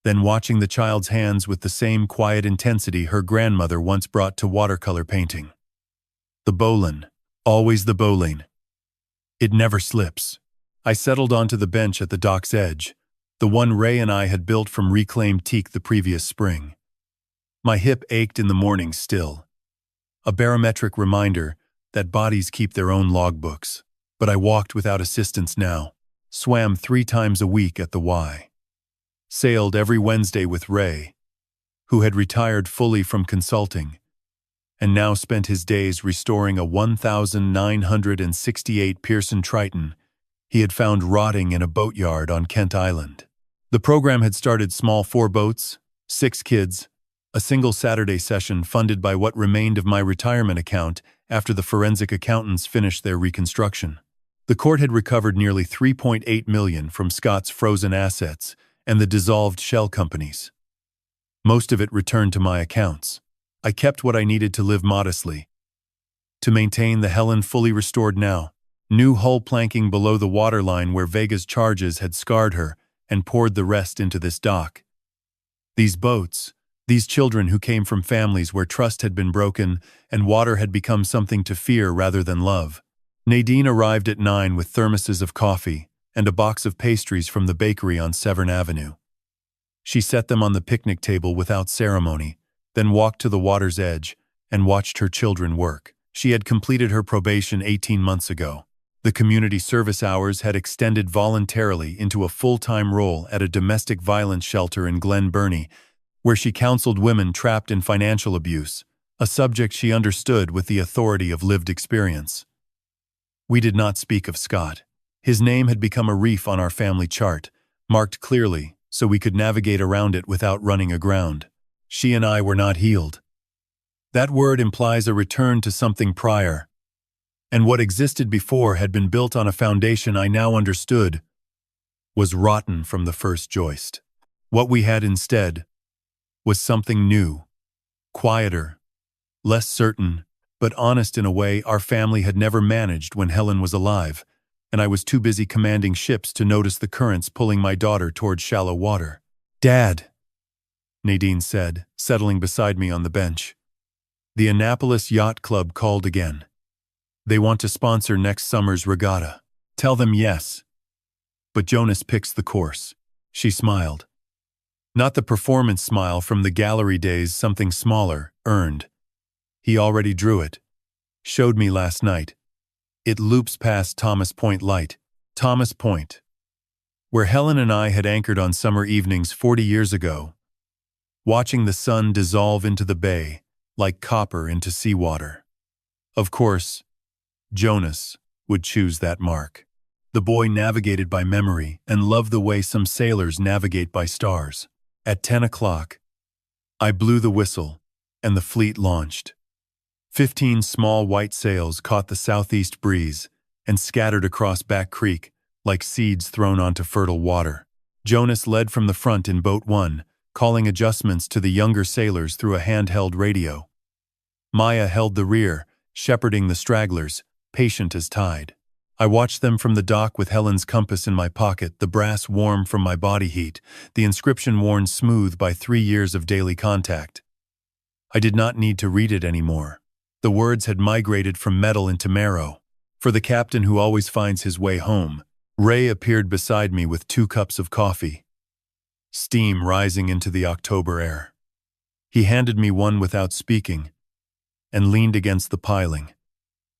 then watching the child's hands with the same quiet intensity her grandmother once brought to watercolor painting. The bowline, always the bowline. It never slips. I settled onto the bench at the dock's edge, the one Ray and I had built from reclaimed teak the previous spring. My hip ached in the mornings still, a barometric reminder that bodies keep their own logbooks. But I walked without assistance now, swam 3 times a week at the Y. Sailed every Wednesday with Ray, who had retired fully from consulting, and now spent his days restoring a 1,968 Pearson Triton he had found rotting in a boatyard on Kent Island. The program had started small, 4 boats, 6 kids, a single Saturday session funded by what remained of my retirement account after the forensic accountants finished their reconstruction. The court had recovered nearly $3.8 million from Scott's frozen assets and the dissolved shell companies. Most of it returned to my accounts. I kept what I needed to live modestly. To maintain the Helen fully restored now, new hull planking below the waterline where Vega's charges had scarred her, and poured the rest into this dock. These boats, these children who came from families where trust had been broken and water had become something to fear rather than love. Nadine arrived at 9 with thermoses of coffee and a box of pastries from the bakery on Severn Avenue. She set them on the picnic table without ceremony, then walked to the water's edge and watched her children work. She had completed her probation 18 months ago. The community service hours had extended voluntarily into a full-time role at a domestic violence shelter in Glen Burnie, where she counseled women trapped in financial abuse, a subject she understood with the authority of lived experience. We did not speak of Scott. His name had become a reef on our family chart, marked clearly so we could navigate around it without running aground. She and I were not healed. That word implies a return to something prior, and what existed before had been built on a foundation I now understood was rotten from the first joist. What we had instead was something new, quieter, less certain, but honest in a way our family had never managed when Helen was alive, and I was too busy commanding ships to notice the currents pulling my daughter toward shallow water. "Dad," Nadine said, settling beside me on the bench. "The Annapolis Yacht Club called again. They want to sponsor next summer's regatta. Tell them yes. But Jonas picks the course." She smiled. Not the performance smile from the gallery days, something smaller, earned. He already drew it. Showed me last night. It loops past Thomas Point Light. Thomas Point, where Helen and I had anchored on summer evenings 40 years ago, watching the sun dissolve into the bay like copper into seawater. Of course, Jonas would choose that mark. The boy navigated by memory and loved the way some sailors navigate by stars. At 10 o'clock, I blew the whistle, and the fleet launched. 15 small white sails caught the southeast breeze and scattered across Back Creek like seeds thrown onto fertile water. Jonas led from the front in Boat 1, calling adjustments to the younger sailors through a handheld radio. Maya held the rear, shepherding the stragglers, patient as tide. I watched them from the dock with Helen's compass in my pocket, the brass warm from my body heat, the inscription worn smooth by 3 years of daily contact. I did not need to read it anymore. The words had migrated from metal into marrow. For the captain who always finds his way home, Ray appeared beside me with 2 cups of coffee, steam rising into the October air. He handed me one without speaking and leaned against the piling,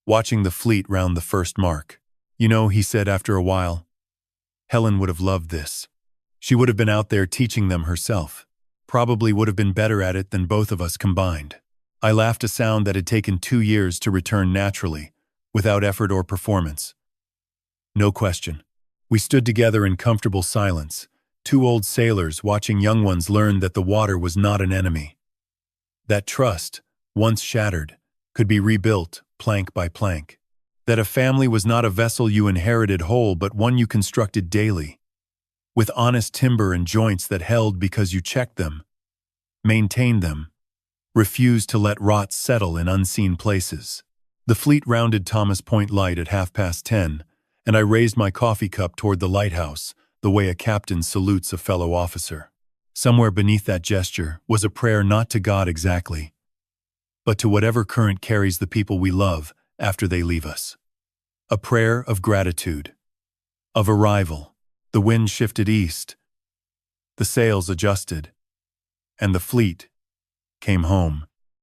watching the fleet round the first mark. "You know," he said after a while, "Helen would have loved this. She would have been out there teaching them herself. Probably would have been better at it than both of us combined." I laughed, a sound that had taken 2 years to return naturally, without effort or performance. No question. We stood together in comfortable silence, 2 old sailors watching young ones learn that the water was not an enemy. That trust, once shattered, could be rebuilt plank by plank. That a family was not a vessel you inherited whole but one you constructed daily. with honest timber and joints that held because you checked them, maintained them, refused to let rot settle in unseen places. The fleet rounded Thomas Point Light at 10:30, and I raised my coffee cup toward the lighthouse, the way a captain salutes a fellow officer. Somewhere beneath that gesture was a prayer not to God exactly, but to whatever current carries the people we love after they leave us. A prayer of gratitude, of arrival. The wind shifted east, the sails adjusted, and the fleet came home.